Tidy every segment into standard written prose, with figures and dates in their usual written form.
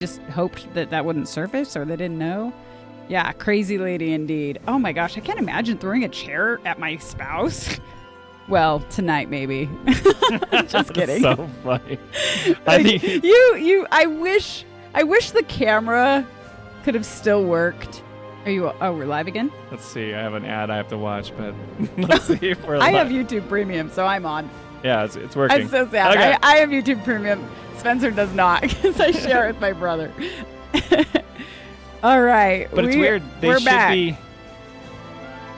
just hoped that wouldn't surface, or they didn't know. Yeah, crazy lady indeed. Oh my gosh, I can't imagine throwing a chair at my spouse. Well, tonight maybe. Just kidding. So funny. I wish the camera could have still worked. We're live again? Let's see. I have an ad I have to watch, but let's see if we're live. I have YouTube Premium, so I'm on. Yeah, it's working. I'm so sad. Okay. I have YouTube Premium. Spencer does not, because I share it with my brother. All right. But it's weird. We're back.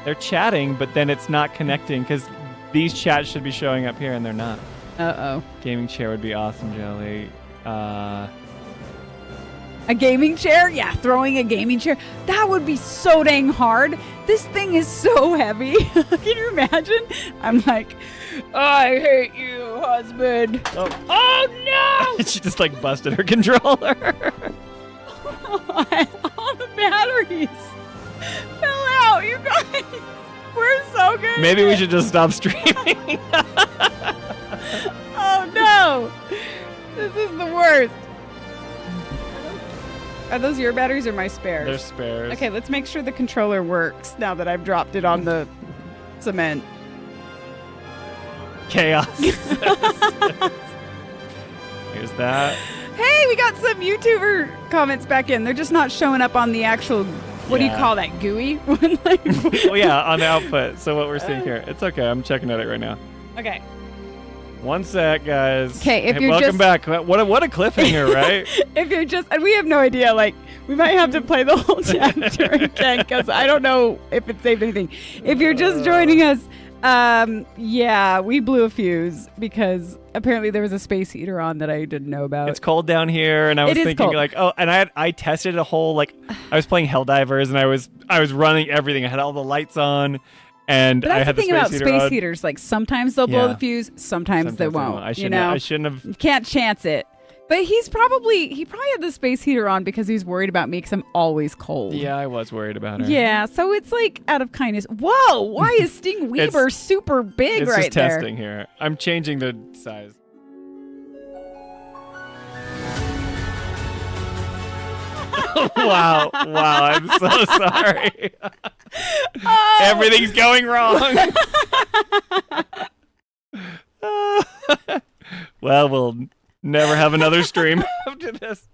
They're chatting, but then it's not connecting, because these chats should be showing up here, and they're not. Uh-oh. Gaming chair would be awesome, Jolie. A gaming chair? Yeah, throwing a gaming chair. That would be so dang hard. This thing is so heavy. Can you imagine? I'm like, I hate you, husband. Oh no! She just like busted her controller. All the batteries fell out, you guys. We're so good. Maybe we should just stop streaming. Oh no! This is the worst. Are those your batteries or my spares? They're spares. Okay, let's make sure the controller works now that I've dropped it on the cement. Chaos. Here's that. Hey, we got some YouTuber comments back in. They're just not showing up on the actual, what do you call that, GUI? Well, yeah, on the output. So what we're seeing here. It's okay. I'm checking at it right now. Okay. One sec, guys. Okay, if you're welcome back. What a cliffhanger, right? If you're just, and we have no idea, like, we might have to play the whole chapter again, because I don't know if it saved anything. If you're just joining us, yeah, we blew a fuse, because apparently there was a space heater on that I didn't know about. It's cold down here, and I was thinking, cold. Like, oh, and I tested a whole, like, I was playing Helldivers, and I was running everything. I had all the lights on. And I had the thing space about heater space on. Heaters. Like, sometimes they'll blow the fuse, sometimes they won't. I shouldn't have. You can't chance it. But he probably had the space heater on because he's worried about me, because I'm always cold. Yeah, I was worried about her. Yeah, so it's like out of kindness. Whoa, why is Sting Weaver super big right there? It's just testing here. I'm changing the size. Wow, I'm so sorry. Oh. Everything's going wrong. Well, we'll never have another stream after this.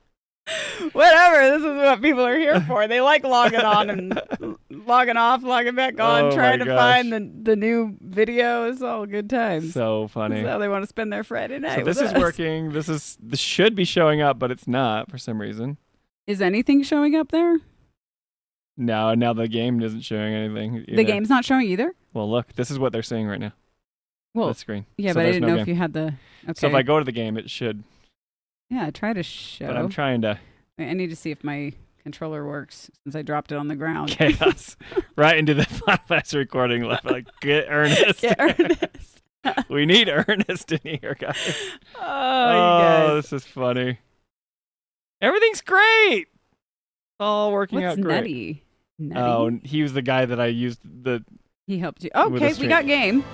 Whatever, this is what people are here for. They like logging on and logging off, logging back on, trying to find the new video. It's all good times. So funny. That's how they want to spend their Friday night. So this is working. This should be showing up, but it's not for some reason. Is anything showing up there? No, now the game isn't showing anything either. The game's not showing either? Well, look, this is what they're saying right now. Well, the screen. Yeah, so but I didn't know game. if you had the... Okay. So if I go to the game, it should. Yeah, I try to show. But I'm trying to... I need to see if my controller works since I dropped it on the ground. Chaos. Right into the podcast recording. Like, get Ernest. Get Ernest. We need Ernest in here, guys. Oh, you guys. This is funny. Everything's great. All working out great. Nutty? Oh, he was the guy that I used the... He helped you. Okay, we got game.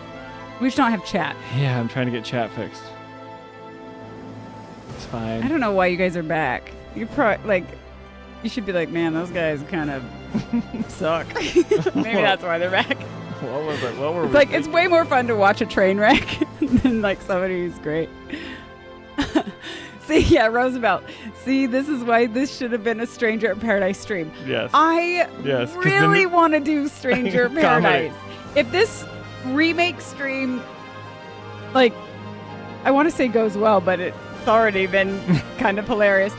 We just don't have chat. Yeah, I'm trying to get chat fixed. It's fine. I don't know why you guys are back. You're probably, like... You should be like, man, those guys kind of suck. Maybe that's why they're back. What was it? What were it's like, it's way more fun to watch a train wreck than like somebody who's great. See, yeah, Roosevelt. See, this is why this should have been a Stranger in Paradise stream. Yes. I really want to do Stranger in Paradise. If this remake stream, like, I want to say goes well, but it's already been kind of hilarious.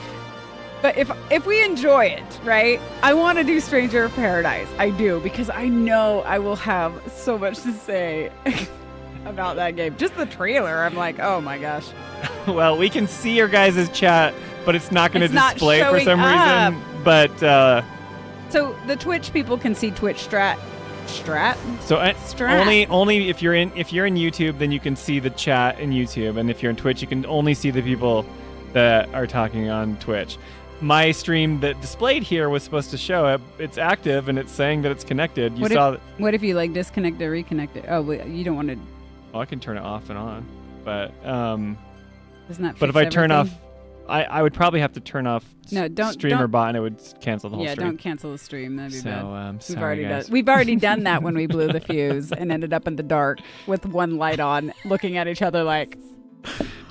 But if we enjoy it, right, I want to do Stranger in Paradise. I do, because I know I will have so much to say about that game. Just the trailer, I'm like, oh my gosh. Well, we can see your guys' chat, but it's not going to display for some reason. But so the Twitch people can see Twitch strat. So only if you're in YouTube, then you can see the chat in YouTube, and if you're in Twitch, you can only see the people that are talking on Twitch. My stream that displayed here was supposed to show it. It's active and it's saying that it's connected. What if you like disconnect or reconnect it? Oh, you don't want to. Oh, I can turn it off and on, but doesn't that? But if I turn off, I would probably have to turn off don't streamer bot, and it would cancel the whole stream. Yeah, don't cancel the stream. That'd be bad. Sorry, guys. We've already done that when we blew the fuse and ended up in the dark with one light on, looking at each other like.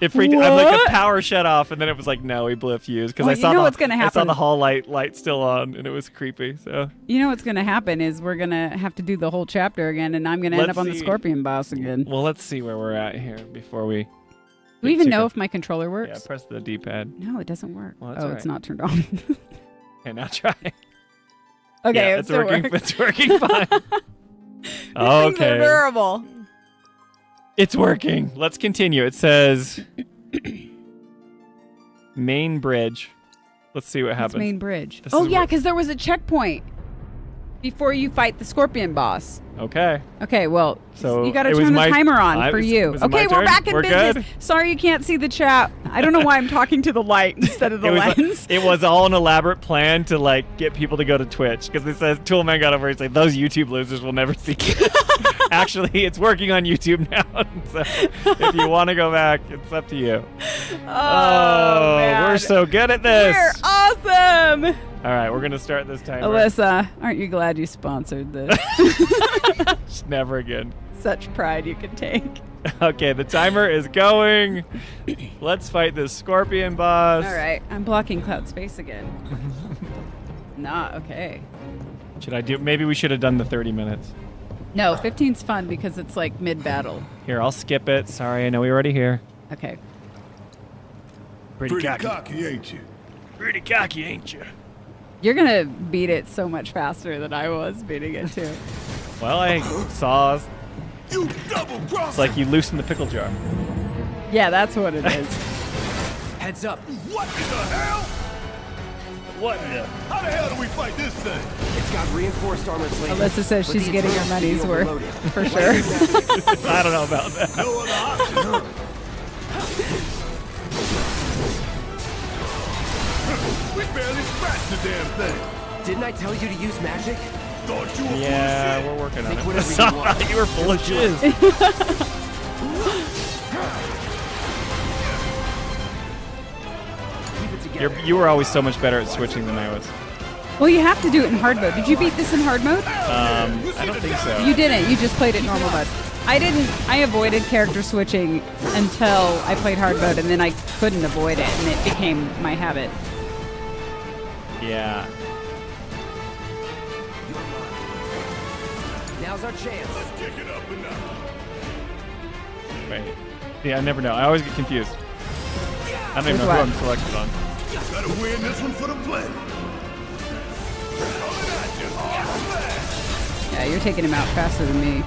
It freaked. I'm like a power shut off, and then it was like, no, we blew a fuse because I saw what's gonna happen. I saw the hall light still on, and it was creepy. So you know what's gonna happen is we're gonna have to do the whole chapter again, and I'm gonna end up on the scorpion boss again. Well, let's see where we're at here before we. Do we even know if my controller works? Yeah, press the D-pad. No, it doesn't work. Well, it's not turned on. Okay, now try. Okay, yeah, it's working. It's working fine. These things are durable. It's working. Let's continue. It says main bridge. Let's see what happens. Main bridge. Because there was a checkpoint before you fight the scorpion boss. Okay. Okay, well, so you got to turn the timer on for you. Okay, we're back in business. Good? Sorry you can't see the chat. I don't know why I'm talking to the light instead of the lens. It was all an elaborate plan to like get people to go to Twitch because it says Toolman got over. It's like those YouTube losers will never see it. Actually, it's working on YouTube now. So if you want to go back, it's up to you. Oh man. We're so good at this. We're awesome. All right, we're gonna start this timer. Alyssa, aren't you glad you sponsored this? Never again. Such pride you can take. Okay, the timer is going. Let's fight this scorpion boss. All right, I'm blocking Cloud's face again. Okay. Should I do? Maybe we should have done the 30 minutes. No, 15's fun because it's like mid-battle. Here, I'll skip it. Sorry, I know we're already here. Okay. Pretty cocky, ain't you? Pretty cocky, ain't you? You're gonna beat it so much faster than I was beating it too. Well, I saw. You double cross. It's like you loosen the pickle jar. Yeah, that's what it is. Heads up. What in the hell? What the? How the hell do we fight this thing? It's got reinforced armor plating. Alyssa says she's getting her money's worth for sure. I don't know about that. No other option, huh? We barely scratched the damn thing. Didn't I tell you to use magic? Thought you were Yeah, full we're working on Think it. whatever you Sorry, want. you were full of jizz. Keep it together. You were always so much better at switching than I was. Well, you have to do it in hard mode. Did you beat this in hard mode? I don't think so. You didn't. You just played it normal mode. I didn't. I avoided character switching until I played hard mode, and then I couldn't avoid it, and it became my habit. Yeah. Now's our chance. Let's kick it up and down. Wait. Yeah, I never know. I always get confused. I don't even know who I'm selected on. Gotta win this one for the planet. Yeah, you're taking him out faster than me.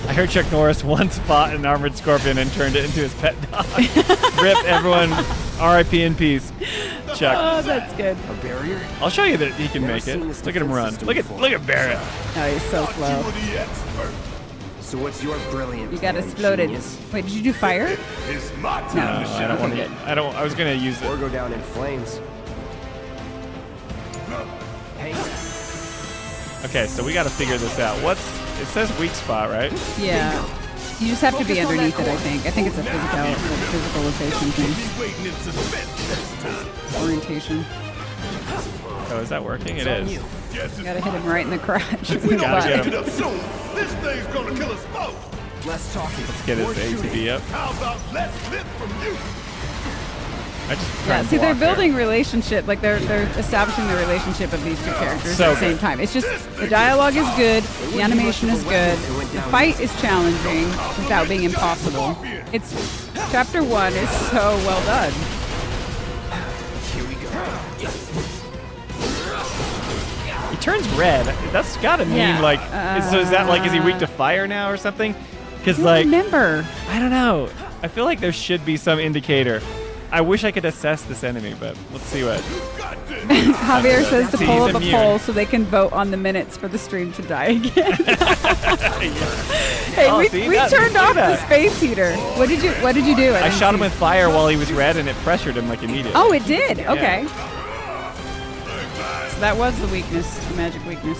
I heard Chuck Norris once fought an armored scorpion and turned it into his pet dog. Rip everyone. R.I.P. in peace. Chuck. Oh, that's good. A barrier? I'll show you that he can make it. Look at him run. Look at Barrett. Oh, he's so Thought slow. you were the expert. So what's your brilliant You got plan, exploded. genius? Wait, did you do fire? It's my time No. to I shine. don't want to. I was gonna use Or it. go down in flames. Hey, Okay, so we got to figure this out. It says weak spot, right? Yeah. You just have to be underneath it, I think. I think it's a physicalization Be thing. waiting in suspense this time. Orientation. Oh, is that working? It is. Guess it's Gotta hit him right in the crotch. If we don't Gotta change get it up soon, this thing's gonna kill us both. less talking. Let's get his more shooting. ATB up. How about less lip from you? I just try Yeah, and see, they're block there. building relationship, like they're establishing the relationship of these two characters So at the same good. time. It's just the dialogue is good, the animation is good, the fight is challenging without being impossible. It's chapter 1 is so well done. Here we go. He turns red. That's gotta mean Yeah. like. So is that like is he weak to fire now or something? Because I don't like remember. I don't know. I feel like there should be some indicator. I wish I could assess this enemy, but let's see what. Javier says to See, pull he's up a immune. poll so they can vote on the minutes for the stream to die again. Hey, Oh, we see, turned look off at the that. space heater. What did you do? I didn't shot him see. with fire while he was red, and it pressured him like immediately. Oh, it did. Okay. So that was the weakness, the magic weakness.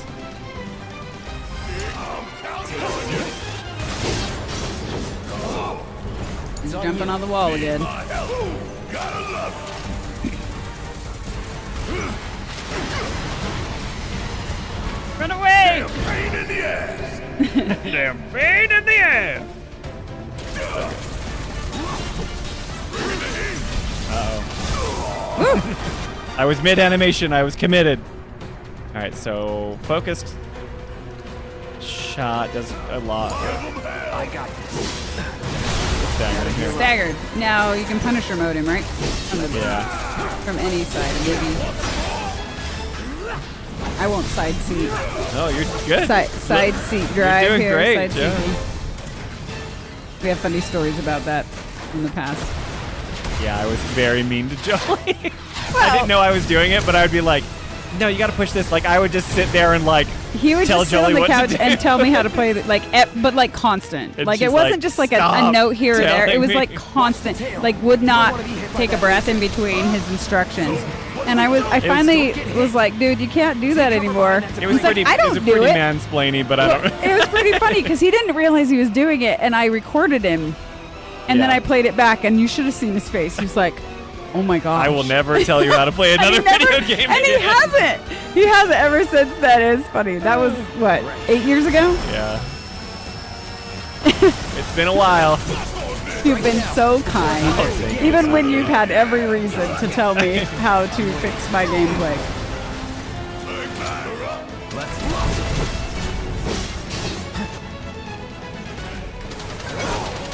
He's jumping on the wall again. Gotta love Run away! it. Pain in the ass. Damn pain in the ass. I was mid animation. I was committed. All right, so focused shot does a lot. I got this. Staggered here. Staggered. Now you can Punisher mode him, right? Yeah. From any side, maybe. I won't side seat. No, you're good. Side seat drive doing here. great, Side yeah. seat. We have funny stories about that in the past. Yeah, I was very mean to Jolie. I didn't know I was doing it, but I would be like, no, you got to push this. Like, I would just sit there and like He would tell just sit Jolie on the what couch to do. and tell me how to play, but like constant. And Like she's it wasn't like, just like a "Stop note here or there. It telling was me." like constant. Like would not take a breath in between his instructions. And I finally was like, dude, you can't do that anymore. It was He's like, pretty. I It was don't a do pretty it. mansplaining, but I Well, don't. it was pretty funny because he didn't realize he was doing it, and I recorded him, and then Yeah. I played it back, and you should have seen his face. He was like, "Oh my gosh!" I will never tell you how to play And he another never- video game. And he again. hasn't. He hasn't ever since then. It's funny. That was what 8 years ago. Yeah. It's been a while. You've been so kind, thank you, even when you've had every reason to tell me how to fix my gameplay.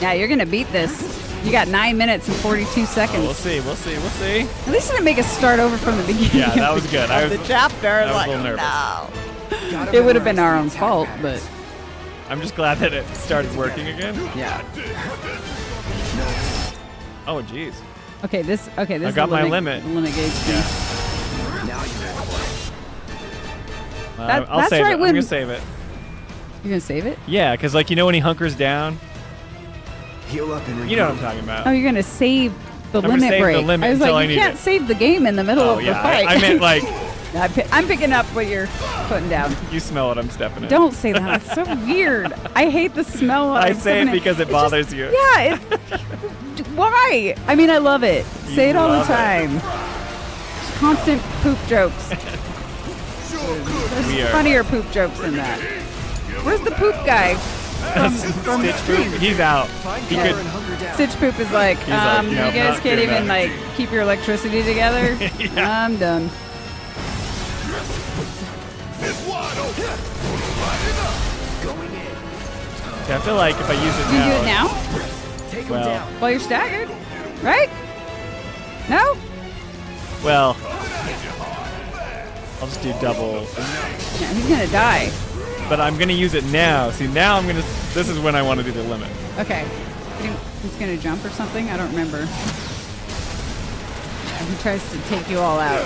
Yeah, you're gonna beat this. You got 9 minutes and 42 seconds. We'll see. We'll see. We'll see. At least didn't make us start over from the beginning. Yeah, that of was the- good. of I was- the chapter. I was a Like, little nervous. no. It would have been our own fault, but I'm just glad that it started working again. yeah. Oh, jeez. Okay, this. Okay, this. I is got the my limit. limit. Limit gauge. Yeah. Now you're I'll that's save right, it. I'm when- gonna save it. You're gonna save it? Yeah, because like when he hunkers down, heal up and you know what I'm talking about. Oh, you're gonna save the I'm gonna limit save the break. limit I was until like, I you need can't it. save the game in the middle Oh of yeah, the fight. I meant like I'm picking up what you're putting down. you smell what I'm stepping in. Don't say that. It's so weird. I hate the smell. I of say stepping it in. because it It's just- bothers you. Yeah. Why? I mean, I love it. You Say it all the love it. time. Constant poop jokes. There's We are- funnier poop jokes than that. Where's the poop guy? From Stitch Poop, he's out. Find He cover could. and hunker down. Stitch Poop is like, He's like, you "Nope, guys not can't doing even that." like keep your electricity together. Yeah. I'm done. It's wide open. Light it up. Going in. I feel like if I use it You now, can do it now Take him Well. down. while you're staggered, right? No? well, I'll just do double. Yeah, he's gonna die. But I'm gonna use it now. See, now I'm gonna. This is when I want to do the limit. Okay. He's gonna jump or something? I don't remember. He tries to take you all out.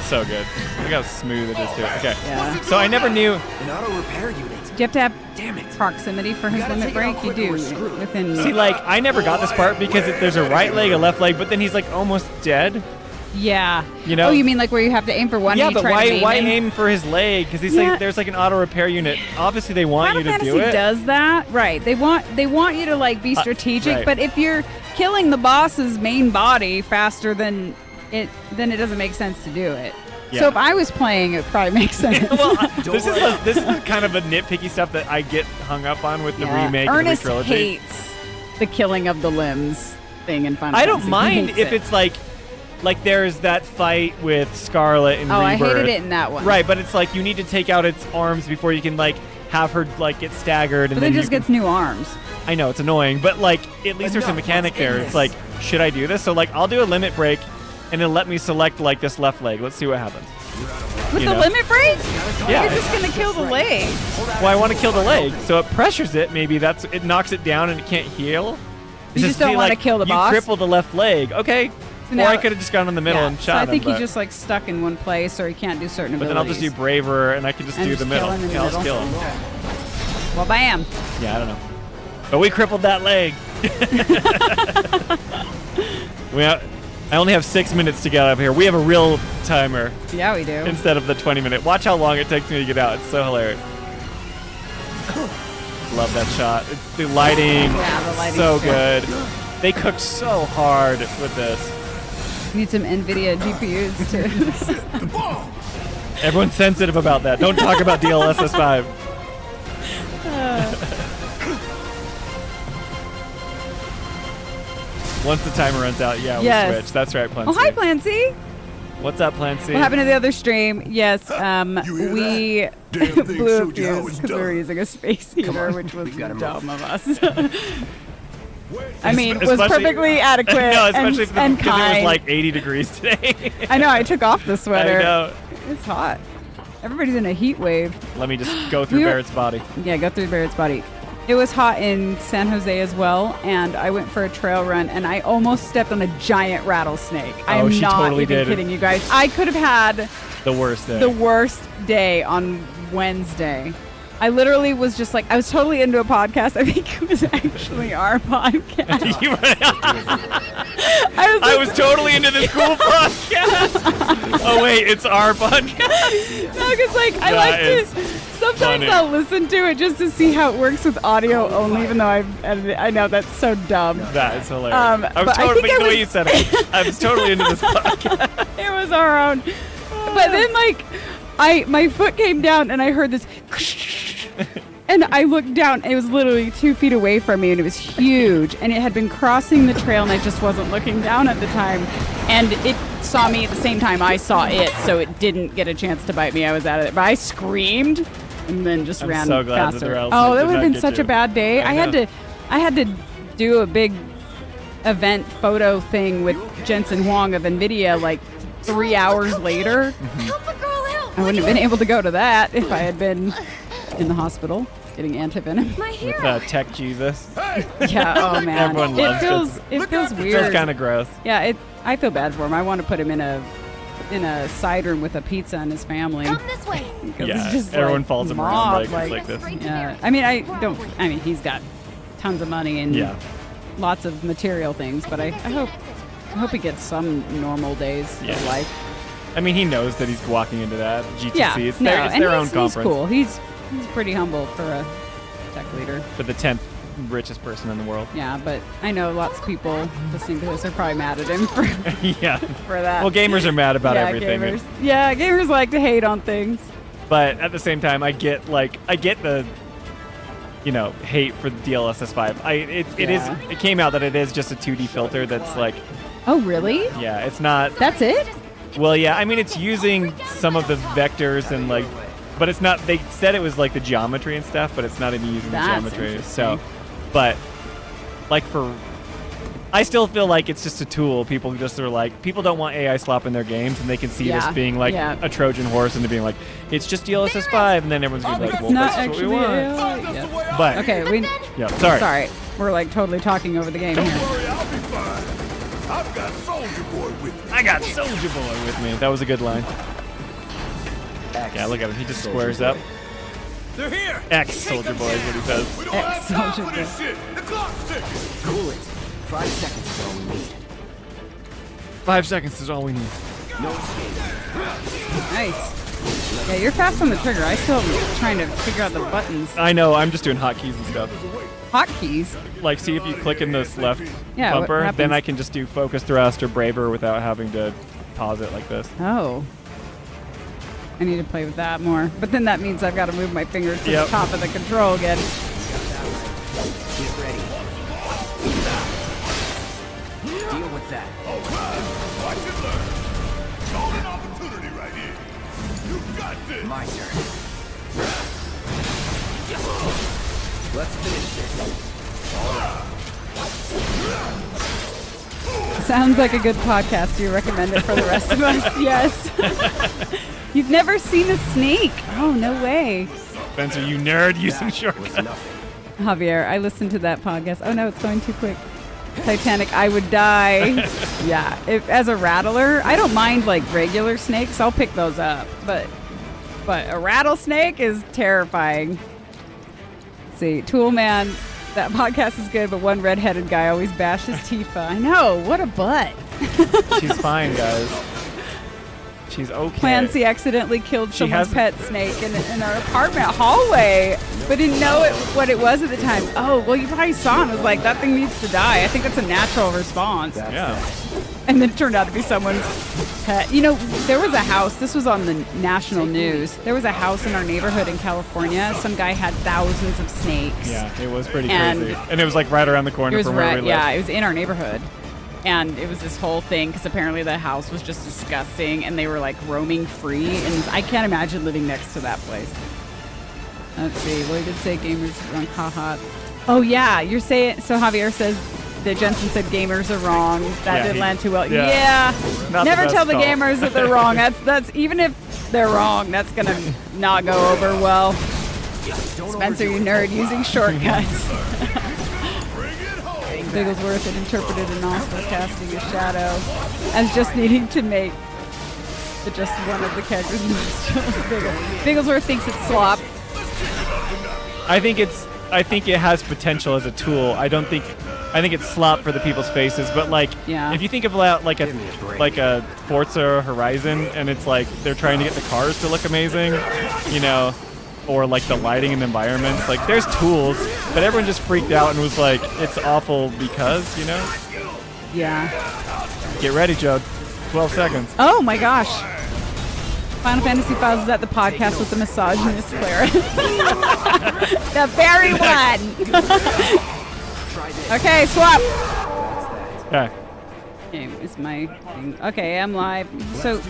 So good. Look how smooth it is too. Okay. Yeah. So I never knew. An auto repair unit. Do you have to have Damn it. proximity for his gotta limit take it out break? You quick or do. we're screwed. Within. See, like I never got this part because there's a right leg, a left leg, but then he's like almost dead. Yeah. You know? Oh, you mean like where you have to aim for one? Yeah, and you but try to why him? aim for his leg? Because he's Yeah. like there's like an auto repair unit. Obviously, they want Final you to Fantasy do it. does that, right? They want you to like be strategic, right. but if you're killing the boss's main body faster than it doesn't make sense to do it. Yeah. So if I was playing, it probably makes sense. Well, this is kind of a nitpicky stuff that I get hung up on with the Yeah. remake Ernest of the trilogy. hates the killing of the limbs thing in Final I Fantasy. don't He mind hates if it. it's like there's that fight with Scarlet and Oh, I Rebirth. hated it in that one. Right, but it's like you need to take out its arms before you can like have her like get staggered, But and it then just you gets new arms. I know it's annoying, but like at least there's a Enough, mechanic let's end there. It's this. like, should I do this? So like I'll do a limit break, and then let me select like this left leg. Let's see what happens. With You the know? limit break? Yeah. You're just gonna kill the leg. Well, I want to kill the leg, so it pressures it. Maybe it knocks it down and it can't heal. You just don't wanna kill the boss? You crippled the left leg. Okay. So Or now- I could have just gone in the middle Yeah, and so shot I him. think but, he's just like stuck in one place, or he can't do certain but abilities. then I'll just do braver, and I can just And do just the middle. kill him in the Yeah, I'll just middle. kill him. Well, bam. Yeah, I don't know. But we crippled that leg. I only have 6 minutes to get out of here. We have a real timer Yeah, we do. instead of the 20-minute. Watch how long it takes me to get out. It's so hilarious. Love that shot. The lighting, Yeah, the lighting's so good. good. They cooked so hard with this. Need some NVIDIA GPUs to. The bomb! Everyone's sensitive about that. Don't talk about DLSS 5. Once the timer runs out, yeah, Yes. we'll switch. That's right, Plan Oh, C. hi, Plan C. What's up, Plan C? What happened to the other stream? Yes, You hear we that? Damn thing blew a showed you how fuse it's because we were done. using a space heater, on, which was we gotta dumb of us. Where's I mean, it was Especially- perfectly adequate No, especially and because it was kind. like 80 degrees today. I know, I took off the sweater. I know. It's hot. Everybody's in a heat wave. Let me just go through We were- Barrett's body. Yeah, go through Barrett's body. It was hot in San Jose as well, and I went for a trail run, and I almost stepped on a giant rattlesnake. I'm she not totally even did. kidding you guys. I could have had The worst day. the worst day on Wednesday. I literally was just like, I was totally into a podcast. I think it was actually our podcast. You were- I I was totally into this cool podcast. Oh wait, it's our podcast. No, because like I That like is to. Sometimes funny. I'll listen to it just to see how it works with audio only, even though I've edited it. I know that's so dumb. That is hilarious. Um, I was but I totally think I the way was- you said it. I was totally into this podcast. It was our own. But then like, my foot came down and I heard this, and I looked down. It was literally 2 feet away from me, and it was huge. And it had been crossing the trail, and I just wasn't looking down at the time. And it saw me at the same time I saw it, so it didn't get a chance to bite me. I was out of it, but I screamed and then just I'm ran so glad that faster. the rattlesnake Oh, that did would have not been get such you. a bad day. I I had to do a big event photo thing with Jensen Huang of NVIDIA like 3 hours later. Help a girl out. I wouldn't have been able to go to that if I had been in the hospital getting antivenom. My With hero. Tech Jesus. Yeah, oh man. Everyone it loves feels it. it feels It weird. feels kind of gross. Yeah, I feel bad for him. I want to put him in a side room with a pizza and his family. Come this way. 'Cause Yeah, it's just everyone like follows him around mob, like this. yeah. I mean, I mean, he's got tons of money and Yeah. lots of material things, but I hope he gets some normal days Yeah. of life. I mean, he knows that he's walking into that GTC. Yeah, It's no, their, it's and their own he's conference cool. He's pretty humble for a tech leader. for the 10th richest person in the world. Yeah, but I know lots of people listening to this are probably mad at him for, Yeah. for that. Well, gamers are mad about yeah, everything. Gamers. Yeah, gamers like to hate on things. But at the same time, I get the, hate for the DLSS 5. Yeah. It came out that it is just a 2D filter that's like, Oh, really? yeah, it's not. That's it? Well, yeah, I mean, it's using some of the vectors and like, but it's not. They said it was like the geometry and stuff, but it's not even using That's the geometry. So, interesting. but like I still feel like it's just a tool. People just are like, people don't want AI slop in their games, and they can see Yeah, this being like yeah. a Trojan horse, and they're being like, it's just DLSS 5, and then everyone's gonna be like, It's well, not that's what we actually want. AI. That's Yeah. the way I But Okay, we. yeah, sorry. Sorry, we're like totally talking over the game Don't here. worry, I'll be fine. I've got Soldier Boy with me. I got Soldier Boy with me. That was a good line. Yeah, look at him. He just squares up. They're here. X Soldier Boy is what he says. We don't have time Soldier for this shit. The clock's ticking. Cool it. 5 seconds is all we need. 5 seconds is all we need. No escape. Nice. Yeah, you're fast on the trigger. I still am trying to figure out the buttons. I know. I'm just doing hotkeys and stuff. Hotkeys. Like, see if you click in this left Yeah, what bumper, then happens? I can just do focus thrust or braver without having to pause it like this. Oh. I need to play with that more. But then that means I've got to move my fingers to Yep. the top of the control again. Get ready. Deal with that. All right. Watch and learn. Golden opportunity right here. You got this. My turn. Let's finish this. Sounds like a good podcast. Do you recommend it for the rest of us? Yes. You've never seen a snake? Oh, no way. Spencer, you nerd using That was shortcuts. nothing. Javier, I listened to that podcast. Oh, no, it's going too quick. Titanic, I would die. Yeah. As a rattler, I don't mind like regular snakes. I'll pick those up. But a rattlesnake is terrifying. Let's see. Toolman, that podcast is good, but one redheaded guy always bashes Tifa. I know. What a butt. She's fine, guys. she's okay. Clancy accidentally killed She someone's hasn't- pet snake in our apartment hallway, but didn't know what it was at the time. Oh, well, you probably saw and was like, that thing needs to die. I think that's a natural response. Yeah. And then it turned out to be someone's pet. You know, there was a house, this was on the national news. There was a house in our neighborhood in California. Some guy had thousands of snakes. Yeah, it was pretty And- crazy. And it was like right around the It corner was from where we right, live. yeah, it was in our neighborhood. And it was this whole thing because apparently the house was just disgusting and they were like roaming free. And I can't imagine living next to that place. Let's see. Well, he did say gamers are wrong. Haha. Oh, yeah. You're saying. So Javier says that Jensen said gamers are wrong. That Yeah, didn't land too well. yeah. Yeah. Not the Never best tell the call. gamers that they're wrong. That's even if they're wrong, that's going to not go over well. Spencer, you nerd, using shortcuts. Bigglesworth had interpreted an Oscar casting a shadow as just needing to make just one of the characters' nostrils bigger. Bigglesworth thinks it's slop. I think it has potential as a tool. I think it's slop for the people's faces, but like Yeah. if you think of like a Forza Horizon and it's like they're trying to get the cars to look amazing, you know, or like the lighting and environments, like there's tools, but everyone just freaked out and was like, it's awful because, you know? Yeah. Get ready, Joe. 12 seconds. Oh my gosh. Final Fantasy Files is at the podcast with the misogynist cleric. The very one. Okay, swap. Okay. Okay, is my thing. Okay, I'm live. So,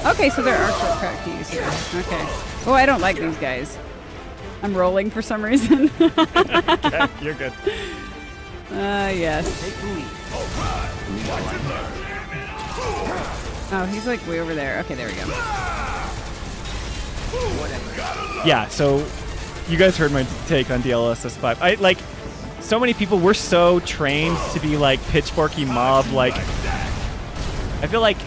okay, so there are shortcut keys here. Okay. Oh, I don't like these guys. I'm rolling for some reason. Okay, you're good. Yes. Oh, he's like way over there. Okay, there we go. Yeah, so you guys heard my take on DLSS 5. I like so many people were so trained to be like pitchforky mob, like I feel like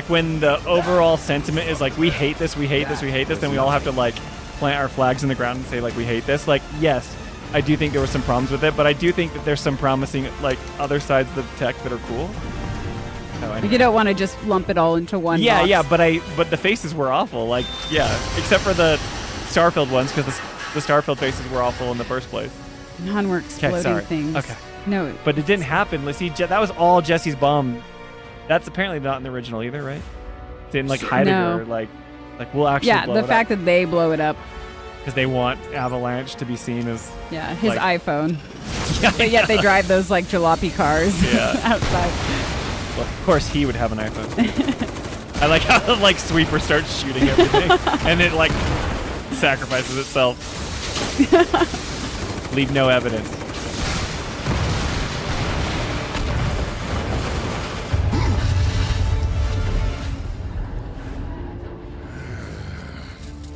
when the overall sentiment is like we hate this, we hate this, we hate this, then we all have to like plant our flags in the ground and say like we hate this. Like yes, I do think there were some problems with it, but I do think that there's some promising like other sides of the tech that are cool. Oh, anyway. You don't want to just lump it all into one Yeah, box. yeah, but the faces were awful. Like, yeah, except for the Starfield ones, because the Starfield faces were awful in the first place. Non-were exploding sorry. things. Okay. No. But it didn't happen. Let's see, that was all Jesse's bomb. That's apparently not in the original either, right? It didn't like hide No. it or like we'll actually Yeah, blow the it fact that they blow it up. because they want Avalanche to be seen as Yeah, his like- iPhone. But yet they drive those like jalopy cars Yeah. outside. well, of course he would have an iPhone. I like how the like sweeper starts shooting everything and it like sacrifices itself. Leave no evidence.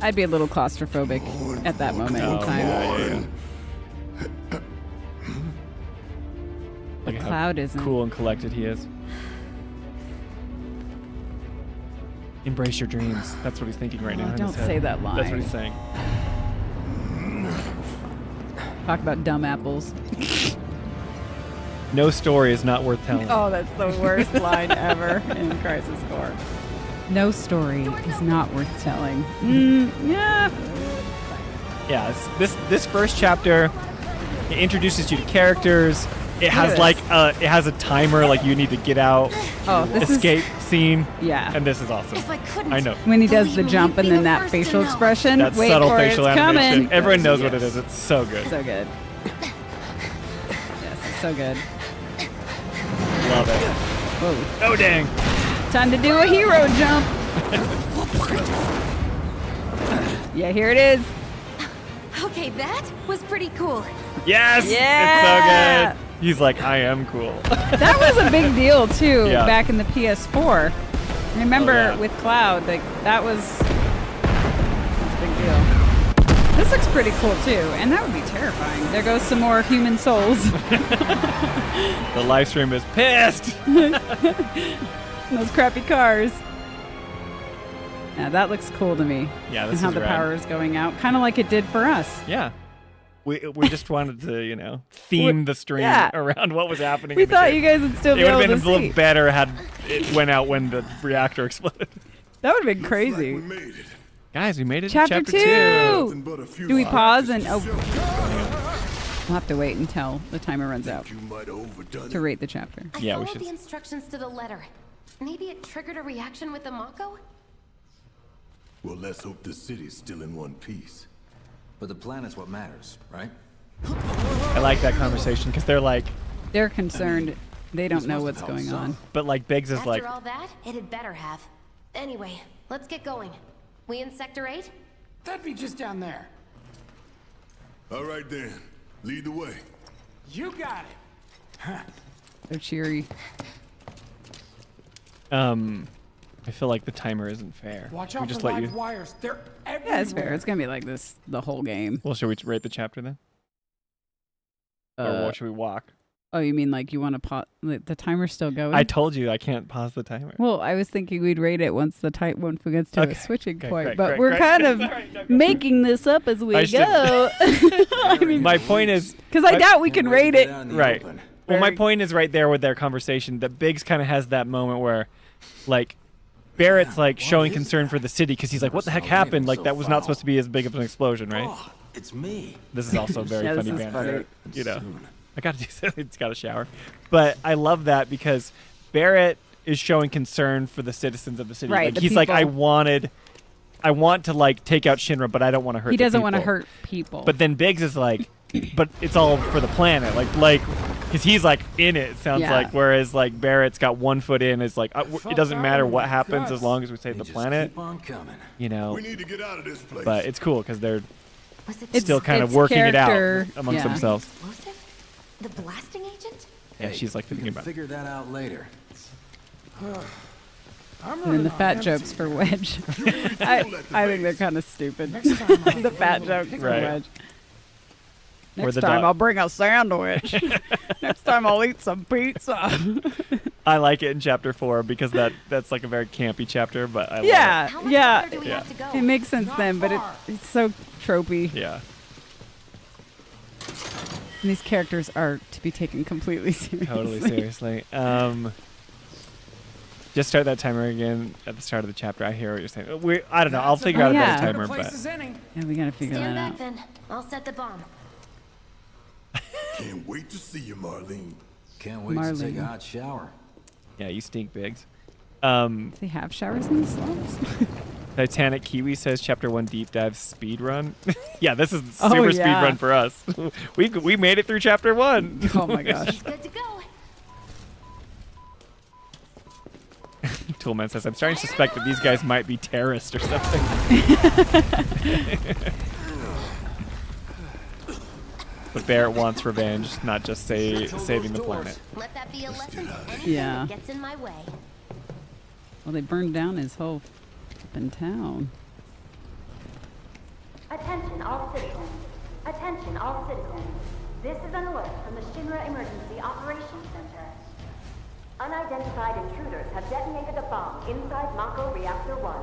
I'd be a little claustrophobic at that moment in time. Yeah. Look at how Cloud isn't. cool and collected he is. Embrace your dreams. That's what he's thinking right now. Oh, in don't his head. say that line. That's what he's saying. Talk about dumb apples. No story is not worth telling. Oh, that's the worst line ever in Crisis Core. No story is not worth telling. Yeah. Yeah, this first chapter, it introduces you to characters. It has Yes. like it has a timer, like you need to get out, Oh, this escape scene. Yeah. And this is awesome. If I couldn't, I know. When he does believe the me, jump and be then the that first to facial know. expression. That Wait subtle for it, facial it's animation. coming. Everyone knows what Yes. it is. It's so good. So good. Yes, it's so good. Love it. Whoa. Oh dang. Time to do a hero jump. Yeah, here it is. Okay, that was pretty cool. Yes. Yeah. It's so good. He's like, I am cool. That was a big deal too Yeah. back in the PS4. Remember Oh, yeah. with Cloud, like that was a big deal. This looks pretty cool too, and that would be terrifying. There goes some more human souls. The live stream is pissed. Those crappy cars. Yeah, that looks cool to me. Yeah, And this how is the rad. power is going out, kind of like it did for us. Yeah. We just wanted to, theme the stream around what was happening. We in the thought game. you guys would still be It would able have been to a little see. better had it went out when the reactor exploded. That would have been Looks crazy. Like we made it. Guys, we made it Chapter to chapter 2. Nothing but a few Do we pause and scratches to show. we'll have to wait until the timer runs out You might have overdone to it. rate the chapter. I Yeah, we followed should- the instructions to the letter. Maybe it triggered a reaction with the Mako? Well, let's hope the city's still in one piece. But the planet's what matters, right? I like that conversation because they're like, They're concerned. They don't this know must what's have helped going on. some. but like Biggs is After like, all that, it had better have. Anyway, let's get going. We in Sector 8? That'd be just down there. All right then, lead the way. You got it. They're cheery. I feel like the timer isn't fair. Watch we out just for let you. live wires. They're everywhere. Yeah, it's fair. It's gonna be like this the whole game. Well, should we rate the chapter then, or what should we walk? Oh, you mean like you want to pause? The timer's still going. I told you I can't pause the timer. Well, I was thinking we'd rate it once once we get to Okay. a switching Okay, point, great, but great, we're great. kind of Sorry, no, go. making this up as we I should- go. I mean, My point is, because I doubt we can Can't wait to rate get it. out in the right. open. Well, my Very- point is right there with their conversation that Biggs kind of has that moment where, like, Barrett's like showing concern for the city because he's like, "What the heck happened? Like that was not supposed to be as big of an explosion, right?" Oh, it's me. This is also very Yeah, this funny is banter. funny. You know, Soon. I gotta do something. It's got a shower, but I love that because Barrett is showing concern for the citizens of the city. Right, Like the he's like, I people. want to like take out Shinra, but I don't want to hurt. He the doesn't want to people." hurt people. But then Biggs is like, but it's all for the planet, like, because he's like in it. Sounds Yeah. like, whereas like Barrett's got 1 foot in. Is like, it doesn't matter what happens as long as we save They the just planet, keep on coming. you know. We need to get out of this place. But it's cool because they're Was it It's- still kind of it's working it character- out amongst yeah. themselves. explosive? The blasting agent? Yeah, Hey, she's like we thinking can about it. figure that out later. and then the fat jokes for Wedge. I think they're kind of stupid. Next time I'll The fat jokes for Right. Wedge. Or Next the time dog. I'll bring a sandwich. Next time I'll eat some pizza. I like it in chapter 4 because that's like a very campy chapter, but I love Yeah, How much yeah. farther do we Yeah. have to go? It makes sense Not then, but far. it's so tropey. it. Yeah, And these characters are to be taken completely seriously. totally seriously. Just start that timer again at the start of the chapter. I hear what you're saying. I don't know. I'll figure out a yeah. better The timer, place but is any. Yeah, we gotta figure Stand that back out. then. I'll set the bomb. Can't wait to see you, Marlene. Can't wait to take Marlene. a hot shower. yeah, you stink, Biggs. Do they have showers in the slums? Titanic Kiwi says chapter 1 deep dive speed run. Yeah, this is Oh, super speed yeah. run for us. we made it through chapter 1. Oh my gosh. She's good to go. Toolman says, I'm starting to suspect that these guys might be terrorists or something. But Barrett wants revenge, not just saving the planet. Let that be a lesson to anything Yeah. that gets in my way. Well, they burned down his whole flippin' town. Attention all citizens. Attention all citizens. This is an alert from the Shinra Emergency Operations Center. Unidentified intruders have detonated a bomb inside Mako Reactor 1.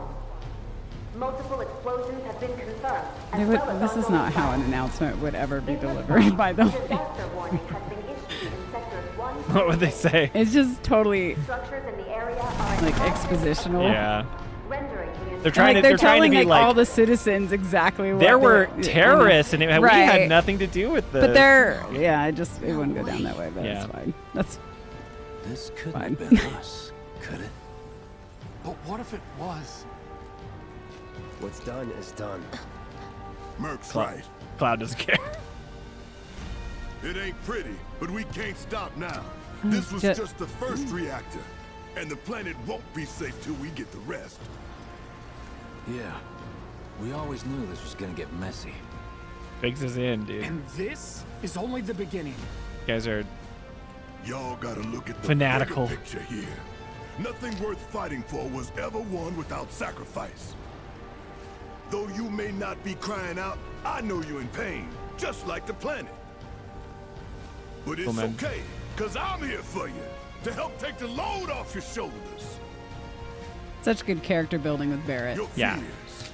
Multiple explosions have been confirmed. They would, this is not how an announcement would ever be delivered, by the way. Disaster warning has been issued in sectors 1 What would they say? Oh. It's just totally Structures in the area are like infested, expositional. Yeah. rendering the They're trying Like to they're trying to telling be like all like the citizens exactly what there were they're- terrorists and we had Right. nothing to do with this. But they're it wouldn't go down that way, but Yeah. it's fine. That's This couldn't Fine. have been us, could it? But what if it was? What's done is done. Merc's Cloud, right. Cloud doesn't care. It ain't pretty, but we can't stop now. This was ju- just the first reactor, and the planet won't be safe till we get the rest. Yeah. We always knew this was gonna get messy. Biggs is in, dude. And this is only the beginning. You guys are Y'all gotta look at the Fanatical. bigger picture here. Nothing worth fighting for was ever won without sacrifice. Though you may not be crying out, I know you're in pain, just like the planet. But it's Cool, man. okay, cause I'm here for you, to help take the load off your shoulders. such good character building with Barrett. Your Yeah. fears.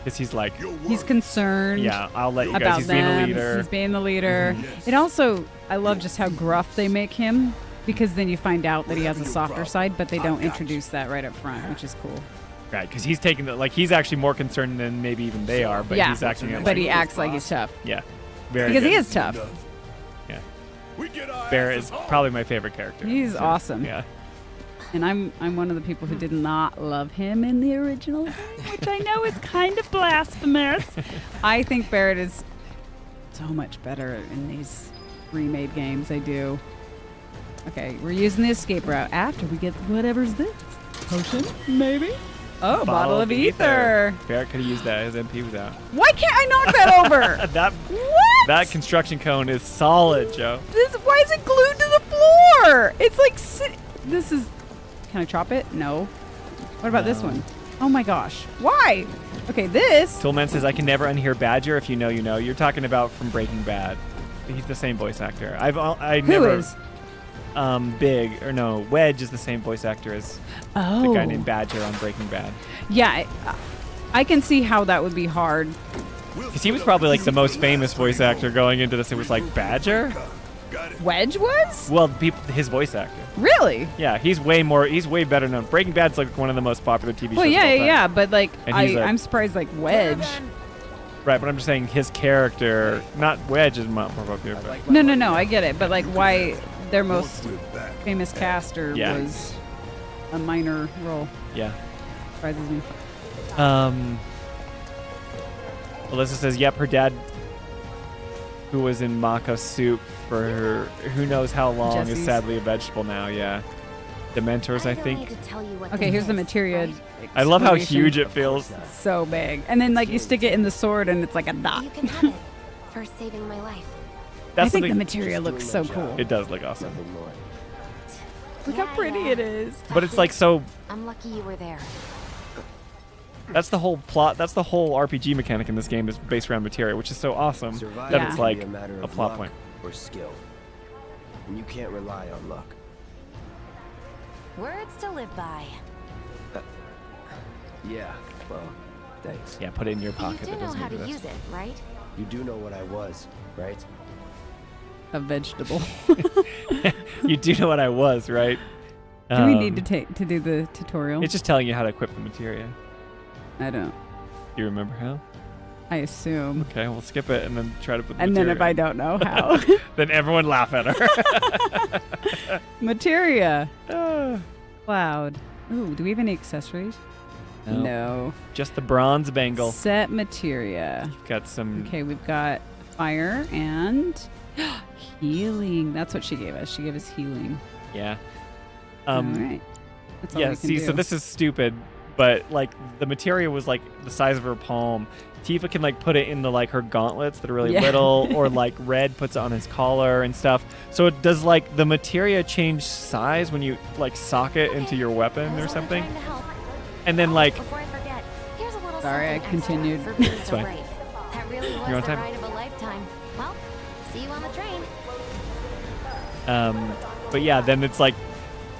Because he's like, He's concerned. yeah, I'll let you guys. About He's them. being the leader. He's being the leader. Yes. It also, I love just how gruff they make him, because then you find out that he has a softer side, but they don't introduce that right up front, which is cool. Right, because he's taking the, like, he's actually more concerned than maybe even they are, but Yeah, he's acting but he acts like he's tough. yeah, very Because good. he is tough. Yeah, We get our Barrett asses is home. probably my favorite character. He's So, awesome. Yeah, And I'm one of the people who did not love him in the original game, which I know is kind of blasphemous. I think Barrett is so much better in these remade games. I do. Okay, we're using the escape route after we get whatever's this. Potion, maybe? Oh, bottle of ether. Barrett could have used that. His MP was out. Why can't I knock that over? That What? that construction cone is solid, Joe. Why is it glued to the floor? It's like this is. Can I chop it? No. What about this No. one? Oh my gosh. Why? Okay, this. Toolman says, I can never unhear Badger. If you know, you know. You're talking about from Breaking Bad. He's the same voice actor. I Who never. is? Wedge is the same voice actor as Oh. the guy named Badger on Breaking Bad. Yeah, I can see how that would be hard. Because he was probably like the most famous voice actor going into this. It was like Badger. Got it. Wedge was? Well, his voice actor. Really? Yeah, he's way better known. Breaking Bad's like one of the most popular TV Well, shows. yeah, of all time. yeah, but like And he's I'm surprised like Wedge. Right, but I'm just saying his character, not Wedge, is more popular. But No, I get it, but like why their most We're back. famous caster Yeah. was a minor role. yeah. Surprises me. Alyssa says, "Yep, her dad, who was in Mako soup for her, who knows how long, is Jesse's. sadly a vegetable now." Yeah, Dementors, I think. Okay, here's the materia. I love how explanation. huge it feels. So big, and then like you stick it in the sword, and it's like a dot. You can have it for saving my life. I That's think the something. materia looks so cool. It does look awesome, Nothing more. Look how pretty it is. but it's like so. I'm lucky you were there. That's the whole plot. That's the whole RPG mechanic in this game is based around materia, which is so awesome Survival that Yeah. it's can like be a matter a of plot luck point. or skill, and you can't rely on luck. Words to live by. Yeah, well, thanks. Yeah, put it in your You pocket. do That know doesn't how to exist. use it, right? You do know what I was, right? A vegetable. You do know what I was, right? Do we need to do the tutorial? It's just telling you how to equip the materia. I don't. Do you remember how? I assume. Okay, we'll skip it and then try to put the And then materia if I in. don't know how. Then everyone laugh at her. Materia. Cloud. Ooh, do we have any accessories? No. Just the bronze bangle. Set materia. Got some. Okay, we've got fire and healing. That's what she gave us. She gave us healing. Yeah. All right. That's all Yeah, we can see, do. so this is stupid, but like the materia was like the size of her palm. Tifa can like put it in the like her gauntlets that are really Yeah. little, or like Red puts it on his collar and stuff. So it does like the materia change size when you like sock it into your weapon or something? Trying to help. And then like Before I forget, here's a little Sorry, I something extra continued. for being It's so fine. brave. That really was You're on the time. ride of a lifetime. Well, see you on the train. but yeah, then it's like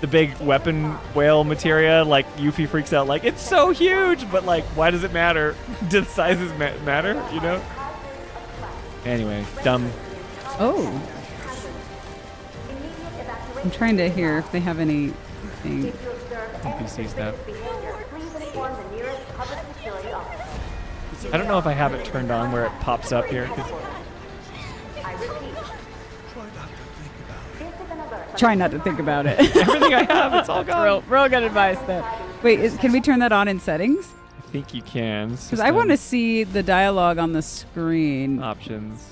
the big weapon whale materia, like Yuffie freaks out like it's so huge, but like why does it matter? Do the sizes matter, you know? Anyway, dumb. Oh. I'm trying to hear if they have anything. NPC stuff. Please inform the nearest public facility office. I don't know if I have it turned on where it pops up here. 'Cause I repeat. This is an alert. Try not to think about it. everything I have, it's all gone. real good advice there. Wait, can we turn that on in settings? I think you can. Because I want to see the dialogue on the screen. options.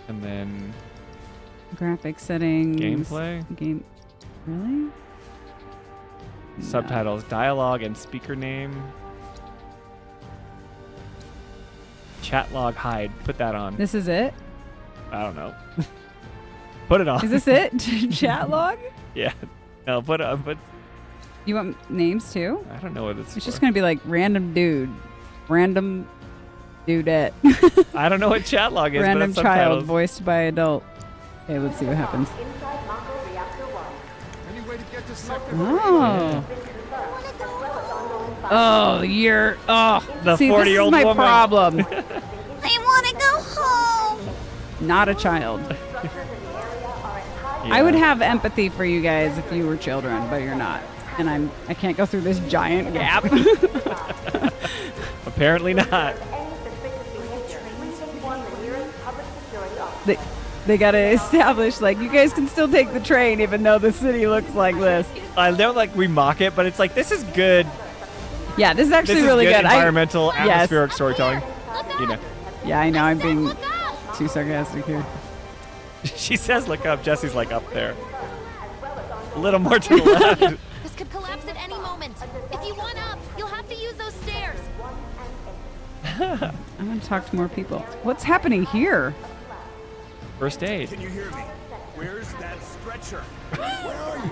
And then Graphic settings. gameplay, Game. Really? subtitles, dialogue, and speaker name. Chat log hide. Put that on. This is it? I don't know. Put it on. Is this it? Chat log? Yeah. No, put it on. But You want names too? I don't know what it's It's for. just going to be like random dude. Random dudette. I don't know what chat log is. Random but it's child subtitles. voiced by adult. Okay, let's see what happens. Inside Mako Reactor 1. Any way to get to sector? Oh. Oh, you're. Oh, The see, 40-year-old this is my woman. problem. I want to go home. Not a child. Yeah. I would have empathy for you guys if you were children, but you're not. And I can't go through this giant gap. Apparently not. They gotta establish, like, you guys can still take the train even though the city looks like this. I know, like, we mock it, but it's like, this is good. Yeah, this is actually This is really good. environmental, Yes. atmospheric storytelling. You know. Yeah, I know. I'm being too sarcastic here. She says look up. Jesse's like up there. A little more to the left. This could collapse at any moment. If you want up, you'll have to use those stairs. I want to talk to more people. What's happening here? First aid. Can you hear me? Where's that stretcher? Where are you?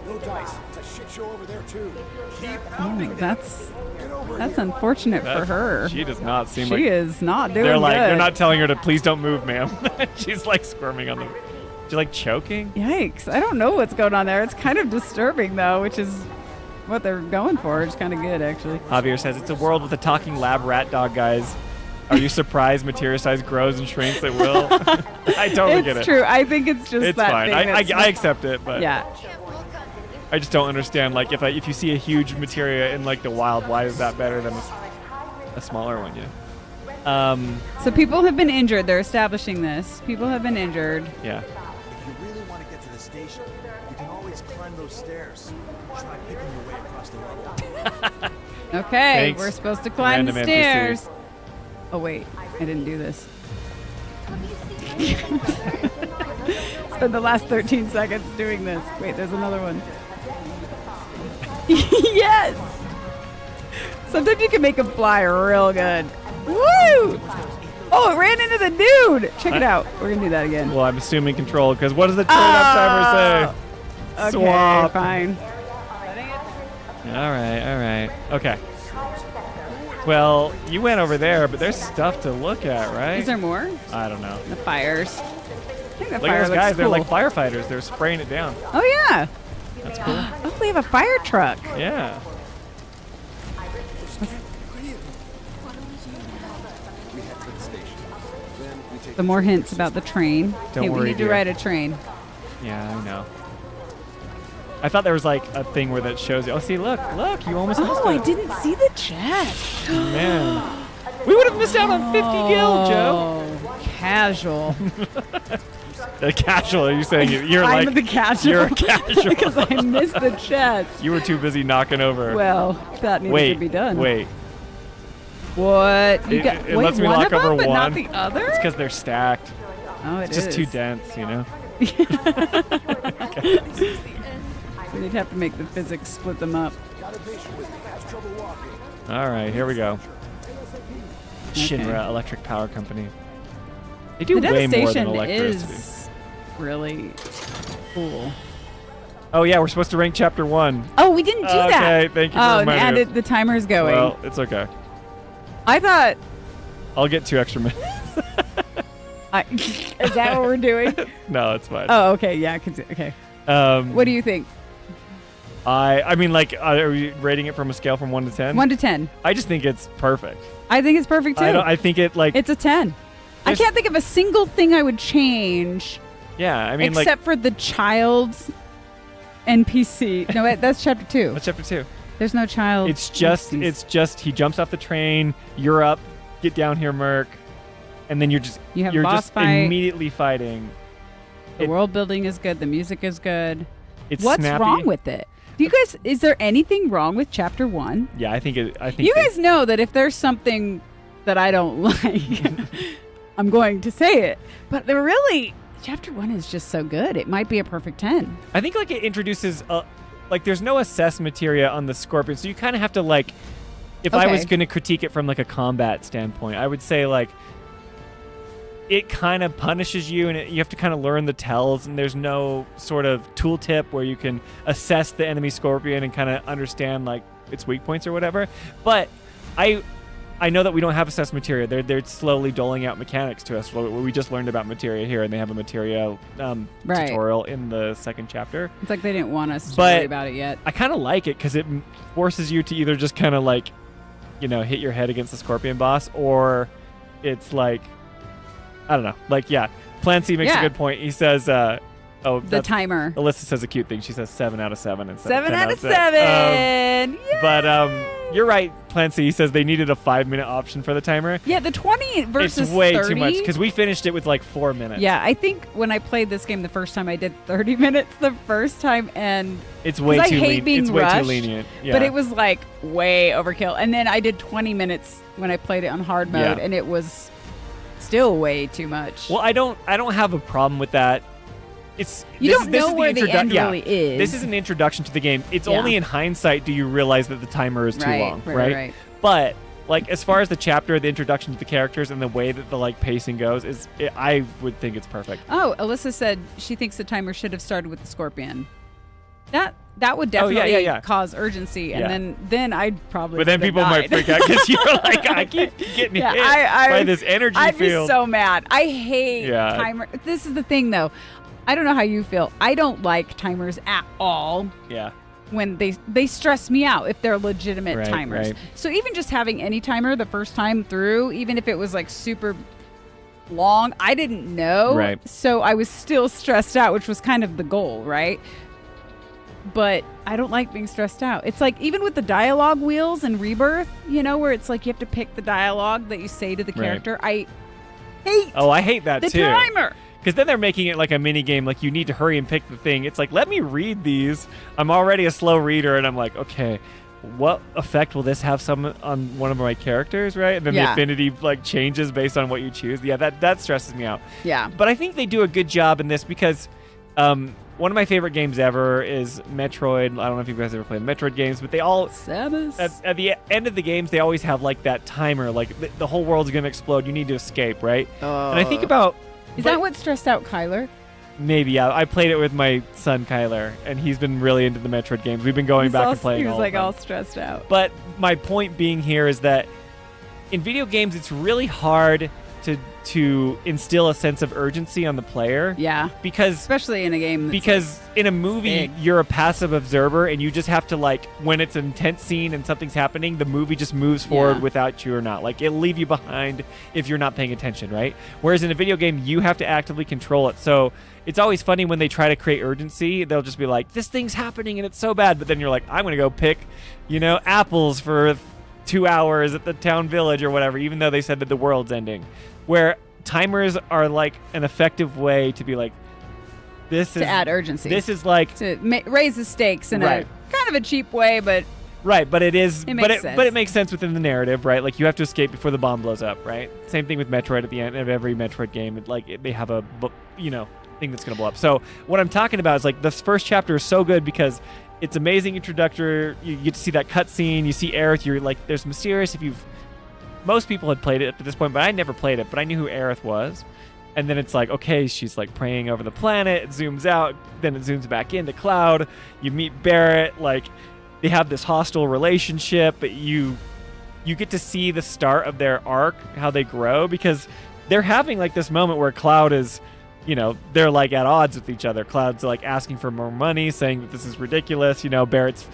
No dice. It's a shit show over there too. Keep Oh, that's unfortunate for her. She does not seem like. She is not doing They're like, good. they're not telling her to please don't move, ma'am. She's like squirming on them. She's like choking. Yikes. I don't know what's going on there. It's kind of disturbing, though, which is what they're going for. It's kind of good, actually. Javier says it's a world with a talking lab rat dog, guys. Are you surprised material size grows and shrinks at will? I totally get it. It's true. I think it's just It's that fine. thing that's- I accept it, but Yeah. I just don't understand. Like, if you see a huge materia in like the wild, why is that better than a smaller one? Yeah. So people have been injured. They're establishing this. People have been injured. Yeah. If you really want to get to the station, you can always climb those stairs. Try picking your way across the rubble. Okay, Thanks, we're supposed to climb the random NPC. stairs. Oh wait, I didn't do this. Spend the last 13 seconds doing this. Wait, there's another one. Yes! Sometimes you can make them fly real good. Woo! Oh, it ran into the dude! Check it out. We're gonna do that again. Well, I'm assuming control because what does the turn-up timer say? Okay, Swap. fine. All right. Okay. Well, you went over there, but there's stuff to look at, right? Is there more? I don't know. The fires. I think the Look fire at those looks guys. cool. They're like firefighters. They're spraying it down. Oh yeah. That's cool. Oh, we have a fire truck. Yeah. The more hints about the train. Don't Hey, worry, we need to dear. ride a train. Yeah, I know. I thought there was like a thing where that shows you. Oh, see, look, you almost missed Oh, I it. didn't see the chest. Man, we would have missed out on 50 gil, Joe. Oh, casual. The casual? Are you saying you're I'm like the casual. You're a casual because I missed the chest. You were too busy knocking over. Well, that needed to be done. Wait. What? You It- got it wait, lets me one knock of them, over but not one. the other? It's because they're stacked. Oh, It's just too dense, you know. So you'd have to make the physics split them up. All right, here we go. Shinra Electric Power Company. They do The way more than devastation electricity. is really cool. Oh yeah, we're supposed to rank chapter 1. Oh, we didn't do that. Okay, thank you for Oh, reminding and us. the timer's going. Well, it's okay. I thought. I'll get 2 extra minutes. Is that what we're doing? No, it's fine. Oh, okay. Yeah. Okay. What do you think? I mean, like, are we rating it from a scale from 1 to 10? 1 to 10. I just think it's perfect. I think it's perfect too. I think it like. It's a 10. I can't think of a single thing I would change. Yeah, I mean, except for the child's NPC. No, wait, that's chapter 2. That's chapter 2. There's no child. It's just he jumps off the train. You're up. Get down here, Merc. And then you're have a boss just fight. immediately fighting. The world building is good. The music is good. It's What's snappy. wrong with it? Do you guys? Is there anything wrong with chapter 1? Yeah, I think You guys know that if there's something that I don't like, I'm going to say it. But they're really chapter 1 is just so good. It might be a perfect 10. I think like it introduces like there's no assess materia on the Scorpion, so you kind of have to like. If I was going to critique it from like a combat standpoint, I would say like. It kind of punishes you, and you have to kind of learn the tells, and there's no sort of tooltip where you can assess the enemy Scorpion and kind of understand like its weak points or whatever. But I I know that we don't have assessed materia. They're slowly doling out mechanics to us. We just learned about materia here, and they have a materia tutorial in the second chapter. It's like they didn't want us to worry about it yet. I kind of like it because it forces you to either just kind of like, hit your head against the scorpion boss, or it's like, I don't know. Like, yeah, Clancy makes a good point. He says, the timer. Alyssa says a cute thing. She says 7 out of 7 instead 7 of 10 out of 7. But you're right, Clancy. He says they needed a 5-minute option for the timer. Yeah, the 20 versus It's way 30. too much because we finished it with like 4 minutes. Yeah, I think when I played this game the first time, I did 30 minutes the first time, and it's way too lenient. It's way too lenient. Yeah. But it was like way overkill. And then I did 20 minutes when I played it on hard mode, and it was still way too much. Well, I don't have a problem with that. You don't know where the end really is. This is an introduction to the game. It's only in hindsight do you realize that the timer is too long, right? But like as far as the chapter, the introduction to the characters, and the way that the like pacing goes, I would think it's perfect. Oh, Alyssa said she thinks the timer should have started with the scorpion. That would definitely cause urgency, and then I'd probably. But then people might freak out because you're like, I keep getting hit by this energy field. I'd be so mad. I hate timer. This is the thing, though. I don't know how you feel. I don't like timers at all. Yeah. When they stress me out if they're legitimate timers. Right. So even just having any timer the first time through, even if it was like super long, I didn't know. Right. So I was still stressed out, which was kind of the goal, right? But I don't like being stressed out. It's like even with the dialogue wheels in Rebirth, where it's like you have to pick the dialogue that you say to the character. I hate that the too. timer. Because then they're making it like a mini game, like you need to hurry and pick the thing. It's like, let me read these. I'm already a slow reader, and I'm like, okay, what effect will this have on one of my characters, right? And then the affinity like changes based on what you choose. Yeah, that stresses me out. Yeah. But I think they do a good job in this because one of my favorite games ever is Metroid. I don't know if you guys ever played Metroid games, but they all at the end of the games they always have like that timer, like the whole world's gonna explode. You need to escape, right? And I think about. Is that what stressed out Kyler? Maybe, yeah. I played it with my son, Kyler, and he's been really into the Metroid games. We've been going back and playing all of them. He was all stressed out. But my point being here is that in video games, it's really hard to instill a sense of urgency on the player. Yeah. Especially in a game because in a movie, you're a passive observer, and you just have to, like, when it's an intense scene and something's happening, the movie just moves forward without you or not. Like, it'll leave you behind if you're not paying attention, right? Whereas in a video game, you have to actively control it. So it's always funny when they try to create urgency. They'll just be like, this thing's happening and it's so bad. But then you're like, I'm going to go pick, apples for 2 hours at the town village or whatever, even though they said that the world's ending. Where timers are like an effective way to be like, to add urgency. This is like to raise the stakes in a kind of a cheap way, but but it is. Makes sense. But it makes sense within the narrative, right? Like you have to escape before the bomb blows up, right? Same thing with Metroid at the end of every Metroid game. They have a thing that's gonna blow up. So what I'm talking about is like this first chapter is so good because it's amazing introductory. You get to see that cutscene. You see Aerith. You're like, there's mysterious. Most people had played it up to this point, but I never played it. But I knew who Aerith was. And then it's like, okay, she's like praying over the planet. It zooms out. Then it zooms back into Cloud. You meet Barrett. Like, they have this hostile relationship. But you get to see the start of their arc, how they grow. Because they're having like this moment where Cloud is, they're like at odds with each other. Cloud's like asking for more money, saying that this is ridiculous. Barrett's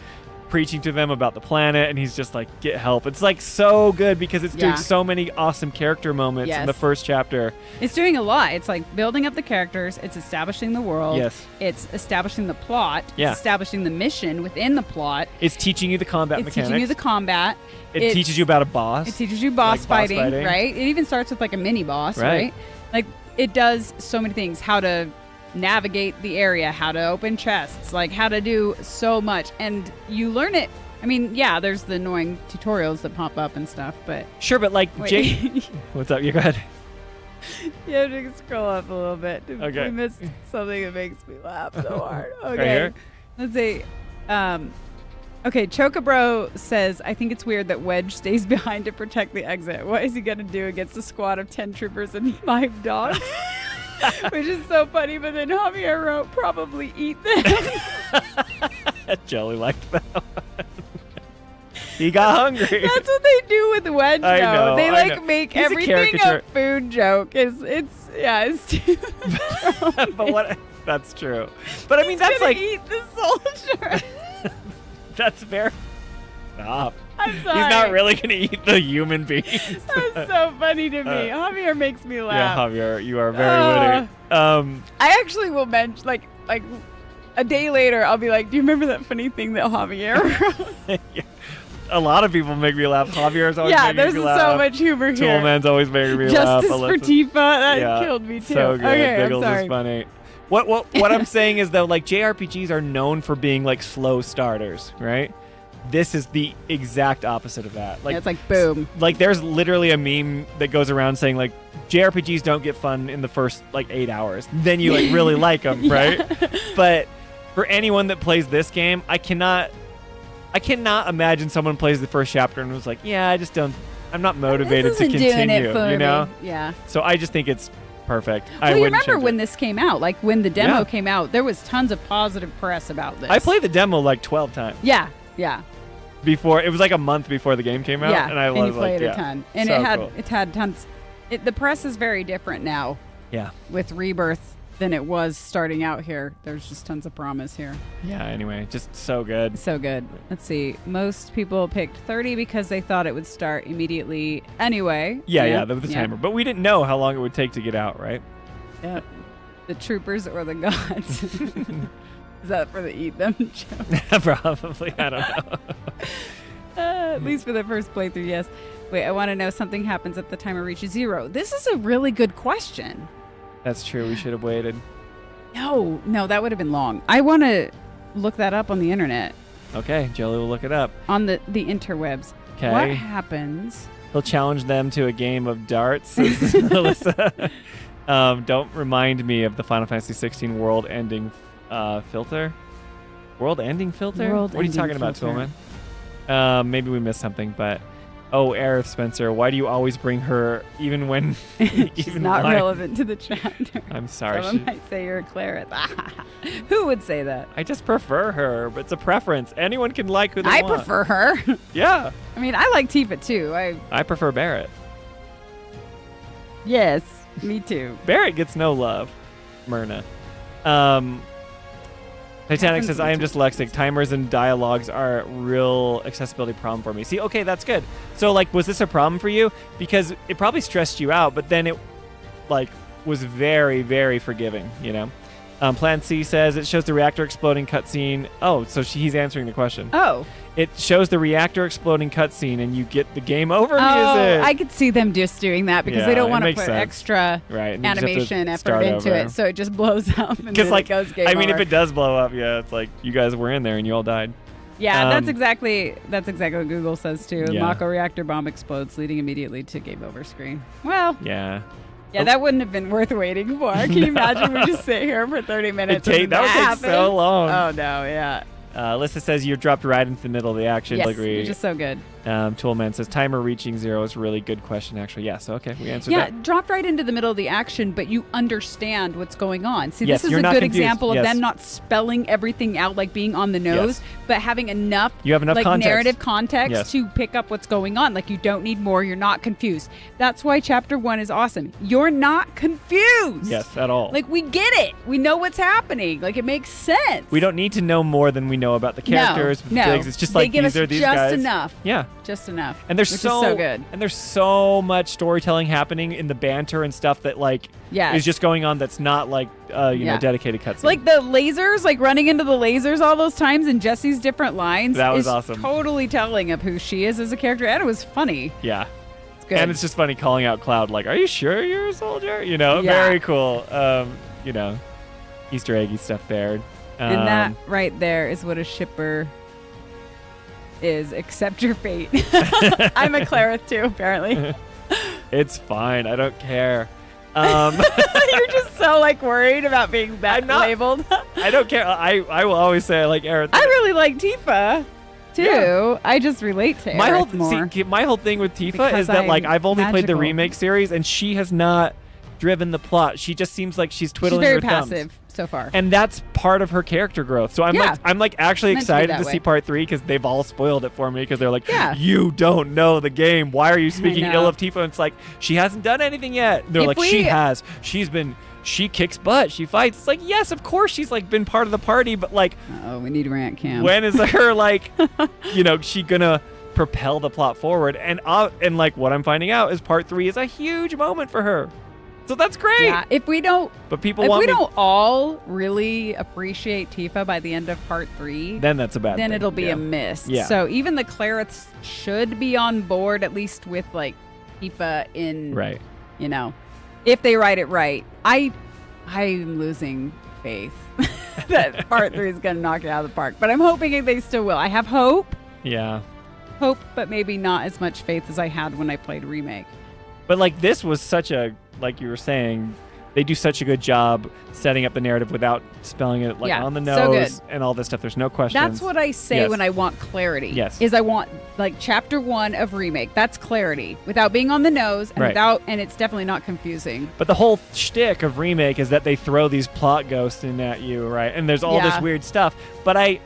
preaching to them about the planet, and he's just like, get help. It's like so good because it's doing so many awesome character moments in the first chapter. It's doing a lot. It's like building up the characters, it's establishing the world, it's establishing the plot, it's establishing the mission within the plot, it's teaching you the combat mechanics, teaching you the combat, it teaches you about a boss, it teaches you boss fighting, right? It even starts with like a mini boss, right? Like it does so many things, how to navigate the area, how to open chests, like how to do so much, and you learn it. I mean, there's the annoying tutorials that pop up and stuff, but sure, but like Jake, what's up? You go ahead. You have to scroll up a little bit. Okay. We missed something that makes me laugh so hard. Okay. Right here? Let's see. Okay, Chocobro says, I think it's weird that Wedge stays behind to protect the exit. What is he going to do against a squad of 10 troopers and 5 dogs? Which is so funny, but then Javier wrote, probably eat them. Jolie liked that one. He got hungry. That's what they do with Wedge. I know, They I like know. make He's a everything caricature. a food joke. It's But what? That's true. But I mean, that's gonna like eat the soldier. that's very. Stop. I'm sorry. He's not really gonna eat the human being. That's so funny to me. Javier makes me Yeah, laugh. Javier, you are very witty. I actually will mention like a day later, I'll be like, "Do you remember that funny thing that Javier wrote?" A lot of people make me laugh. Javier's always making there's me so laugh. much humor here. Toolman's always making me laugh. Justice for Tifa, that killed me too. So good. Okay, I'm Biggles sorry. is funny. What I'm saying is though, like JRPGs are known for being like slow starters, right? This is the exact opposite of that. Like It's like boom. Like there's literally a meme that goes around saying like JRPGs don't get fun in the first like 8 hours. Then you like really like them, right? But for anyone that plays this game, I cannot imagine someone plays the first chapter and was like, yeah, I'm not motivated to continue, you know? Yeah. So I just think it's perfect. Well, you remember when this came out? Like when the demo came out, there was tons of positive press about this. I played the demo like 12 times. Yeah. Before it was like a month before the game came out, Yeah, and I and was you played like, a ton, and so it cool. had tons. The press is very different now. Yeah. With Rebirth than it was starting out here. There's just tons of promise here. Yeah. Anyway, just so good. So good. Let's see. Most people picked 30 because they thought it would start immediately anyway. Yeah, the timer. But we didn't know how long it would take to get out, right? Yeah. The troopers or the gods. Is that for the eat them joke? Probably. I don't know. At least for the first playthrough, yes. Wait, I want to know something happens at the timer reaches 0. This is a really good question. That's true. We should have waited. No, that would have been long. I want to look that up on the internet. Okay, Jolie will look it up. On the interwebs. Okay. What happens? He'll challenge them to a game of darts, says Alyssa. Don't remind me of the Final Fantasy 16 world-ending filter. World-ending filter? What are you talking about, Toolman? Maybe we missed something, but... Oh, Aerith Spencer, why do you always bring her even when... She's not relevant to the chapter. I'm sorry. Someone might say you're a cleric. Who would say that? I just prefer her, but it's a preference. Anyone can like who they I want. prefer her. Yeah. I mean, I like Tifa too. I prefer Barrett. Yes, me too. Barrett gets no love. Myrna. Titanic says, I am dyslexic. Timers and dialogues are a real accessibility problem for me. See, okay, that's good. So, like, was this a problem for you? Because it probably stressed you out, but then it, like, was very, very forgiving, you know? Plan C says, it shows the reactor exploding cutscene. Oh, so he's answering the question. Oh. It shows the reactor exploding cutscene, and you get the game over music. I could see them just doing that because they don't want to put extra animation effort into it, so it just blows up and then it goes game over. I mean, if it does blow up, yeah, it's like you guys were in there and you all died. Yeah, that's exactly what Google says too. Yeah. Mako reactor bomb explodes, leading immediately to game over screen. Well, yeah, that wouldn't have been worth waiting for. Can you imagine we just sit here for 30 minutes? That would take so long. Oh no, yeah. Alyssa says you're dropped right into the middle of the action. Yes, which is so good. Toolman says timer reaching 0 is a really good question, actually. Yeah, so okay, we answered that. Yeah, dropped right into the middle of the action, but you understand what's going on. See, yes, this is a good confused. example of them not spelling everything out, like being on the nose, but having enough, like, context. narrative context to pick up what's going on. Like, you don't need more. You're not confused. That's why Chapter 1 is awesome. You're not confused. Yes, at all. Like, we get it. We know what's happening. Like, it makes sense. We don't need to know more than we know about the characters. No. It's just like, these are these guys. Just enough. Yeah. Just enough. And there's which is so good. And there's so much storytelling happening in the banter and stuff that is just going on that's not like dedicated cutscene. Like the lasers, like running into the lasers all those times and Jessie's different lines. That was is awesome. Totally telling of who she is as a character, and it was funny. Yeah. It's good. And it's just funny calling out Cloud like, "Are you sure you're a soldier?" Very cool. Easter eggy stuff there. And that right there is what a shipper is. Accept your fate. I'm a Clarith too, apparently. It's fine. I don't care. You're just so worried about being labeled. I don't care. I will always say I like Aerith. I really like Tifa too. Yeah. I just relate to Aerith more. My whole thing with Tifa is that I've only played the remake series and she has not driven the plot. She just seems like she's twiddling her thumbs. She's very passive. so far. And that's part of her character growth. So I'm actually It's meant to be excited that to way. see part 3 because they've all spoiled it for me because they're like, Yeah. you don't know the game. Why are you speaking know. ill of Tifa? And it's like, she hasn't done anything yet. They're If like, she has. She kicks butt. She fights. It's like, yes, of course she's like been part of the party, but like, Oh, we need rant cam. when is her like, she gonna propel the plot forward? And like what I'm finding out is part 3 is a huge moment for her. So that's great. Yeah, if we don't all really appreciate Tifa by the end of part 3, then that's a bad then thing. it'll be Yeah. a miss. Yeah. So even the Clarets should be on board, at least with like Tifa in, Right. if they write it right. I'm losing faith that part 3 is going to knock it out of the park, but I'm hoping they still will. I have hope, Yeah. but maybe not as much faith as I had when I played Remake. But like this was such a, like you were saying, they do such a good job setting up the narrative without spelling it like on the so nose good. and all this stuff. There's no questions. That's what I say Yes. when I want clarity. Yes. Is I want like chapter 1 of Remake. That's clarity without being on the nose and Right. and it's definitely not confusing. But the whole shtick of Remake is that they throw these plot ghosts in at you, right? And there's all this Yeah. weird stuff. But I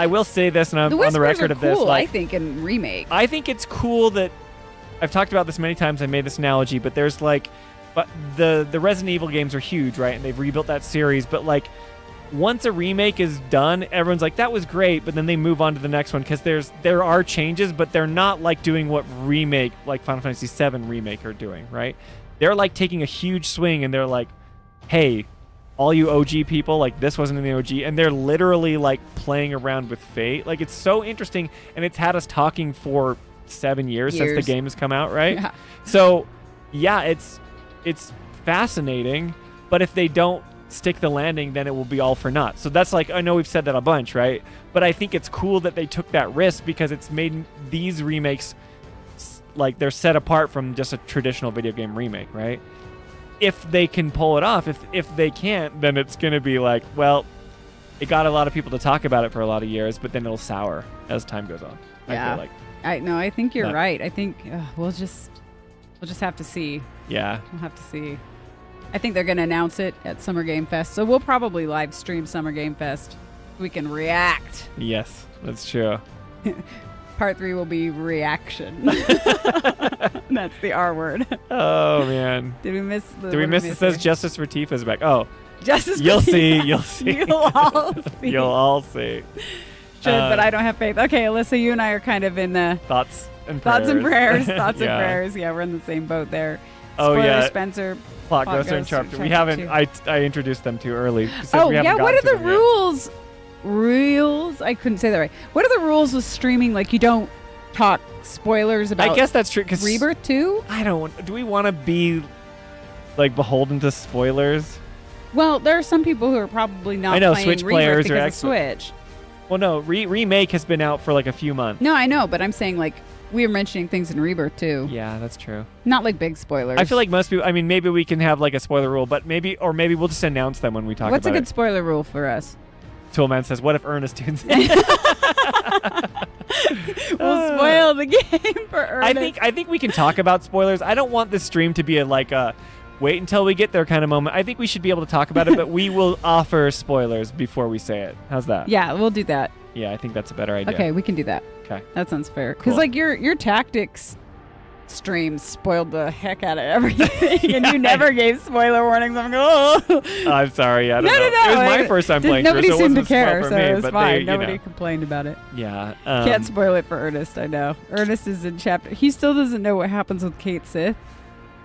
will say this, and I'm The on the whispers record are of this. cool, Like, I think, in Remake. I think it's cool that I've talked about this many times. I made this analogy, but there's like, but the Resident Evil games are huge, right? And they've rebuilt that series. But like, once a remake is done, everyone's like, that was great. But then they move on to the next one because there are changes, but they're not like doing what remake, like Final Fantasy VII Remake are doing, right? They're like taking a huge swing and they're like, hey, all you OG people, like this wasn't in the OG, and they're literally like playing around with fate. Like it's so interesting, and it's had us talking for 7 years since the game has come out, right? Yeah. So, yeah, it's fascinating, but if they don't stick the landing, then it will be all for naught. So that's like, I know we've said that a bunch, right? But I think it's cool that they took that risk because it's made these remakes like they're set apart from just a traditional video game remake, right? If they can pull it off, if they can't, then it's going to be like, well, it got a lot of people to talk about it for a lot of years, but then it'll sour as time goes on. Yeah. I feel like. I think you're But- right. I think we'll just have to see. Yeah. We'll have to see. I think they're going to announce it at Summer Game Fest, so we'll probably live stream Summer Game Fest. We can react. Yes, that's true. Part 3 will be reaction. That's the R word. Oh man. Did we miss? Did we miss? It says justice for Tifa's back. Oh, Justice. you'll for see. Tifa. You'll see. You'll all see. You'll all see. Should, but I don't have faith. Okay, Alyssa, you and I are kind of in the Thoughts and prayers. thoughts and prayers. Thoughts Yeah. and prayers. Yeah, we're in the same boat there. Oh, Spoiler, yeah. Spencer. Plot Ghosts are in chapter. We haven't. I introduced them too early. since Oh we haven't yeah, what gotten are to the them yet. rules? Rules? I couldn't say that right. What are the rules with streaming? Like you don't talk spoilers about. I guess that's true. Cause Rebirth too. I don't. Do we want to be like beholden to spoilers? Well, there are some people who are probably not. I know, playing Switch Rebirth players are because of expert. Switch. Well, no. Remake has been out for like a few months. No, I know, but I'm saying like we were mentioning things in Rebirth too. Yeah, that's true. Not like big spoilers. I feel like most people. I mean, maybe we can have like a spoiler rule, but maybe we'll just announce them when we talk What's a about good it. spoiler rule for us? Toolman says, "What if Ernest tunes in?" We'll spoil the game for Ernest. I think we can talk about spoilers. I don't want this stream to be like a wait until we get there kind of moment. I think we should be able to talk about it, but we will offer spoilers before we say it. How's that? Yeah, we'll do that. Yeah, I think that's a better idea. Okay, we can do that. Okay. That sounds fair. Because Cool. like your tactics streams spoiled the heck out of everything, and you never gave spoiler warnings. I'm going, oh. I'm sorry. I don't know. No. It was my first time playing Nobody through, so it seemed to wasn't a spoil care, for so me, it was but fine. they, you Nobody know. complained about it. Yeah. Can't spoil it for Ernest. I know. Ernest is in chapter. He still doesn't know what happens with Kate Sith.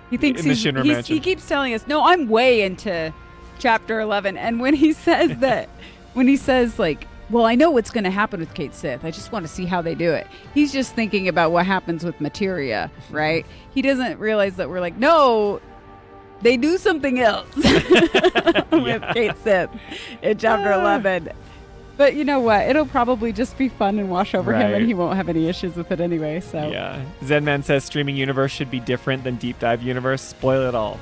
He thinks In the Shinra Mansion. he keeps telling us, "No, I'm way into chapter 11." And when he says that, when he says like, "Well, I know what's going to happen with Kate Sith. I just want to see how they do it." He's just thinking about what happens with Materia, right? He doesn't realize that we're like, "No, they do something else with Kate Sith in chapter 11." But you know what? It'll probably just be fun and wash over him, Right. and he won't have any issues with it anyway. So Yeah. Zenman says streaming universe should be different than deep dive universe. Spoil it all.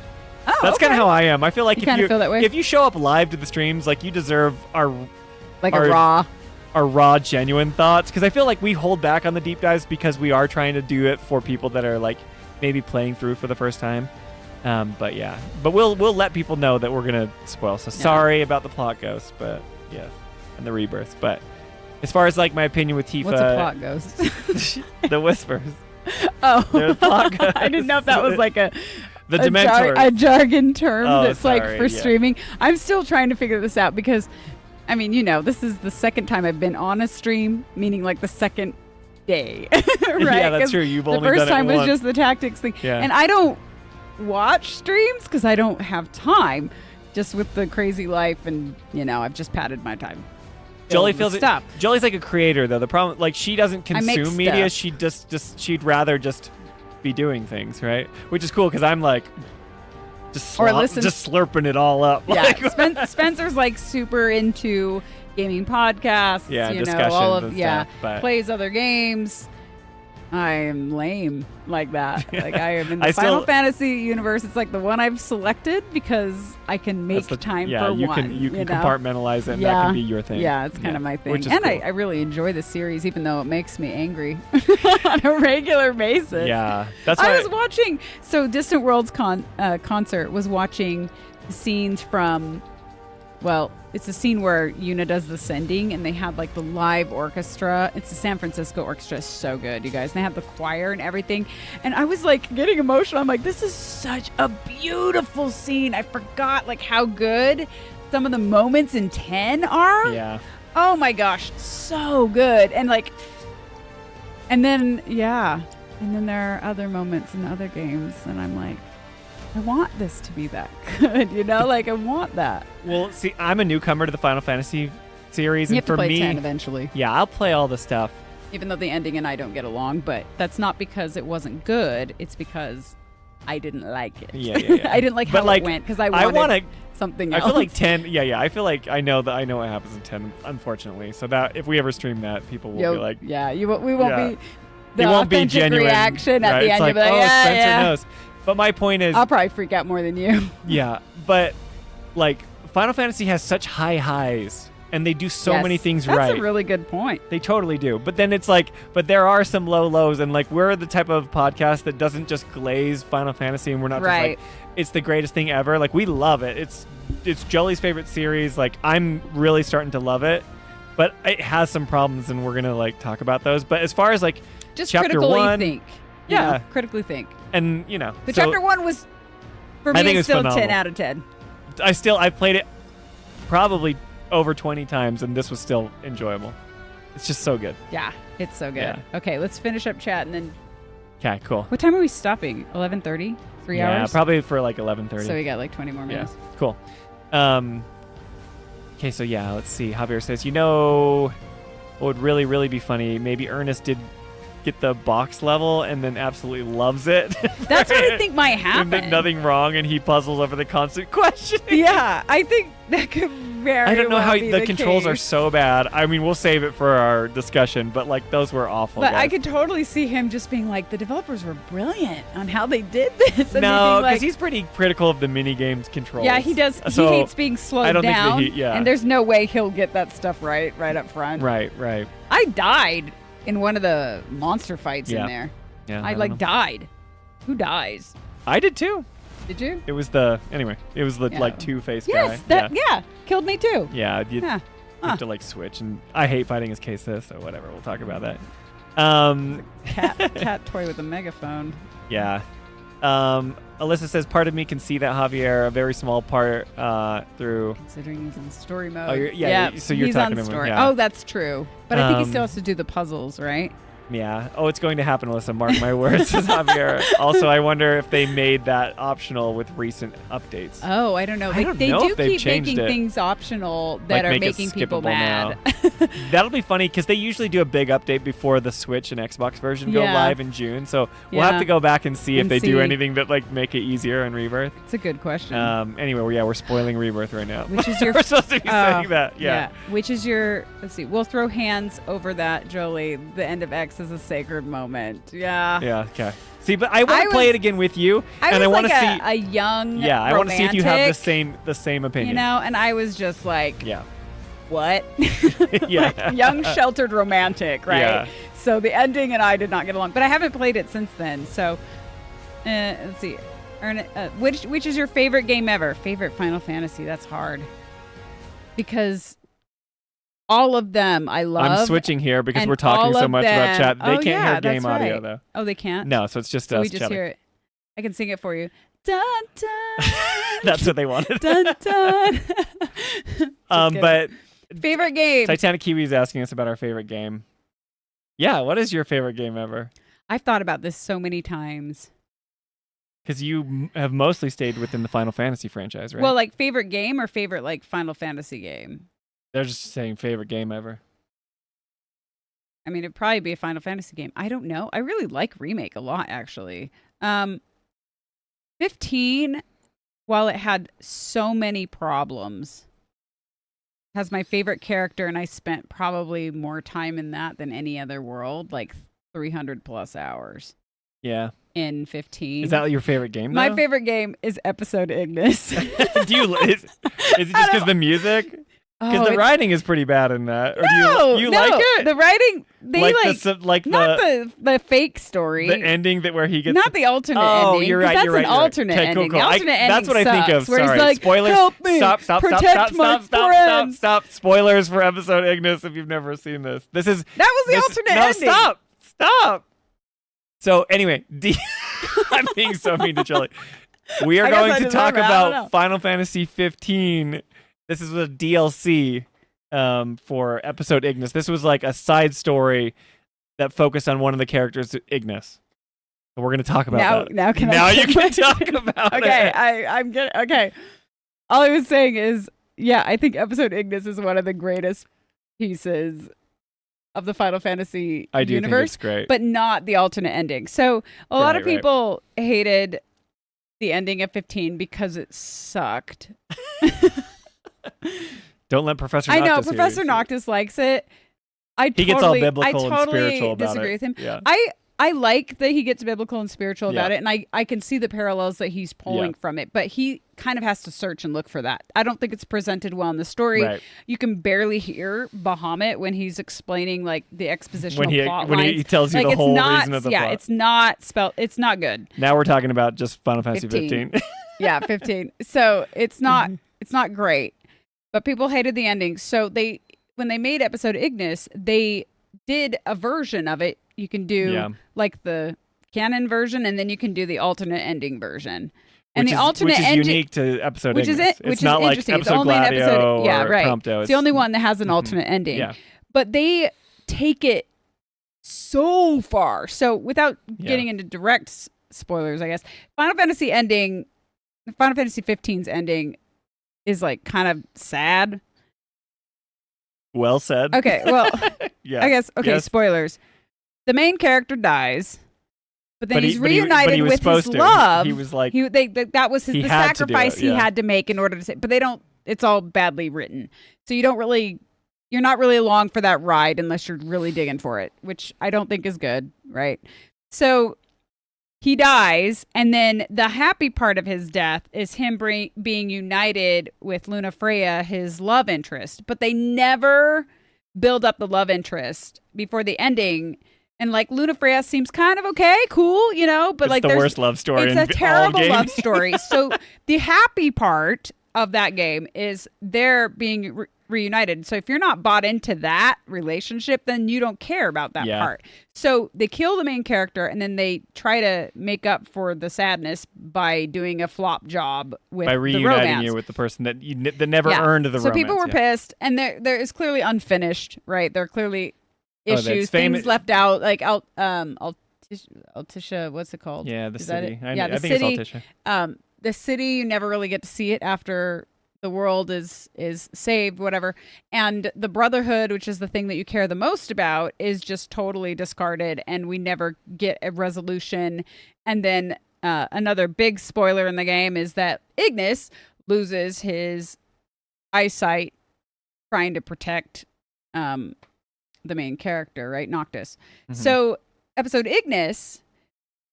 Oh, That's kind of how I am. I feel like You if kinda you feel that way? if you show up live to the streams, like you deserve our like our- a raw. genuine thoughts, because I feel like we hold back on the deep dives because we are trying to do it for people that are like maybe playing through for the first time. But yeah, but we'll let people know that we're gonna spoil. So sorry about the plot ghost, but yeah, and the rebirths. But as far as like my opinion with Tifa, What's a plot ghost? the whispers. Oh, The plot ghost. I didn't know if that was like the Dementors. a jargon term that's like sorry, for yeah. streaming. I'm still trying to figure this out because, I mean, this is the second time I've been on a stream, meaning like the second day, right? Yeah, that's 'Cause true. You've the only first done it time was once. just the tactics thing, Yeah. and I don't watch streams because I don't have time, just with the crazy life, and I've just padded my time. Jolie filled feels with stuff. Jolie's like a creator though. The problem, like, she doesn't I make consume media. stuff. She she'd rather just be doing things, right? Which is cool because I'm like just slurping it all up. Yeah, Like, Spencer's like super into gaming podcasts. Yeah, discussions all of and stuff, but- plays other games. I am lame like that. Like I am in the I Final still- Fantasy universe. It's like the one I've selected because I can make time for you one. can compartmentalize it and that can be your thing. Yeah, it's kind of my thing. Which is And cool. I really enjoy the series, even though it makes me angry on a regular basis. Yeah, that's I why was watching. So Distant Worlds concert was watching the scenes from. Well, it's a scene where Yuna does the sending, and they had like the live orchestra. It's the San Francisco Orchestra. It's so good, you guys. And they have the choir and everything. And I was like getting emotional. I'm like, this is such a beautiful scene. I forgot like how good some of the moments in 10 are. Yeah. Oh my gosh, so good. And like, and then there are other moments in other games, and I'm like, I want this to be that good, like I want that. Well, see, I'm a newcomer to the Final Fantasy series, You and have to for play me, 10 eventually. yeah, I'll play all the stuff. Even though the ending and I don't get along, but that's not because it wasn't good. It's because I didn't like it. Yeah. I didn't like how But, it went because I wanted something else. I feel like 10. Yeah. I feel like I know what happens in 10. Unfortunately, so that if we ever stream that, people will be like, we won't Yeah. be. The it won't be authentic genuine reaction at right? the It's end. like, You'll be like, oh, Spencer yeah. knows. But my point is, I'll probably freak out more than you. yeah. But like Final Fantasy has such high highs, and they do so Yes. many things That's right. a really good point. They totally do. But then it's like, but there are some low lows, and like we're the type of podcast that doesn't just glaze Final Fantasy, and we're not Right. just like it's the greatest thing ever. Like we love it. It's Jolie's favorite series. Like I'm really starting to love it, but it has some problems, and we're gonna like talk about those. But as far as like Just chapter critically 1, think. Yeah. Critically think. and The so chapter 1 was, for me, I think it's it was still 10 phenomenal. out of 10. I played it probably over 20 times, and this was still enjoyable. It's just so good. Yeah, it's so good. Yeah. Okay, let's finish up chat and then. Okay, cool. What time are we stopping? 11:30? 3 yeah, hours? probably for like 11:30. So we got like 20 more Yeah, minutes. cool. Okay, so yeah, let's see. Javier says, what would really, really be funny? Maybe Ernest did get the box level and then absolutely loves it. That's what I think might And then happen. nothing wrong, and he puzzles over the constant questioning. Yeah, I think that could very I don't know well how be the controls are case. so bad. I mean, we'll save it for our discussion, but like those were awful. But I guys. could totally see him just being like, the developers were brilliant on how they did this. And No, because because he's pretty critical of the mini games controls. Yeah, he does. So, he hates being slowed I don't think that down. yeah. And there's no way he'll get that stuff right up front. Right. I died in one of the monster fights Yeah. in there. Yeah, I don't like know. died. Who dies? I did too. Did you? It was the Yeah. like two-faced Yes, guy. yeah, killed me too. Yeah, you Yeah. have to like switch, and I hate fighting as K-Sith, so whatever. We'll talk about that. Cat toy with a megaphone. Yeah. Alyssa says, part of me can see that Javier, a very small part through. Considering he's in story mode. Oh, so you're he's talking on to him, story. yeah. Oh, that's true. But I think he still Um, has to do the puzzles, right? Yeah. Oh, it's going to happen, Alyssa. Mark my words, says Javier. Also, I wonder if they made that optional with recent updates. Oh, I don't know. I don't They know do if they've keep making changed it. things optional that Like, are make it making people skippable mad. now. That'll be funny because they usually do a big update before the Switch and Xbox version go Yeah. live in June. So we'll have Yeah. to go back and see if And they do see. anything that like make it easier in Rebirth. It's a good question. Anyway, we're spoiling Rebirth right now. Which is your we're supposed to be saying that. Yeah. Which is your? Let's see. We'll throw hands over that, Jolie. The end of X is a sacred moment. Yeah. Yeah. Okay. See, but I want I to play was- it again with you, I and I was want like to see. a young. Yeah, I want to see if you have romantic, the same opinion. You know, and I was just like, Yeah. what? Yeah. Like, young sheltered romantic, right? Yeah. So the ending and I did not get along, but I haven't played it since then. So let's see. Which is your favorite game ever? Favorite Final Fantasy? That's hard. Because all of them I love. I'm switching here because we're talking so much about chat. They can't hear game audio though. Oh, they can't? No, so it's just so us we just chatting. hear it. I can sing it for you. Dun, dun. That's what they wanted. Dun, dun. But favorite game. Titanic Kiwi is asking us about our favorite game. Yeah, what is your favorite game ever? I've thought about this so many times. Because you have mostly stayed within the Final Fantasy franchise, right? Well, like favorite game or favorite like Final Fantasy game? They're just saying favorite game ever. I mean, it'd probably be a Final Fantasy game. I don't know. I really like Remake a lot, actually. 15, while it had so many problems, has my favorite character, and I spent probably more time in that than any other world, like 300 plus hours. Yeah. In 15. Is that your favorite game, though? My favorite game is Episode Ignis. Is it just because the music? Because the writing is pretty bad in that. Or no, do you like it? The writing, they not the fake story. The ending that where he gets... Not the alternate ending. Oh, you're right, that's you're right. an alternate okay, ending. cool. The alternate ending that's what I think of. sucks, where Sorry. he's like, Spoilers. help me, Stop. Spoilers for episode Ignis if you've never seen this. That was the alternate ending. No, stop. So anyway, I'm being so mean to Jolie. We are going to talk about Final Fantasy 15. This is a DLC for episode Ignis. This was like a side story that focused on one of the characters, Ignis. So we're going to talk about that. Now you can talk about it. Okay, I'm getting okay. All I was saying is, yeah, I think episode Ignis is one of the greatest pieces of the Final Fantasy I do universe, think it's great. but not the alternate ending. So a lot of people hated the ending of 15 because it sucked. Don't let Professor Noctis I know, hear Professor you. Noctis likes it. He gets all biblical and spiritual about disagree it. with him. Yeah. I like that he gets biblical and spiritual about Yeah. it, and I can see the parallels that he's pulling from it, but he kind of has to search and look for that. I don't think it's presented well in the story. Right. You can barely hear Bahamut when he's explaining like the expositional plot when lines. he tells you like, the whole not, reason of the plot. it's not good. Now we're talking about just Final Fantasy 15. Yeah, 15. So it's not great. But people hated the ending. So when they made episode Ignis, they did a version of it. You can do like the canon version, and then you can do the alternate ending version. And the alternate ending, which is unique to episode Ignis. It's not like interesting. episode It's only Gladio an episode, or right. Prompto. It's the only one that has an alternate ending. Yeah. But they take it so far. So without getting into direct spoilers, I guess, Final Fantasy 15's ending is like kind of sad. Well said. Okay, well, yeah. I guess, Yes. spoilers. The main character dies, but then he's but he reunited was with his supposed to. love. He was like... that was the had to do sacrifice it, he had to make in order to say, but it's all badly written. So you're not really along for that ride unless you're really digging for it, which I don't think is good, right? So he dies, and then the happy part of his death is him being united with Luna Freya, his love interest. But they never build up the love interest before the ending. And like Luna Freya seems kind of okay, cool, but it's like the worst love story. It's a terrible love story. So the happy part of that game is they're being reunited. So if you're not bought into that relationship, then you don't care about that part. So they kill the main character, and then they try to make up for the sadness by doing a flop job with by the reuniting romance. you with the person that never earned the romance. So people were pissed, and there is clearly unfinished, right? There are clearly issues, things left out, like Altisha, what's it called? Yeah, the Is city. That it? I think it's Altisha. The city, you never really get to see it after the world is saved, whatever. And the Brotherhood, which is the thing that you care the most about, is just totally discarded, and we never get a resolution. And then another big spoiler in the game is that Ignis loses his eyesight trying to protect the main character, right? Noctis. Mm-hmm. So episode Ignis,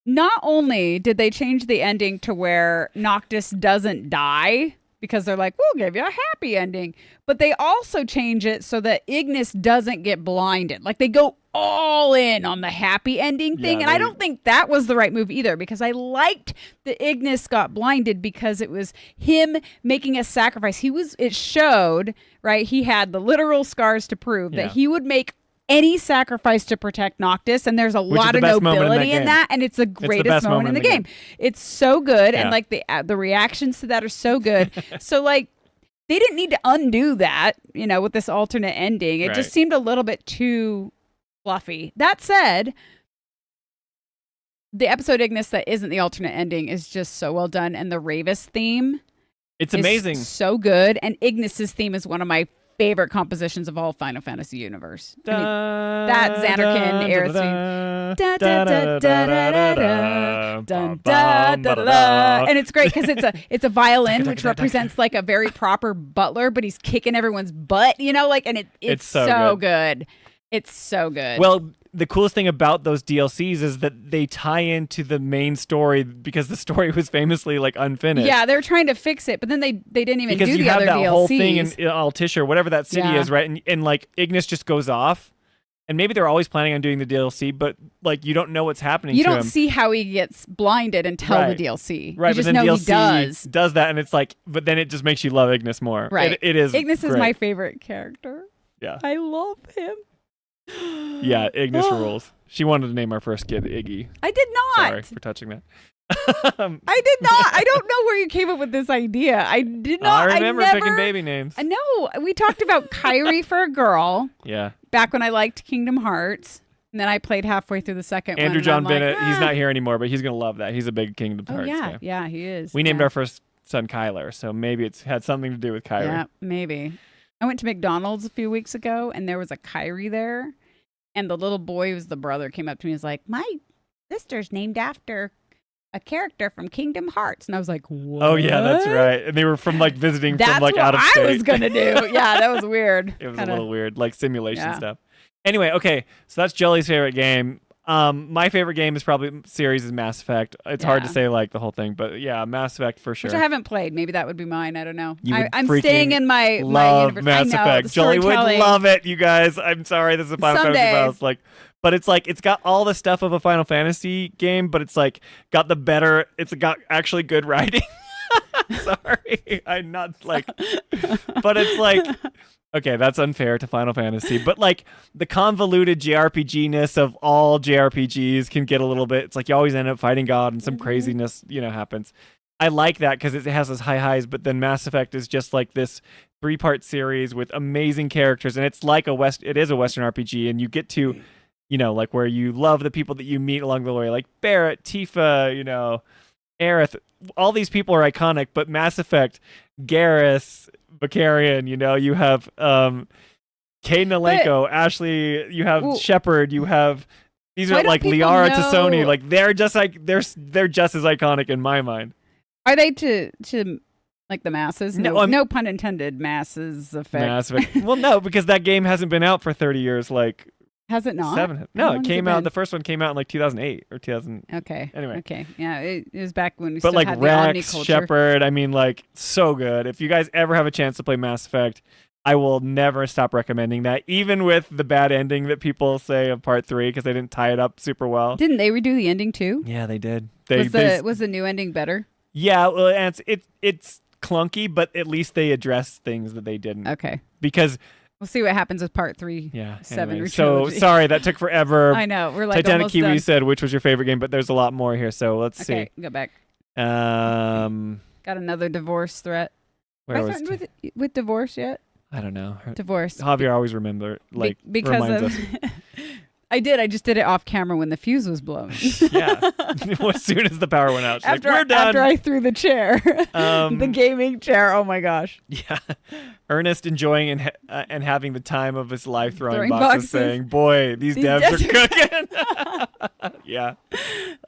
not only did they change the ending to where Noctis doesn't die, because they're like, we'll give you a happy ending. But they also change it so that Ignis doesn't get blinded. Like, they go all in on the happy ending thing. And I don't think that was the right move either, because I liked that Ignis got blinded because it was him making a sacrifice. It showed, right? He had the literal scars to prove that he would make any sacrifice to protect Noctis, and there's a lot of nobility in that, and it's the greatest moment in the game. It's so good, and like the reactions to that are so good. So like they didn't need to undo that, with this alternate ending. It just seemed a little bit too fluffy. That said, the episode Ignis that isn't the alternate ending is just so well done, and the Ravis theme, it's amazing, so good, and Ignis's theme is one of my favorite compositions of all Final Fantasy universe. That Xanarkin Aerith theme. And it's great because it's a violin which represents like a very proper butler, but he's kicking everyone's butt, and it's so good. It's so good. Well, the coolest thing about those DLCs is that they tie into the main story, because the story was famously like unfinished. Yeah, they're trying to fix it, but then they didn't even do the other DLCs. Because you have that whole thing in Altissia, or whatever that city is, right? And like Ignis just goes off, and maybe they're always planning on doing the DLC, but like you don't know what's happening to him. You don't see how he gets blinded until the DLC. Right, you just but then know DLC he does that, and it's like, but then it just makes you love Ignis more. Right. It is Ignis great. is my favorite character. Yeah. I love him. Yeah, Ignis rules. She wanted to name our first kid Iggy. I did not. Sorry for touching that. I did not. I don't know where you came up with this idea. I did not. I remember picking baby names. No, we talked about Kyrie for a girl. Yeah. Back when I liked Kingdom Hearts. And then I played halfway through the second Andrew one. John Bennett, he's not here anymore, but he's going to love that. He's a big Kingdom Hearts guy. Yeah, he is. We named our first son Kyler, so maybe it's had something to do with Kyrie. Yeah, maybe. I went to McDonald's a few weeks ago, and there was a Kyrie there. And the little boy, who's the brother, came up to me and was like, my sister's named after a character from Kingdom Hearts. And I was like, what? Oh, yeah, that's right. And they were from like visiting from like out of state. That's what I was going to do. Yeah, that was weird. It was a little weird, like simulation stuff. Anyway, okay, so that's Jolie's favorite game. My favorite game is probably series is Mass Effect. It's hard to say like the whole thing, but yeah, Mass Effect for sure. Which I haven't played. Maybe that would be mine. I don't know. I'm staying in my universe. Mass Effect. Jolie would love it, you guys. I'm sorry, this is a Final Fantasy Files. Like, but it's like it's got all the stuff of a Final Fantasy game, but it's like got it's got actually good writing. Sorry, I'm not like, but it's like. Okay, that's unfair to Final Fantasy, but like the convoluted JRPG-ness of all JRPGs can get a little bit. It's like you always end up fighting God, and some craziness, happens. I like that because it has those high highs, but then Mass Effect is just like this 3-part series with amazing characters, and it's like it is a Western RPG, and you get to, like where you love the people that you meet along the way, like Barrett, Tifa, Aerith. All these people are iconic, but Mass Effect, Garrus, Vakarian, you have Kay Nalenko, Ashley, you have Shepard, you have these are like Liara Tassoni, like they're just as iconic in my mind. Are they to like the masses? No pun intended. Masses effect. Mass Effect. Well, no, because that game hasn't been out for 30 years. Like, has it not? No, it came out. The first one came out in like 2008 or 2000. Okay. Anyway. Okay. Yeah, it was back when we but still like had Rex, the Omniculture. Shepard, I mean, like so good. If you guys ever have a chance to play Mass Effect, I will never stop recommending that, even with the bad ending that people say of Part 3 because they didn't tie it up super well. Didn't they redo the ending too? Yeah, they did. Was the new ending better? Yeah, well, it's clunky, but at least they addressed things that they didn't. Okay. Because we'll see what happens with Part 3. Yeah. 7. Anyway, so sorry that took forever. I know. We're like Titanic almost Kiwi done. said which was your favorite game, but there's a lot more here. So let's see. Okay, go back. Got another divorce threat. Where Have I threatened with divorce yet? I don't know. Divorce. Javier always because reminds us. I did. I just did it off camera when the fuse was blown. Yeah. As soon as the power went out, we're done. After I threw the chair, the gaming chair. Oh my gosh. Yeah. Ernest enjoying and having the time of his life throwing boxes, saying, "Boy, these devs are cooking." Yeah.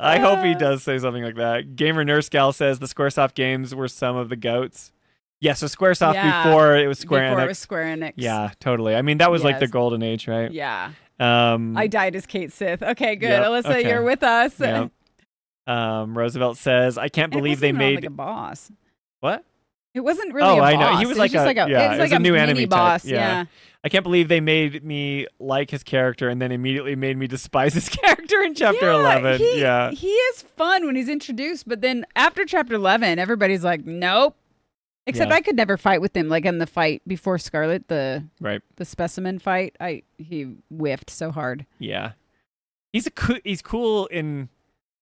I hope he does say something like that. Gamer Nurse Gal says the Squaresoft games were some of the goats. Yeah, so Squaresoft before it was Square Enix. Before it was Square Enix. Yeah, totally. I mean, that was like the golden age, right? Yeah. I died as Kate Sith. Okay, good. Yep, Alyssa, okay. you're with us. Yep. Roosevelt says, I can't believe they made... like a boss. What? It wasn't really a I boss. know. He was it like just a, like a, yeah, it was like a a new mini enemy boss. type. Yeah. I can't believe they made me like his character and then immediately made me despise his character in chapter 11. He is fun when he's introduced, but then after chapter 11, everybody's like, nope. Except I could never fight with him. Like in the fight before Scarlet, the specimen fight, he whiffed so hard. Yeah, he's cool in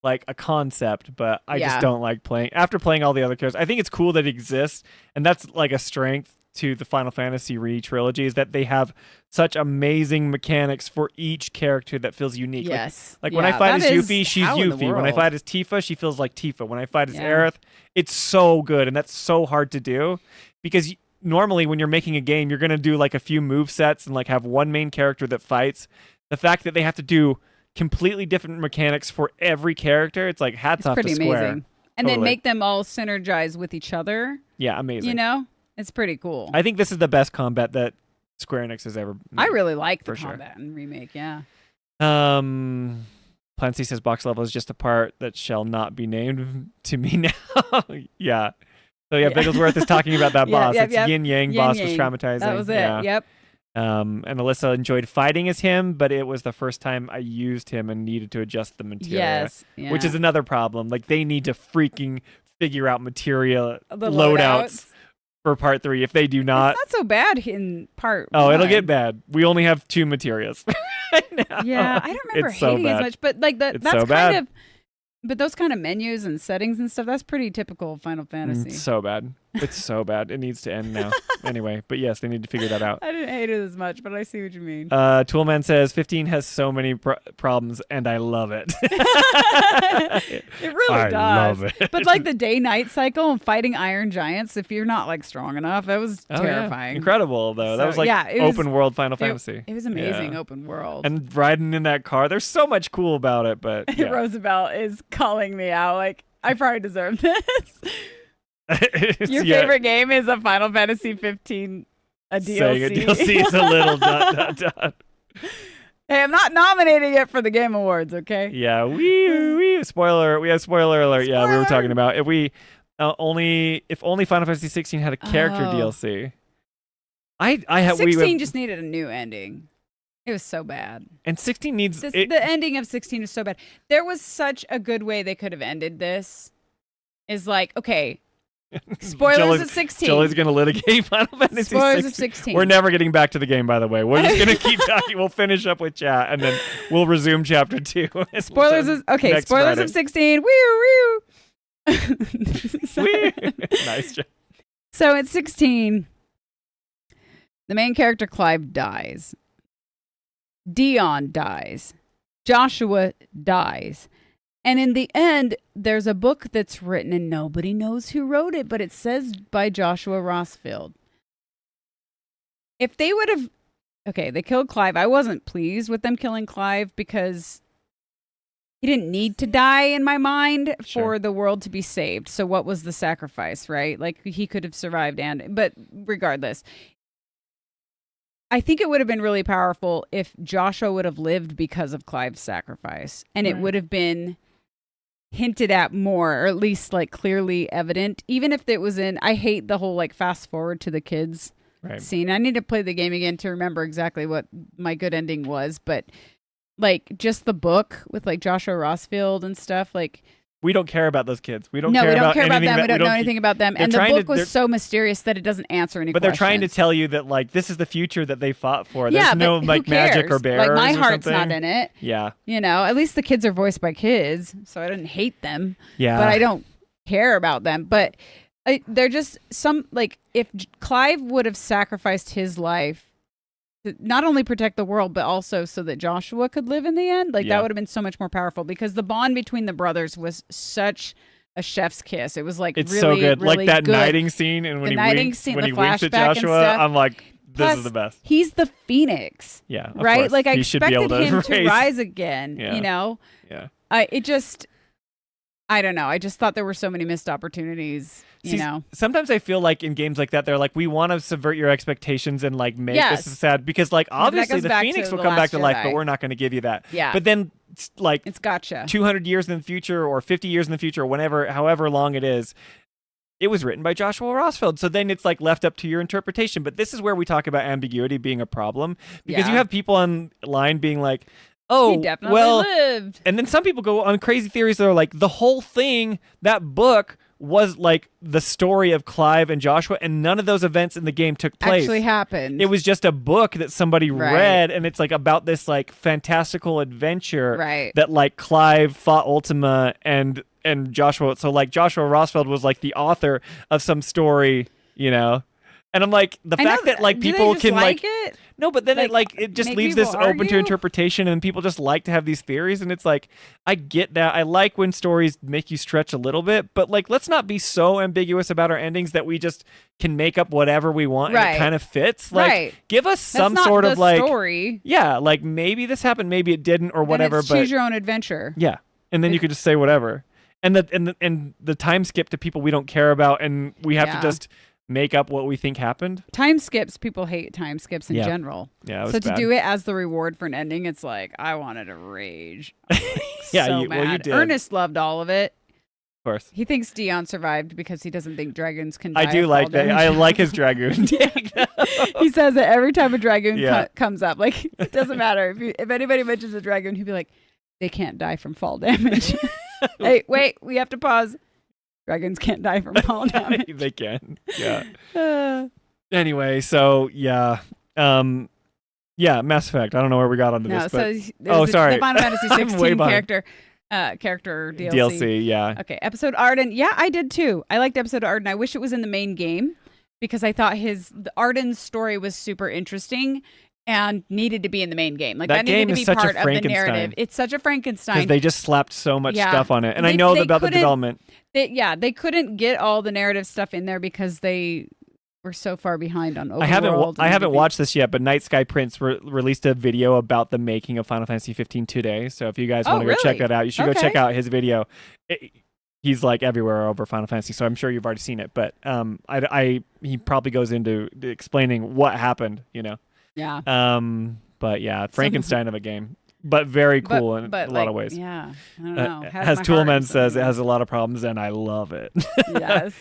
like a concept, but I just don't like playing. After playing all the other characters, I think it's cool that he exists, and that's like a strength to the Final Fantasy trilogy is that they have such amazing mechanics for each character that feels unique. Yes. Like when I fight as Yuffie, she's Yuffie. When I fight as Tifa, she feels like Tifa. When I fight as Aerith, it's so good, and that's so hard to do because normally when you're making a game, you're going to do like a few move sets and like have one main character that fights. The fact that they have to do completely different mechanics for every character, it's like hats off to Square. Amazing. And then make them all synergize with each other. Yeah, amazing. You know? It's pretty cool. I think this is the best combat that Square Enix has ever made. I really like the combat in Remake, yeah. Plancy says box level is just a part that shall not be named to me now. Yeah. So Bigglesworth is talking about that boss. It's Yin Yang boss was traumatizing. That was it. Yep. And Alyssa enjoyed fighting as him, but it was the first time I used him and needed to adjust the materia. Yes. Which is another problem. Like they need to freaking figure out materia loadouts for part 3. If they do not, it's not so bad in part. Oh, 1. It'll get bad. We only have 2 materias right now. Yeah, I don't remember hating as much, but like that's so kind of. But those kind of menus and settings and stuff, that's pretty typical of Final Fantasy. So bad. It's so bad. It needs to end now. Anyway, but yes, they need to figure that out. I didn't hate it as much, but I see what you mean. Toolman says 15 has so many problems, and I love it. It really does. I love it. But like the day-night cycle and fighting iron giants, if you're not like strong enough, that was terrifying. Yeah. Incredible, though. That was like open world Final Fantasy. It was amazing open world. And riding in that car, there's so much cool about it, but yeah. Roosevelt is calling me out like, I probably deserve this. Your favorite game is a Final Fantasy 15 a DLC. Saying a DLC is a little ... Hey, I'm not nominating it for the Game Awards, okay? Yeah, we spoiler. We have spoiler alert. Spoiler. Yeah, we were talking about if only Final Fantasy 16 had a character DLC. I have 16 just needed a new ending. It was so bad. And 16 needs the ending of 16 is so bad. There was such a good way they could have ended this. Is like, okay, spoilers of 16. Jolie's going to litigate Final Fantasy 16. Spoilers of 16. We're never getting back to the game, by the way. We're just going to keep talking. We'll finish up with chat, and then we'll resume chapter 2. Spoilers of 16. Woo, woo. Nice job. So at 16, the main character Clive dies. Dion dies. Joshua dies. And in the end, there's a book that's written and nobody knows who wrote it, but it says by Joshua Rossfield. If they would have... Okay, they killed Clive. I wasn't pleased with them killing Clive because he didn't need to die in my mind for the world to be saved. So what was the sacrifice, right? Like he could have survived but regardless... I think it would have been really powerful if Joshua would have lived because of Clive's sacrifice. And it would have been hinted at more, or at least like clearly evident. Even if it was I hate the whole like fast forward to the kids scene. I need to play the game again to remember exactly what my good ending was. But like just the book with like Joshua Rossfield and stuff, like... We don't care about those kids. We don't care about them. We don't know anything about them. And the book was so mysterious that it doesn't answer any questions. But they're trying to tell you that, like, this is the future that they fought for. There's no, like, magic or bears. Like, my heart's something. not in it. Yeah. You know, at least the kids are voiced by kids, so I didn't hate them. Yeah. But I don't care about them. But they're just if Clive would have sacrificed his life to not only protect the world, but also so that Joshua could live in the end. That would have been so much more powerful because the bond between the brothers was such a chef's kiss. It was it's really, so good. Really like that good. knighting scene and when he winks at Joshua, I'm like, this is the best. He's the Phoenix. Yeah. Right? Course. Like I he expected him to rise again. Yeah. You know? Yeah. I don't know. I just thought there were so many missed opportunities. You know, sometimes I feel like in games like that, they're like, we want to subvert your expectations and like make this sad because like obviously the Phoenix will come back to life, but we're not going to give you that. Yeah. But then like it's gotcha. 200 years in the future or 50 years in the future, or however long it is, it was written by Joshua Rosfeld. So then it's like left up to your interpretation. But this is where we talk about ambiguity being a problem, because you have people online being like, oh, he definitely lived. And then some people go on crazy theories that are like, the whole thing, that book was like the story of Clive and Joshua, and none of those events in the game took place. Actually happened. It was just a book that somebody read, and it's like about this like fantastical adventure that like Clive fought Ultima and Joshua. So like Joshua Rosfeld was like the author of some story, you know. And I'm like, the fact that like people can like it? No, but then it just leaves this open to interpretation, and people just like to have these theories, and it's like, I get that. I like when stories make you stretch a little bit, but like, let's not be so ambiguous about our endings that we just can make up whatever we want and it kind of fits. Like, give us some sort of like story. Yeah, like maybe this happened, maybe it didn't, or whatever. But choose your own adventure. Yeah, and then you could just say whatever, and the time skip to people we don't care about, and we have to just make up what we think happened. Time skips, people hate time skips in general. Yeah, it was so bad. to do it as the reward for an ending, it's like, I wanted to rage. Yeah, so you mad. did. Ernest loved all of it. Of course. He thinks Dion survived because he doesn't think dragons can die. I do like that. I like his dragoon. He says that every time a dragoon comes up. Like, it doesn't matter. If anybody mentions a dragoon, he'd be like, they can't die from fall damage. Hey, wait, we have to pause. Dragons can't die from fall damage. They can. Yeah. Anyway, so yeah. Mass Effect. I don't know where we got onto this. But... sorry. The Final Fantasy 16 character DLC. Yeah. Okay, Episode Arden. Yeah, I did too. I liked Episode Arden. I wish it was in the main game because I thought Arden's story was super interesting and needed to be in the main game. Like that needed to be part of the narrative. It's such a Frankenstein. Because they just slapped so much stuff on it. And I know about the development. They couldn't get all the narrative stuff in there because they were so far behind on overworld. I haven't watched this yet, but Night Sky Prince released a video about the making of Final Fantasy 15 today. So if you guys want to go check that out, you should go check out his video. He's like everywhere over Final Fantasy, so I'm sure you've already seen it. But he probably goes into explaining what happened, you know. Yeah. But yeah, Frankenstein of a game, but very cool in a lot of ways. Yeah. I don't know. As Toolman says, it has a lot of problems, and I love it. Yes.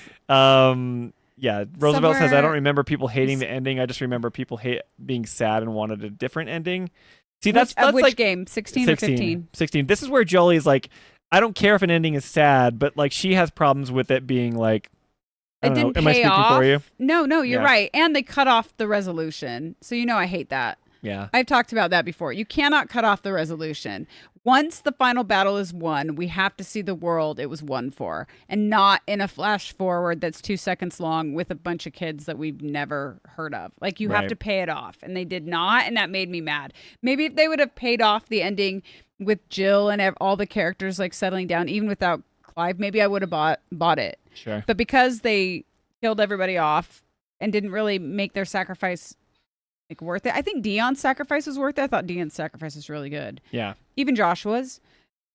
Yeah. Roosevelt says, I don't remember people hating the ending. I just remember people being sad and wanted a different ending. See, that's which like game? 16 or 15? 16. This is where Jolie is like, I don't care if an ending is sad, but like she has problems with it being like, I don't know. Am I speaking for you? No, you're right. And they cut off the resolution. So I hate that. Yeah. I've talked about that before. You cannot cut off the resolution. Once the final battle is won, we have to see the world it was won for, and not in a flash forward that's 2 seconds long with a bunch of kids that we've never heard of. Like, you have to pay it off, and they did not, and that made me mad. Maybe if they would have paid off the ending with Jill and all the characters like settling down, even without Clive, maybe I would have bought it. Sure. But because they killed everybody off and didn't really make their sacrifice like worth it. I think Dion's sacrifice was worth it. I thought Dion's sacrifice was really good. Yeah. Even Joshua's.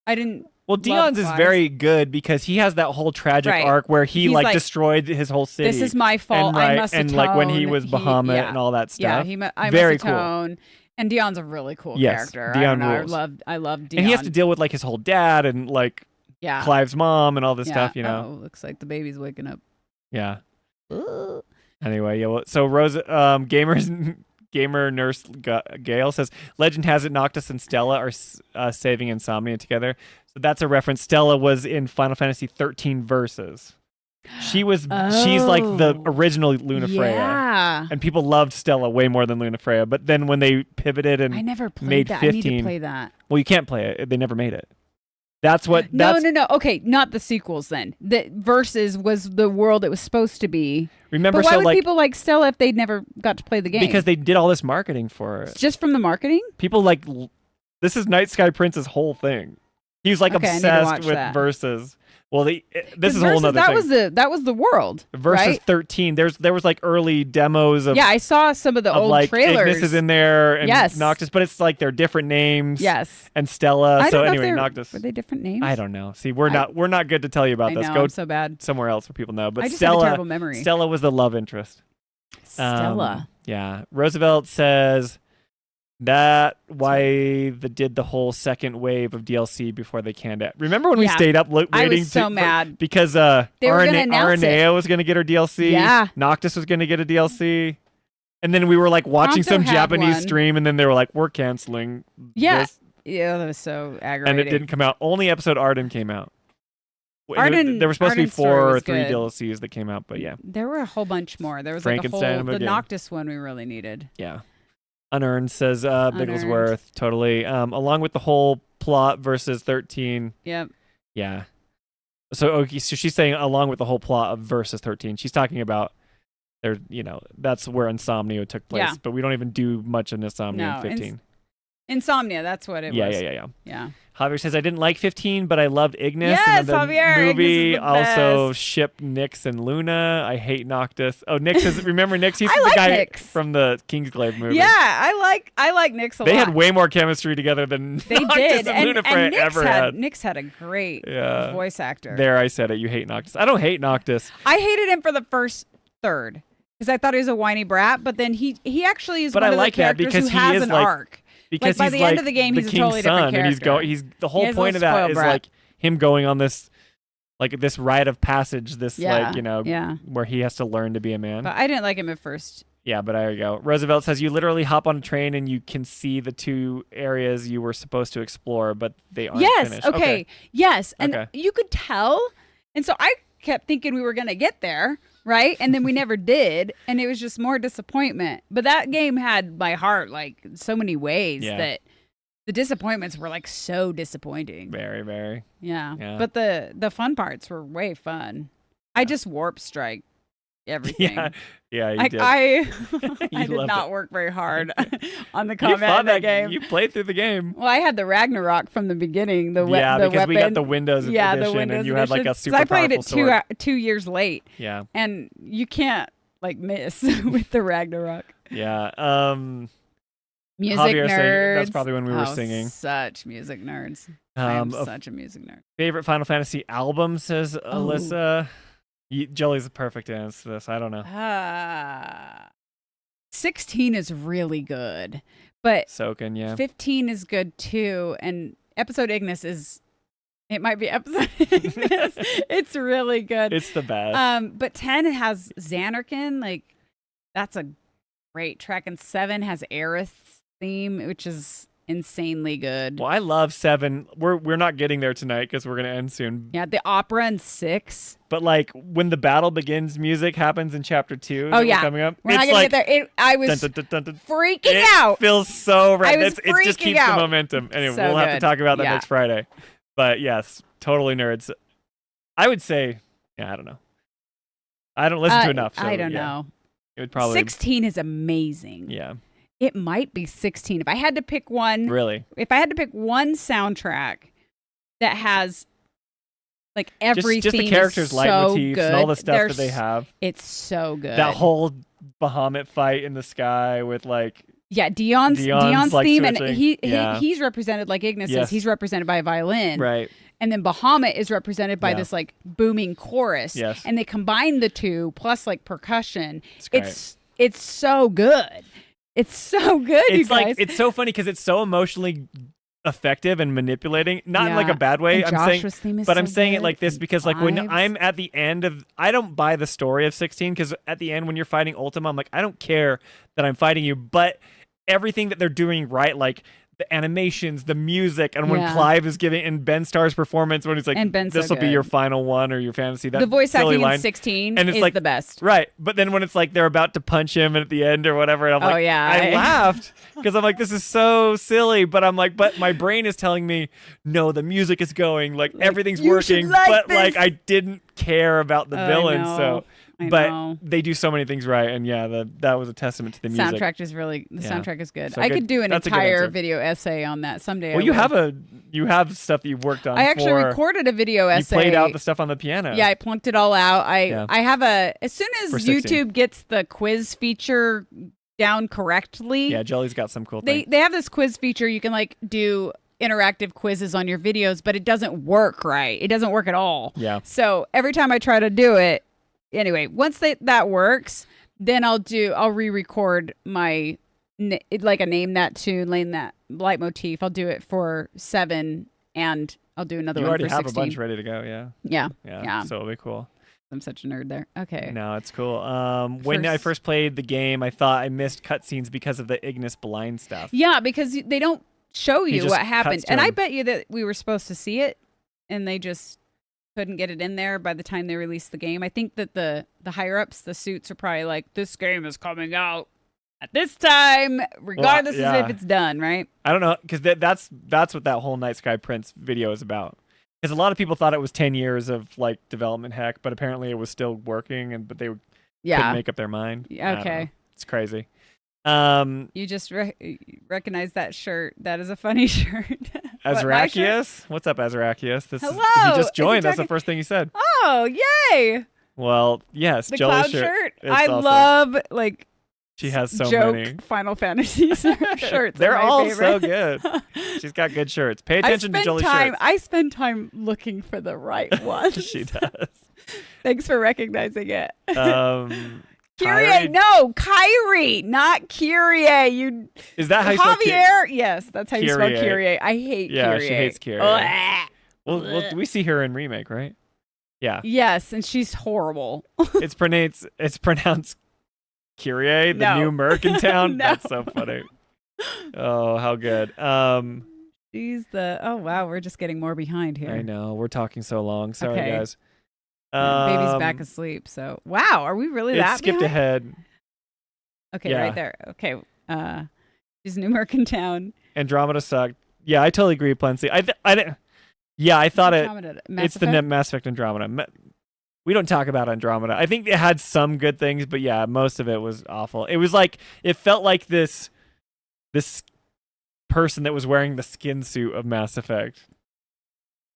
I didn't. Well, Dion's is very good because he has that whole tragic arc where he's like destroyed his whole city. This is my fault. I must atone. And like when he was Bahamut and all that stuff. Yeah, I very must atone. Cool. And Dion's a really cool character. Dion rules. I love Dion. And he has to deal with like his whole dad and like Clive's mom and all this stuff, you know. Oh, looks like the baby's waking up. Yeah. Anyway, yeah. Well, so Gamer Nurse Gale says, Legend has it Noctis and Stella are saving Insomnia together. So that's a reference. Stella was in Final Fantasy 13 Versus. She's like the original Luna Freya. Yeah. And people loved Stella way more than Luna Freya. But then when they pivoted and I never played made that. 15, I need to play that. Well, you can't play it. They never made it. That's what. No. Okay, not the sequels then. The Versus was the world it was supposed to be. Remember, but why would people like Stella if they never got to play the game? Because they did all this marketing for it. It's just from the marketing? People like this is Night Sky Prince's whole thing. He was like obsessed with Versus. Well, this is a whole nother thing. That was the world. Versus right? 13. There was like early demos of. Yeah, I saw some of the old like, trailers. Ignis is in there and Noctis, but it's like they're different names. Yes. And Stella. I So don't know anyway, if Noctis. Were they different names? I don't know. See, we're not good to tell you about this. Go I'm so bad. Somewhere else where people know. But I just Stella, have a terrible memory. Stella was the love interest. Stella. Yeah. Roosevelt says Why they did the whole second wave of DLC before they canned it. Remember when we stayed up waiting? I was so mad because they were gonna announce Aranea was going to get her DLC. Yeah. Noctis was going to get a DLC. And then we were like watching Prompto some had Japanese one. stream, and then they were like, "We're canceling." Yeah. this. Yeah, that was so aggravating. And it didn't come out. Only episode Arden came out. Arden- there were supposed to be Arden's story 4 or was 3 good. DLCs that came out, but yeah. There were a whole bunch more. There was like a Frankenstein whole the again. Noctis one we really needed. Yeah. Unearned says Bigglesworth. Totally. Along with the whole plot versus 13. Yep. Yeah. So she's saying along with the whole plot of versus 13. She's talking about that's where Insomnia took place. Yeah. But we don't even do much in Insomnia No, in 15. Insomnia, that's what it was. Yeah. Javier says, I didn't like 15, but I loved Ignis. Yes, and then the Javier, movie Ignis is the also best. shipped Nyx and Luna. I hate Noctis. Oh, Nyx is, remember Nyx? He's I the like guy Nyx. from the Kingsglaive movie. Yeah, I like Nyx a lot. They had way more chemistry together than They Noctis did. and Luna Nyx ever had. Nyx had a great Yeah. voice actor. There, I said it. You hate Noctis. I don't hate Noctis. I hated him for the first third because I thought he was a whiny brat, but then he actually is But one I of like the that characters because who he has is an like- arc. Because by he's the like end of the game, he's a king's totally different son, and character. he's the whole He is a point of little that spoiled is brat. like him going on this this rite of passage, this Yeah, where he has to learn to be a man. But I didn't like him at first. Yeah, but there you go. Roosevelt says you literally hop on a train and you can see the 2 areas you were supposed to explore, but they aren't finished. Okay. Yes. And Okay. you could tell. And so I kept thinking we were going to get there, right? And then we never did. And it was just more disappointment. But that game had my heart like so many ways that the disappointments were like so disappointing. Very, very. Yeah. But the fun parts were way fun. I just warp strike everything. Yeah, you Like did. I did loved not it. work very hard on the You combat fought in that game. You played through the game. Well, I had the Ragnarok from the beginning. The Yeah, the because weapon. we got the Windows the edition, Windows and you had like a edition. super 'Cause I played powerful it sword. 2 years late. Yeah. And you can't like miss with the Ragnarok. Yeah. Music Javier nerds. saying that's probably when we were Oh, singing. Such music nerds. I am a such a music nerd. Favorite Final Fantasy album, says Oh. Alyssa. Jolie's the perfect answer to this. I don't know. 16 is really good, but Soken, yeah. 15 is good too. And episode Ignis it might be episode Ignis. It's really good. It's the best. But 10 has Xanarkin. Like, that's a great track. And 7 has Aerith's theme, which is insanely good. Well, I love 7. We're not getting there tonight because we're gonna end soon. Yeah, the opera in 6. But like when the battle begins, music happens in chapter 2. Oh yeah, coming up. We're not gonna get there. I was freaking out. It feels so right. I was It just freaking keeps out. the momentum. Anyway, So we'll have to good. talk about that Yeah. next Friday. But yes, totally nerds. I would say, I don't know. I don't listen to enough. So, I don't yeah. know. It would probably 16 is amazing. Yeah. It might be 16. If I had to pick one, Really? if I had to pick one soundtrack that has like everything, just the characters' is leitmotifs so good. and all the stuff They're that they have. It's so good. That whole Bahamut fight in the sky with like Dion's like, theme, and switching. he's represented like Ignis Yes. is. He's represented by a violin, right. And then Bahamut is represented by Yeah. this like booming chorus. Yes. And they combine the two plus like percussion. great. It's so good. It's so good. It's you like guys. it's so funny because it's so emotionally effective and manipulating, not in like Yeah. a bad way. And I'm saying, Joshua's theme is but I'm so saying it good, like this and because like when vibes. I'm at the end of, I don't buy the story of 16 because at the end when you're fighting Ultima, I'm like, I don't care that I'm fighting you, but everything that they're doing right, like the animations, the music, and when Yeah. Clive is giving and Ben Starr's performance when he's like, And Ben's so this will be good. your final one or your fantasy. That the voice silly acting line. in 16 And it's is like the best. Right. But then when it's like they're about to punch him at the end or whatever, and I'm Oh, like, yeah. I laughed because I'm like, this is so silly. But I'm like, but my brain is telling me, no, the music is going, like everything's you should working. like But this. like, I didn't care about the I villain. know. So, I but know. they do so many things right. And yeah, that was a testament to the music. Soundtrack is really the Yeah. soundtrack is good. So I good. could do an That's a good entire answer. video essay on that someday. Well, I you will. have stuff that you've worked on. I actually for- recorded a video You essay. played out the stuff on the piano. Yeah, I plunked it all out. Yeah. I have as soon as For 16. YouTube gets the quiz feature down correctly. Yeah, Jolie's got some cool They things. they have this quiz feature. You can like do interactive quizzes on your videos, but it doesn't work right. It doesn't work at all. Yeah. So every time I try to do it, anyway, once that works, then I'll re-record my like a name that tune, name that leitmotif. I'll do it for 7, and I'll do another You one for already 16. have a bunch ready to go, yeah. Yeah. So it'll be cool. I'm such a nerd there. Okay. No, it's cool. When I first played the game, I thought I missed cutscenes because of the Ignis blind stuff. Yeah, because they don't show you just what cuts happened. to And I him. bet you that we were supposed to see it, and they just couldn't get it in there by the time they released the game. I think that the higher-ups, the suits, are probably like, this game is coming out at this time, regardless yeah. of if it's done, right? I don't know, because that's what that whole Night Sky Prince video is about. Because a lot of people thought it was 10 years of like development heck, but apparently it was still working, but they couldn't make up their mind. Okay. It's crazy. You just recognize that shirt. That is a funny shirt. What, my shirt? Azrakius? What's up, Azrakius? Hello. He just joined. Is he That's the talking- first thing he said. Oh, yay! Well, yes, The Jolie's cloud shirt. It's I awesome. love like She has so joke many. Final Fantasy shirts. They're are my all favorite. so good. She's got good shirts. Pay attention to Jolie's shirts. I spend time looking for the right one. She does. Thanks for recognizing it. Kyrie? Kyrie, no, Kyrie, not Kyrie. You Is that how you spell Javier? Yes, that's how you spell Kyrie. Kyrie. I hate Yeah, Kyrie. she hates Kyrie. Ugh. Well, we see her in Remake, right? Yeah. Yes, and she's horrible. It's pronounced Kyrie, the No. new merc in town. No. That's so funny. Oh, how good. She's the. Oh wow, we're just getting more behind here. I know. We're talking so long. Sorry, Okay. guys. Baby's back asleep. So wow, are we really It that skipped behind? ahead. Okay, Yeah. right there. Okay, she's new merc in town. Andromeda sucked. Yeah, I totally agree, Plenty. I didn't. Yeah, I thought it's the Mass Effect Andromeda. We don't talk about Andromeda. I think it had some good things, but yeah, most of it was awful. It was like it felt like this person that was wearing the skin suit of Mass Effect.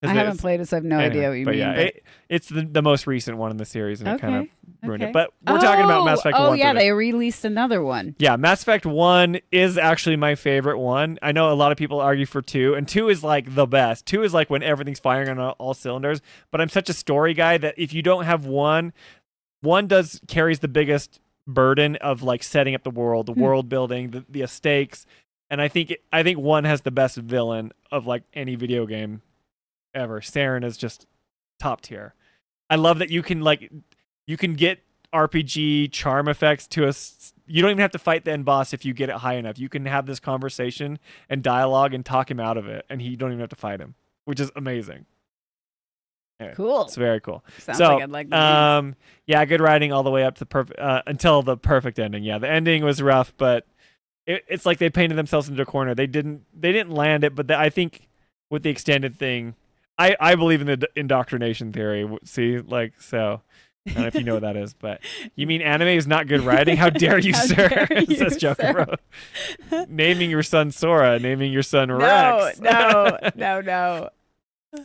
I haven't played it, so I have no idea what you mean. Yeah, it's the most recent one in the series, and it kind of ruined okay. it. But we're talking about Mass Effect 1. Oh, yeah, today. they released another one. Yeah, Mass Effect 1 is actually my favorite one. I know a lot of people argue for 2, and 2 is like the best. 2 is like when everything's firing on all cylinders. But I'm such a story guy that if you don't have 1 carries the biggest burden of like setting up the world building, the stakes. And I think 1 has the best villain of like any video game ever. Saren is just top tier. I love that you can get RPG charm effects to you don't even have to fight the end boss if you get it high enough. You can have this conversation and dialogue and talk him out of it, and you don't even have to fight him, which is amazing. Anyway, Cool. It's very cool. Sounds like I'd like that. Yeah, good writing all the way up to until the perfect ending. Yeah, the ending was rough, but it's like they painted themselves into a corner. They didn't land it, but I think with the extended thing, I believe in the indoctrination theory. See, like, so I don't know if you know what that is, but you mean anime is not good writing? How dare you, How sir? dare you, Says Jokero. Naming your son Sora, naming your son Rex. No.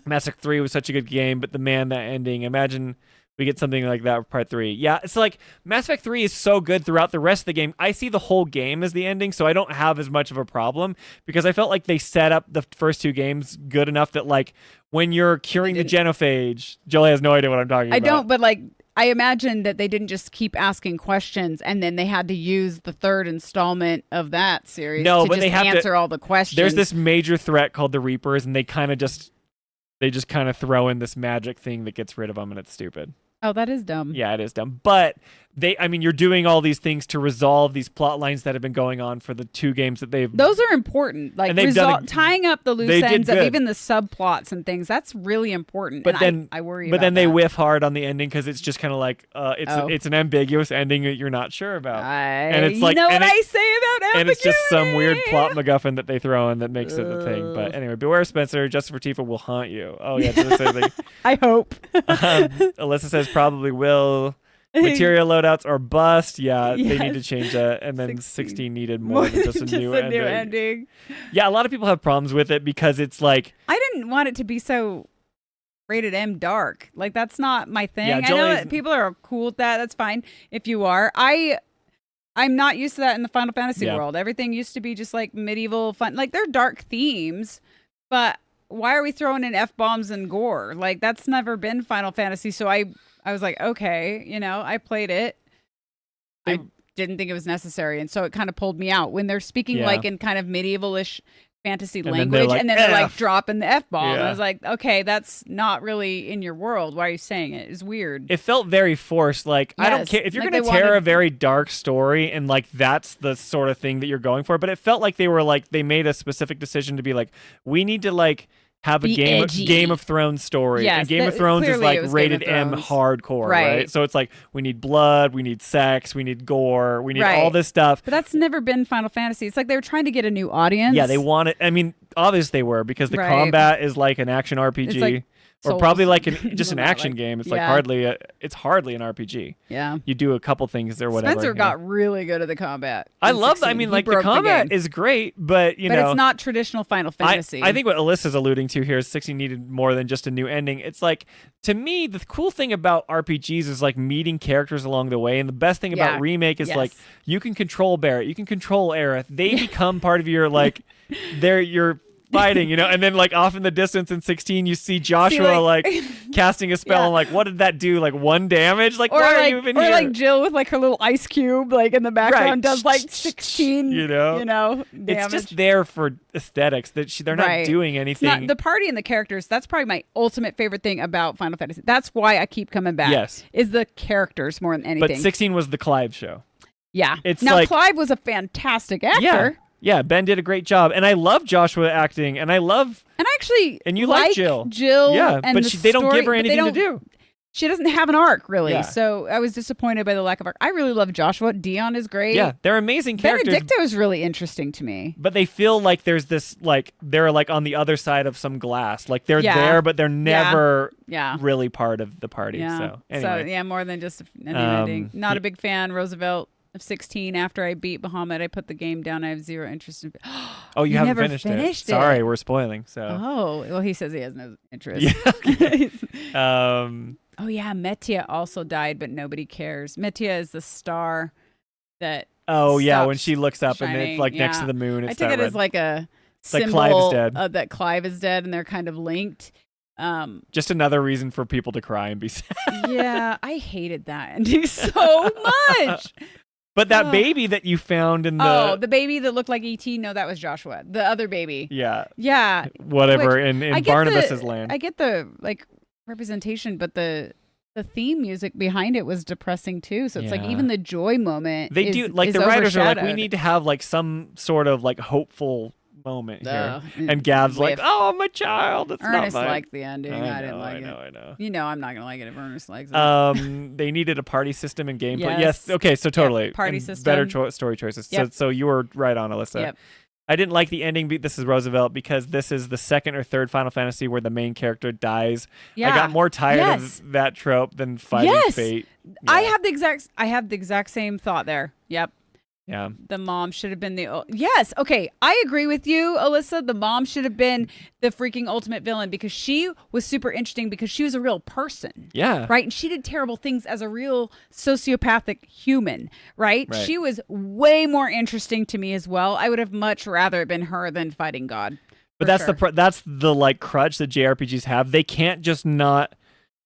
Mass Effect 3 was such a good game, but that ending, imagine we get something like that for part 3. Yeah, it's like Mass Effect 3 is so good throughout the rest of the game. I see the whole game as the ending, so I don't have as much of a problem because I felt like they set up the first 2 games good enough that like when you're curing the genophage, Jolie has no idea what I'm talking about. I don't, but like I imagine that they didn't just keep asking questions and then they had to use the 3rd installment of that series to but just they have answer all the questions. There's this major threat called the Reapers, and they just kind of throw in this magic thing that gets rid of them, and it's stupid. Oh, that is dumb. Yeah, it is dumb. But you're doing all these things to resolve these plot lines that have been going on for the 2 games that they've. Those are important. Like tying up the loose ends of even the subplots and things. That's really important. But then I worry. But about then they that. whiff hard on the ending because it's just kind of like it's an ambiguous ending that you're not sure about. And it's like I say about ambiguity. And it's just some weird plot MacGuffin that they throw in that makes it the thing. But anyway, beware Spencer. Justice for Tifa will haunt you. Oh yeah, did I say anything? I hope. Alyssa says probably will. Material loadouts or bust. Yeah, they need to change that. And then 16 needed more than just a new ending. Yeah, a lot of people have problems with it because it's like I didn't want it to be so rated M dark. Like that's not my thing. Yeah, I know that people are cool with that. That's fine if you are. I'm not used to that in the Final Fantasy world. Everything used to be just like medieval fun. Like they're dark themes, but why are we throwing in F-bombs and gore? Like that's never been Final Fantasy. So I was like, okay, I played it. I didn't think it was necessary, and so it kind of pulled me out when they're speaking Yeah. like in kind of medievalish fantasy then language, they're like, and then they're like F. dropping the F-bomb. Yeah. I was like, okay, that's not really in your world. Why are you saying it? It's weird. It felt very forced. Like, I don't Yes, care if you're like going to they tear a wanted- very dark story and like that's the sort of thing that you're going for. But it felt like they were like they made a specific decision to be like, we need to like have a Be edgy. Game of Thrones story. Yes, and Game of that- Thrones is clearly like it was Game rated of M Thrones. hardcore, Right. right? So it's like we need blood, we need sex, we need gore, we need Right. all this stuff. But that's never been Final Fantasy. It's like they were trying to get a new audience. Yeah, they want it. I mean, obviously they were because the Right. combat is like an action RPG. It's like or Souls. probably like just an Well, not action like- game. It's like yeah. hardly an RPG. Yeah. You do a couple things or whatever. Spencer you know. got really good at the combat. I in love. 16. I mean, He like the broke combat game. is great, but you but know, it's not traditional Final Fantasy. I think what Alyssa's alluding to here is 16 needed more than just a new ending. It's like, to me, the cool thing about RPGs is like meeting characters along the way, and the best thing Yeah. about Remake is Yes. like you can control Barrett, you can control Aerith. They become part of your like, they're your fighting, you know, and then like off in the distance in 16 you see Joshua like casting a spell Yeah. and like what did that do, like 1 damage, like or why like, are you even or here? like Jill with like her little ice cube like in the background Right. does like 16 You know? damage. It's just there for aesthetics that they're not Right. doing It's anything. not, the party and the characters, that's probably my ultimate favorite thing about Final Fantasy. That's why I keep coming back. Yes. Is the characters more than anything. but 16 was the Clive show. yeah. it's now like- Clive was a fantastic actor. Yeah, Ben did a great job, and I love Joshua acting, and I love And I actually And you like Jill. Yeah, and but the they don't story- give her but they anything to don't- do. She doesn't have an arc really, Yeah. so I was disappointed by the lack of arc. I really love Joshua. Dion is great. Yeah, they're amazing characters. Benedicto is really interesting to me. But they feel like there's this, like, they're like on the other side of some glass. Like they're Yeah. there, but they're never Yeah. really part of the party. Yeah. So, anyway. yeah, more than just a new ending. Not yeah. a big fan. Roosevelt of 16. After I beat Bahamut, I put the game down. I have zero interest in. Oh, you haven't never finished finished it. Sorry, we're spoiling. So, Oh, well, he says he has no interest. Yeah, okay. Oh yeah, Metia also died, but nobody cares. Metia is the star that. oh yeah, when stops she looks up and shining. it's like next to Yeah. the moon. It's I take that it as red- like a like symbol Clive is dead. that Clive is dead, and they're kind of linked. just another reason for people to cry and be sad. Yeah, I hated that ending so much. But that Ugh. baby that you found in the The baby that looked like E.T. No, that was Joshua. The other baby. yeah, Yeah. whatever Which- in I get Barnabas's the, land. I get the like representation, but the theme music behind it was depressing too. So it's like Yeah. even the joy moment. They is, do like is the writers are like, we overshadowed. need to have like some sort of like hopeful moment here. Ugh. And Gav's like, Whiff. oh, I'm a child. It's Ernest not mine. liked the ending. I didn't like it. I know. You know, I'm not gonna like it if Ernest likes it. They needed a party system and gameplay. Yes. Yes. Okay. So totally. party And system. Better story choices. Yep. So you were right on, Alyssa. Yep. I didn't like the ending. This is Roosevelt because this is the second or third Final Fantasy where the main character dies. Yeah. I got more tired Yes. of that trope than fighting Yes. fate. I Yeah. have the exact same thought there. Yep. Yeah. The mom should have been yes. Okay, I agree with you, Alyssa. The mom should have been the freaking ultimate villain because she was super interesting because she was a real person. Yeah. Right, and she did terrible things as a real sociopathic human. Right. Right. She was way more interesting to me as well. I would have much rather been her than fighting God. But for that's sure. the like crutch that JRPGs have. They can't just not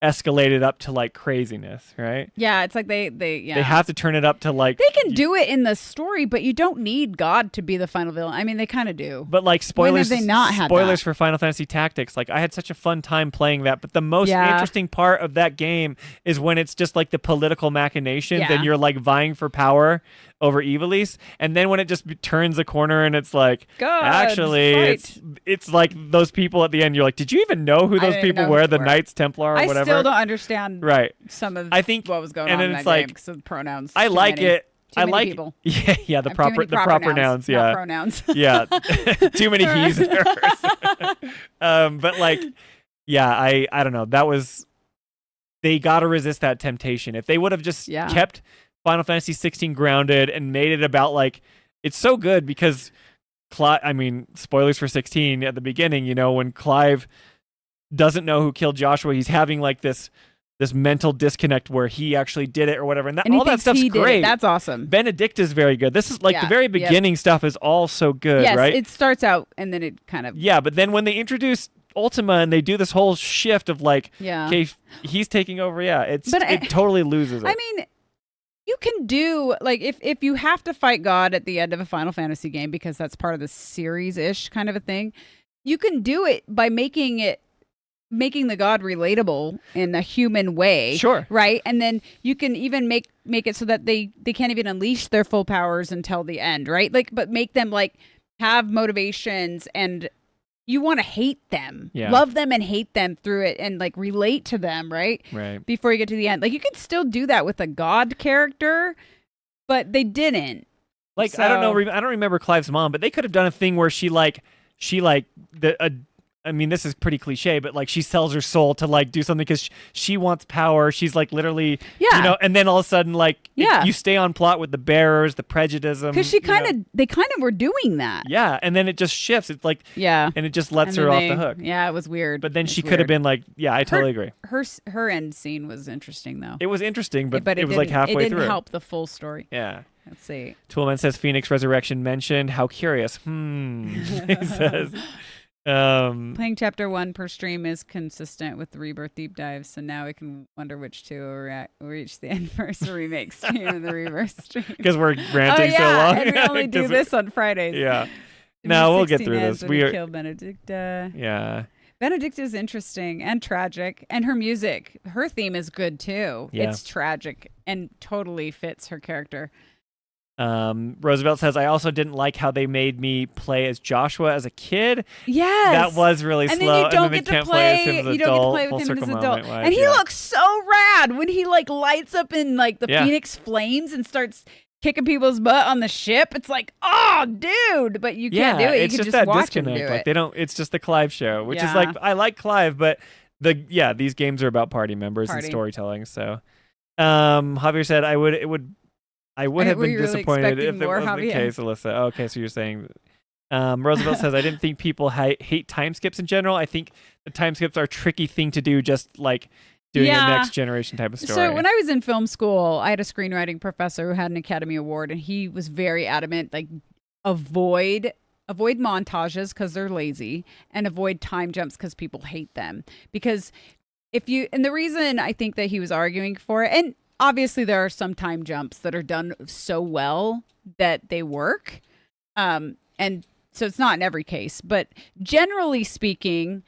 escalate it up to like craziness, right? Yeah, it's like they They have to turn it up to like. They can do it in the story, but you don't need God to be the final villain. I mean, they kind of do. But like When have spoilers, they not had spoilers that? for Final Fantasy Tactics. Like I had such a fun time playing that, but the most Yeah. interesting part of that game is when it's just like the political machinations Yeah. and you're like vying for power over Evilise, and then when it just turns a corner and it's like, God, actually, fight. it's like those people at the end. You're like, did you even know who I those didn't even people know were? who The they were. Knights Templar or I whatever. still don't understand Right. some of I think what was going and on then in it's that like game because of pronouns. I Too like many. it. Too I many like people. yeah the I have too proper many the proper nouns, yeah. not pronouns. Yeah, too many he's and hers. But like, yeah, I don't know. That was they got to resist that temptation. If they would have just Yeah. kept Final Fantasy 16 grounded and made it about like it's so good because I mean, spoilers for 16 at the beginning. You know, when Clive doesn't know who killed Joshua, he's having like this mental disconnect where he actually did it or whatever, and, And he all that thinks stuff's he did it. great. That's awesome. Benedict is very good. This is like the Yeah, very yep. beginning stuff is all so good, Yes, right? it starts out and then it kind of Yeah, but then when they introduce Ultima and they do this whole shift of like, Yeah. okay, he's taking over. Yeah, But it totally loses it. I mean, you can do like if you have to fight God at the end of a Final Fantasy game because that's part of the series-ish kind of a thing, you can do it by making the God relatable in a human way. Sure. Right? And then you can even make it so that they can't even unleash their full powers until the end, right? Like, but make them like have motivations, and you want to hate them, love them and hate them through it, and like relate to them, right? Right. Before you get to the end. Like, you can still do that with a God character, but they didn't. Like, So- I don't know. I don't remember Clive's mom, but they could have done a thing where I mean, this is pretty cliche, but like she sells her soul to like do something because she wants power. She's like literally, and then all of a sudden, like, you stay on plot with the bearers, the prejudice. Because they kind of were doing that. Yeah, and then it just shifts. It's like, and it just lets her off the hook. Yeah, it was weird. But then she could have been like, I totally agree. Her end scene was interesting, though. It was interesting, but it was didn't- like halfway It didn't through. help the full story. Yeah. Let's see. Toolman says Phoenix Resurrection mentioned. How curious. He says. Playing chapter 1 per stream is consistent with the Rebirth deep dives, so now we can wonder which two will reach the end first, the remake stream and the Rebirth stream. Because we're ranting so long. And we only do this on Fridays. Yeah. No, we'll get through this. We kill Benedicta. Yeah. Benedicta is interesting and tragic, and her music, her theme is good too. Yeah. It's tragic and totally fits her character. Roosevelt says, I also didn't like how they made me play as Joshua as a kid. Yes. That was really and slow. Then you don't and then get they to can't play as him as you don't get to play full with him as circle an adult. moment, And he looks so rad when he like lights up in like the Phoenix flames and starts kicking people's butt on the ship. It's like, oh, dude, but you can't do it. It's you can just just that watch him disconnect. do Like it. they don't. It's just the Clive show, which is like, I like Clive, but these games are about party members and storytelling. So, Javier said, I would have been disappointed if it wasn't the case, Alyssa. Oh, okay, so you're saying. Roosevelt says, I didn't think people hate time skips in general. I think the time skips are a tricky thing to do, just like doing a next generation type of story. So when I was in film school, I had a screenwriting professor who had an Academy Award, and he was very adamant, like, avoid montages because they're lazy, and avoid time jumps because people hate them. Because and the reason I think that he was arguing for it, and obviously there are some time jumps that are done so well that they work. And so it's not in every case, but generally speaking,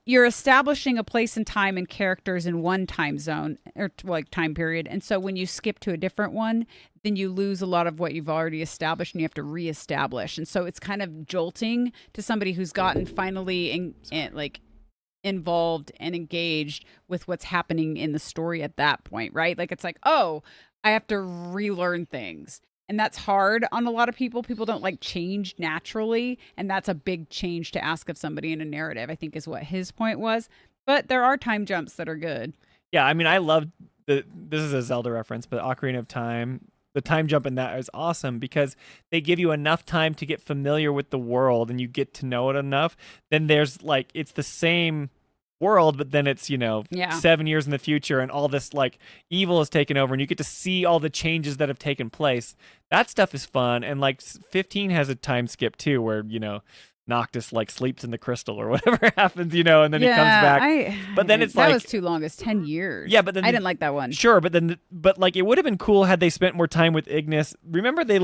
you're establishing a place and time and characters in one time zone or like time period. And so when you skip to a different one, then you lose a lot of what you've already established and you have to reestablish. And so it's kind of jolting to somebody who's gotten finally involved and engaged with what's happening in the story at that point, right? Like, it's like, oh, I have to relearn things. And that's hard on a lot of people. People don't like change naturally. And that's a big change to ask of somebody in a narrative, I think is what his point was. But there are time jumps that are good. Yeah, I mean, I love this is a Zelda reference, but Ocarina of Time, the time jump in that is awesome because they give you enough time to get familiar with the world and you get to know it enough. Then there's like, it's the same world, but then it's 7 years in the future and all this like evil has taken over and you get to see all the changes that have taken place. That stuff is fun. And like 15 has a time skip too where Noctis like sleeps in the crystal or whatever happens, and then he comes back. But then it's that like was too long. It's 10 years. Yeah, but then I didn't like that one. Sure, but like it would have been cool had they spent more time with Ignis. Remember they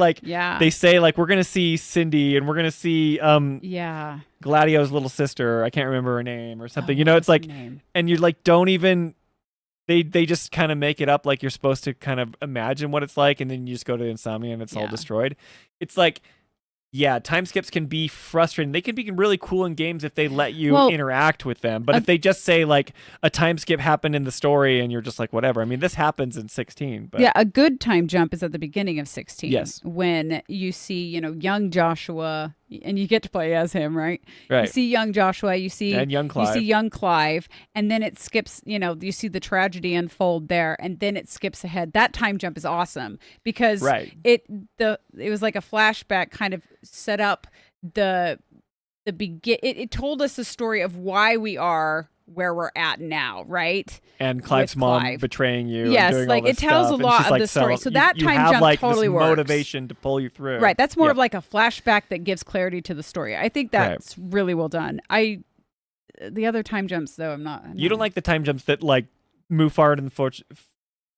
say like we're gonna see Cindy and we're gonna see Gladio's little sister. I can't remember her name or something. It's like and you like don't even they just kind of make it up like you're supposed to kind of imagine what it's like and then you just go to Insomnia and it's all destroyed. It's like time skips can be frustrating. They can be really cool in games if they let you interact with them. But if they just say like a time skip happened in the story and you're just like, whatever. I mean, this happens in 16. But. Yeah, a good time jump is at the beginning of 16. Yes. When you see, young Joshua, and you get to play as him, right? Right. You see young Joshua, you see young Clive. You see young Clive, and then it skips, you see the tragedy unfold there, and then it skips ahead. That time jump is awesome because it was like a flashback kind of set up it told us the story of why we are where we're at now, right? And Clive's mom betraying you. Yes, and doing like all this it tells stuff. a lot of the story. So that you time have, jump like, totally this works. Motivation to pull you through. Right. That's more of like a flashback that gives clarity to the story. I think that's really well done. The other time jumps though, I'm not. You don't like the time jumps that like move forward and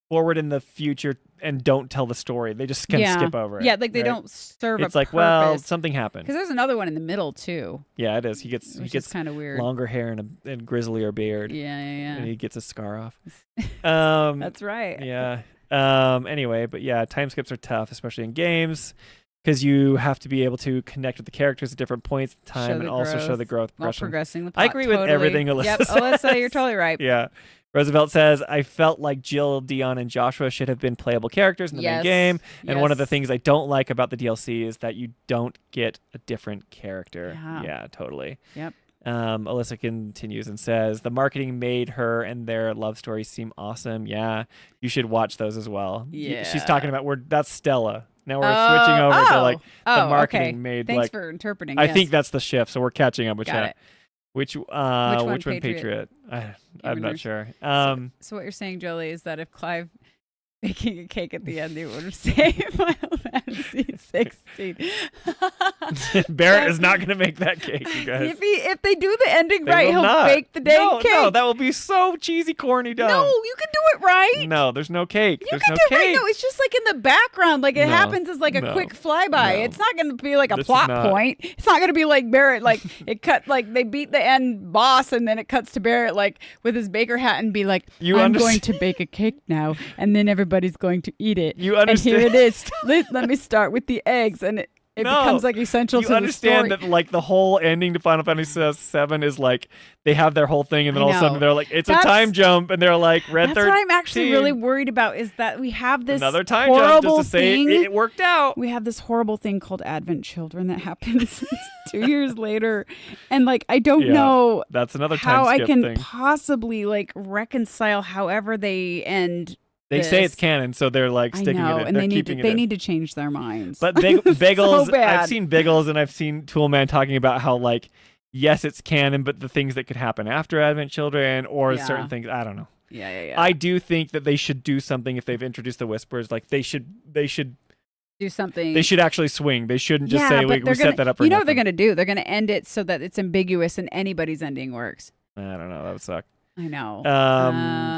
forward in the future and don't tell the story. They just kind of skip over it. Yeah, like they right? don't serve It's a like, purpose. well, something happened. Because there's another one in the middle too. Yeah, it is. He gets kind of weird. longer hair and a grizzlier beard. Yeah. And he gets a scar off. That's right. Yeah. Anyway, but yeah, time skips are tough, especially in games, because you have to be able to connect with the characters at different points in time and also show the growth while progression. progressing the plot. I agree with everything Alyssa Yep, says. Alyssa, you're totally right. Yeah. Roosevelt says, I felt like Jill, Dion, and Joshua should have been playable characters in the main game. And one of the things I don't like about the DLC is that you don't get a different character. Yeah, totally. Yep. Alyssa continues and says, the marketing made her and their love stories seem awesome. Yeah, you should watch those as well. Yeah. She's talking about, that's Stella. Now we're switching over to like the marketing made. Thanks for interpreting. I think that's the shift, so we're catching up with Got that. it. Which one, Patriot? I'm not sure. So what you're saying, Jolie, is that if Clive making a cake at the end, they would have saved Final Fantasy 16. Barrett is not going to make that cake, you guys. If they do the ending They right, will he'll not. bake the dang cake. No, that will be so cheesy, corny, dumb. No, you can do it right. No, there's no cake. You There's can no do it right. cake. No, it's just like in the background. Like it No, happens as like a no, quick flyby. no. It's not going to be like a This is plot not- point. It's not going to be like Barrett. Like it cut. Like they beat the end boss, and then it cuts to Barrett like with his baker hat and be like, "I'm going to bake a cake now, and then everybody's going to eat it." You understand? And here it is. Let me start with the eggs, and it becomes like essential to the story. You understand that like the whole ending to Final Fantasy VII is like they have their whole thing and then all of a sudden they're like it's a time jump and they're like red 13. That's what I'm actually really worried about is that we have this another time horrible jump just to say thing. it worked out. We have this horrible thing called Advent Children that happens 2 years later, and like I don't know that's another how time I skip can thing. possibly like reconcile however they end. They say it's canon, so they're like sticking I know, it in. and They're they need keeping to, it in. need to change their minds. But Biggles, So bad. I've seen Biggles and I've seen Toolman talking about how like, yes, it's canon, but the things that could happen after Advent Children or certain things, I don't know. Yeah. I do think that they should do something if they've introduced the Whispers. Like they should do something. They should actually swing. They shouldn't just say we set that up for You know nothing. what they're going to do? They're going to end it so that it's ambiguous and anybody's ending works. I don't know. That would suck. I know.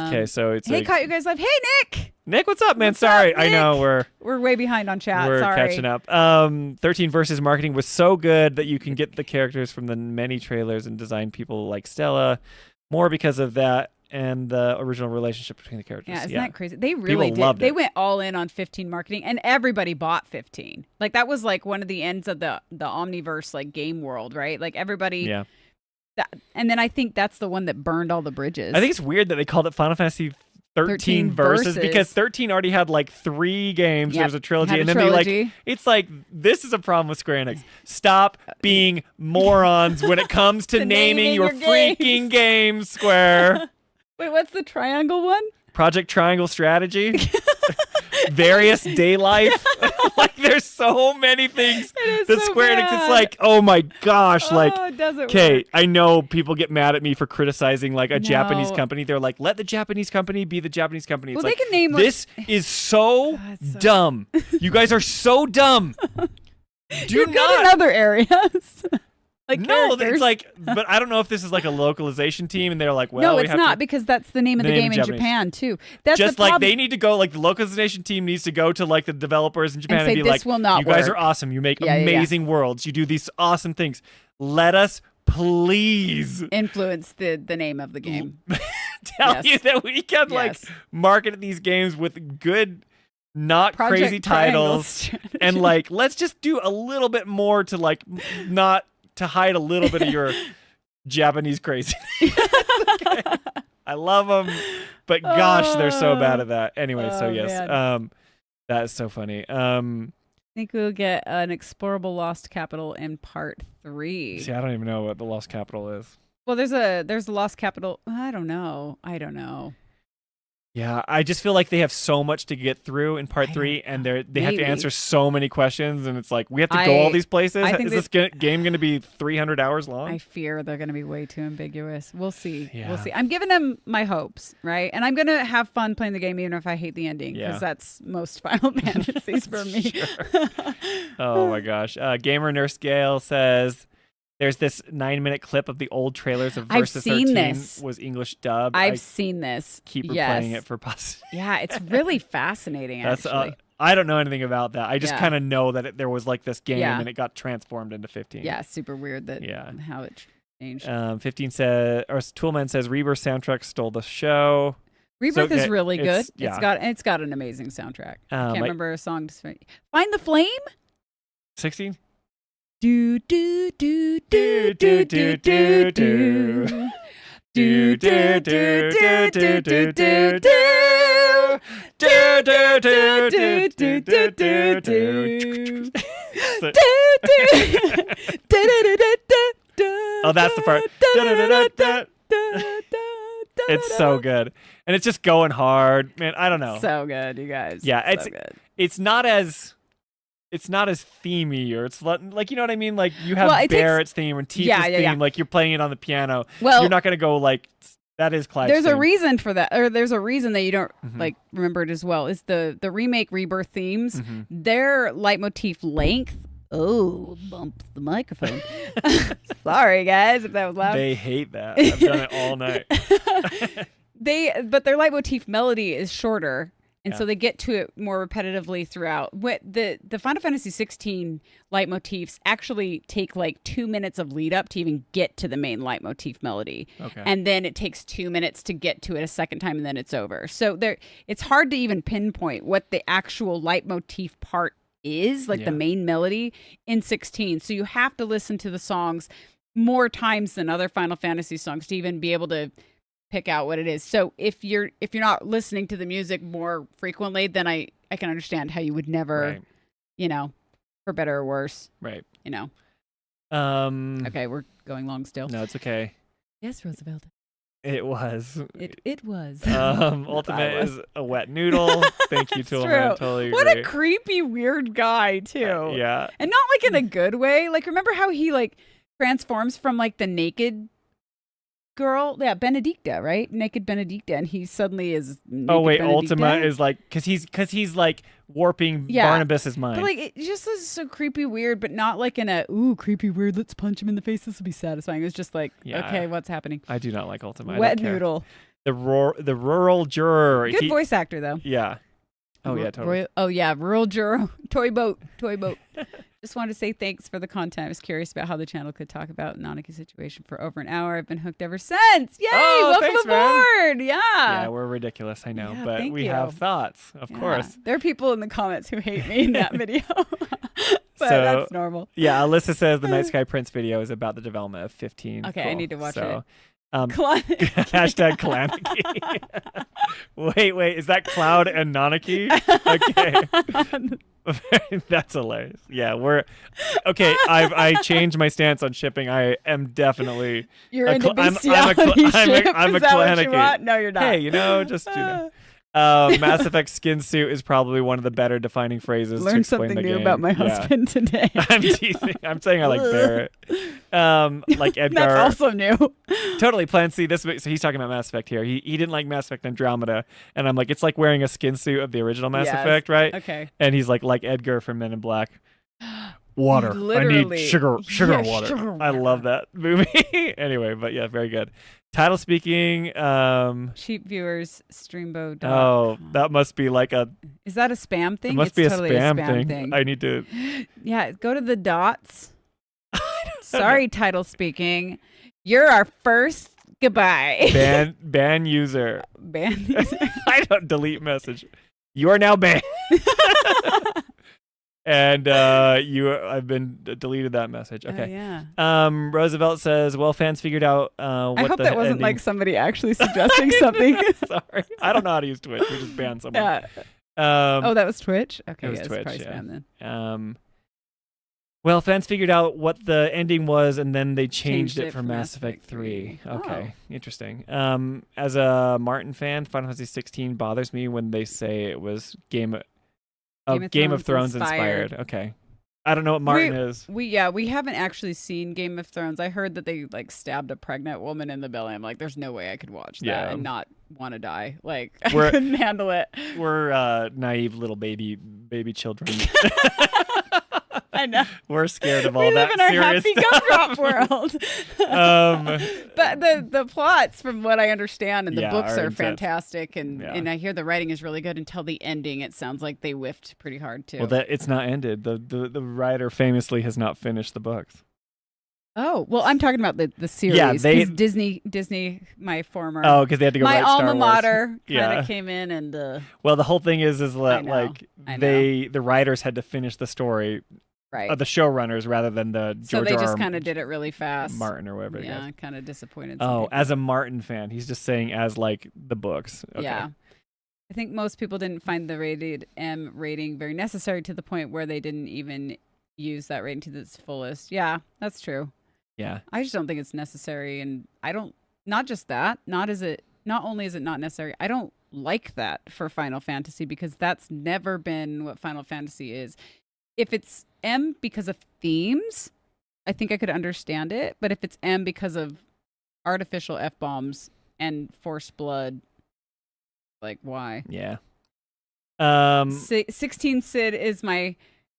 Okay, so it's Hey, caught you guys live. Hey, Nick. Nick, what's up, man? What's Sorry. up, I know Nick? We're way behind on chat. We're Sorry. catching up. 13 Versus marketing was so good that you can get the characters from the many trailers and design people like Stella more because of that and the original relationship between the characters. Yeah, isn't that crazy? They really People did. loved They it. went all in on 15 marketing, and everybody bought 15. Like that was like one of the ends of the Omniverse like game world, right? Like everybody. Yeah. And then I think that's the one that burned all the bridges. I think it's weird that they called it Final Fantasy 13 Versus because 13 already had like 3 games. There was a trilogy, and then they like it's like this is a problem with Square Enix. Stop being morons when it comes to naming your freaking games, Square. Wait, what's the triangle one? Project Triangle Strategy. Various Day Life. Like there's so many things that Square Enix. It's like, oh my gosh, like it doesn't okay, work. I know people get mad at me for criticizing like a Japanese company. They're like, let the Japanese company be the Japanese company. It's Well, like, they can name this is so dumb. You guys are so dumb. You're good in other areas. Like no, characters. it's like, but I don't know if this is like a localization team, and they're like, well, no, we it's have not to, because that's the name of the game in Japanese. Japan too. That's just the like problem. they need to go, like the localization team needs to go to like the developers in Japan And say, be "This like, will not you guys work." are awesome. You make Yeah, amazing worlds. You do these awesome things. Let us please influence the name of the game. tell you that we can like market these games with good, not Project crazy Triangle titles, Strategy. and like let's just do a little bit more to like not to hide a little bit of your Japanese crazy. Okay. I love them, but gosh, they're so bad at that. Anyway, so yes, man. that is so funny. I think we'll get an explorable Lost Capital in part 3. See, I don't even know what the Lost Capital is. Well, there's a Lost Capital. I don't know. Yeah, I just feel like they have so much to get through in part 3, and they have to answer so many questions, and it's like we have to go all these places. I think is this game going to be 300 hours long? I fear they're going to be way too ambiguous. We'll see. Yeah. We'll see. I'm giving them my hopes, right? And I'm going to have fun playing the game even if I hate the ending because that's most Final Fantasies for me. Oh my gosh. Gamer Nurse Gale says There's this 9-minute clip of the old trailers of I've Versus seen 13 this. was English dub. I've seen this. Keep replaying it for Yeah, it's really fascinating, actually. I don't know anything about that. I just Yeah. kind of know that there was like this game Yeah. and it got transformed into 15. Yeah, super weird that how it changed. 15 says, or Toolman says, Rebirth soundtrack stole the show. Rebirth is really good. Yeah. It's got an amazing soundtrack. I can't like- remember a song. Find the Flame? 16? Do do do do do do do do do do do do do do do Oh, that's the part. It's so good. And it's just going hard. Man, I don't know. So good, you guys. Yeah, so good. it's not as themey, or it's like, you know what I mean? Like you have Barrett's theme and Tifa's theme, like you're playing it on the piano. Well, you're not going to go like, that is Clive's There's theme. a reason for that, or there's a reason that you don't like remember it as well. Is the remake Rebirth themes, their leitmotif length. Oh, bump the microphone. Sorry, guys, if that was loud. They hate that. I've done it all night. But their leitmotif melody is shorter, and so they get to it more repetitively throughout. What the Final Fantasy 16 leitmotifs actually take like 2 minutes of lead up to even get to the main leitmotif melody. Okay. And then it takes 2 minutes to get to it a second time, and then it's over. So it's hard to even pinpoint what the actual leitmotif part is, like the main melody in 16. So you have to listen to the songs more times than other Final Fantasy songs to even be able to pick out what it is. So if you're not listening to the music more frequently, then I can understand how you would never, for better or worse. Right. Okay, we're going long still. No, it's okay. Yes, Roosevelt. It was. It was. Ultimate is a wet noodle. Thank you, Toolman. Totally agree. What a creepy, weird guy, too. Yeah. And not like in a good way. Like, remember how he like transforms from like the naked girl? Yeah, Benedicta, right? Naked Benedicta. And he suddenly is naked Benedicta. Ultima is like, because he's like warping Barnabas's mind. But like, it just is so creepy, weird, but not like in a, creepy, weird, let's punch him in the face, this will be satisfying. It was just like, okay, what's happening? I do not like Ultima. Wet noodle. The rural juror. Good voice actor, though. Yeah. Oh, yeah, totally. Rural juror. Toy boat. Just wanted to say thanks for the content. I was curious about how the channel could talk about Nanaki's situation for over an hour. I've been hooked ever since. Yay! Welcome thanks, aboard. Man. Yeah. Yeah, we're ridiculous. I know, but we have thoughts, of course. There are people in the comments who hate me in that video. But that's normal. Yeah, Alyssa says the Night Sky Prince video is about the development of 15. Okay, I need to watch it. Hashtag Clanaki. Wait, is that Cloud and Nanaki? Okay. That's hilarious. Yeah, we're okay. I changed my stance on shipping. I am definitely you're into bestiality. I'm a Clanaki. No, you're not. Hey, just Mass Effect skin suit is probably one of the better defining phrases. Learned something new about my husband today. I'm teasing. I'm saying I like Barrett. Like Edgar. That's also new. Totally. Plan C. So he's talking about Mass Effect here. He didn't like Mass Effect Andromeda, and I'm like, it's like wearing a skin suit of the original Mass Effect, right? Okay. And he's like Edgar from Men in Black. Water. Literally. I need sugar water. Sugar water. I love that movie. Anyway, but yeah, very good. Title speaking. Cheap viewers, Streambo. Oh, that must be like a. Is that a spam thing? It must be totally a spam thing. I need to. Yeah, go to the dots. Sorry, title speaking. You're our first. Goodbye. Ban user. Ban user. I don't delete message. You are now banned. And I've been deleted that message. Okay. Oh, yeah. Roosevelt says, well, fans figured out what I hope that wasn't like somebody actually suggesting something. Sorry. I don't know how to use Twitch. We just banned someone. Yeah. That was Twitch? Okay, it was Twitch, probably spam then. Well, fans figured out what the ending was, and then they changed it for Mass Effect 3. Okay, interesting. As a Martin fan, Final Fantasy 16 bothers me when they say it was Game of Thrones inspired. Okay. I don't know what Martin is. We haven't actually seen Game of Thrones. I heard that they like stabbed a pregnant woman in the belly. I'm like, there's no way I could watch that and not want to die. Like, I couldn't handle it. We're naive little baby children. I know. We're scared of all We live that in our serious happy stuff. gumdrop world. But the plots, from what I understand, and the books are intense. fantastic, and I hear the writing is really good until the ending. It sounds like they whiffed pretty hard too. Well, it's not ended. The writer famously has not finished the books. Oh, well, I'm talking about the series. Yeah, 'cause Disney, my former. Oh, because they had to go my write Star alma Wars. mater kind of came in and. Well, the whole thing is that I know. the writers had to finish the story, right? The showrunners rather than the So George they R. just kind of did it really fast. Martin or whatever. Yeah, kind of disappointed. Oh, people. as a Martin fan, he's just saying as like the books. Okay. Yeah. I think most people didn't find the rated M rating very necessary to the point where they didn't even use that rating to its fullest. Yeah, that's true. Yeah. I just don't think it's necessary, and I don't. Not just that. Not only is it not necessary. I don't like that for Final Fantasy because that's never been what Final Fantasy is. If it's M because of themes, I think I could understand it. But if it's M because of artificial F-bombs and forced blood, like why? Yeah. 16 Sid is my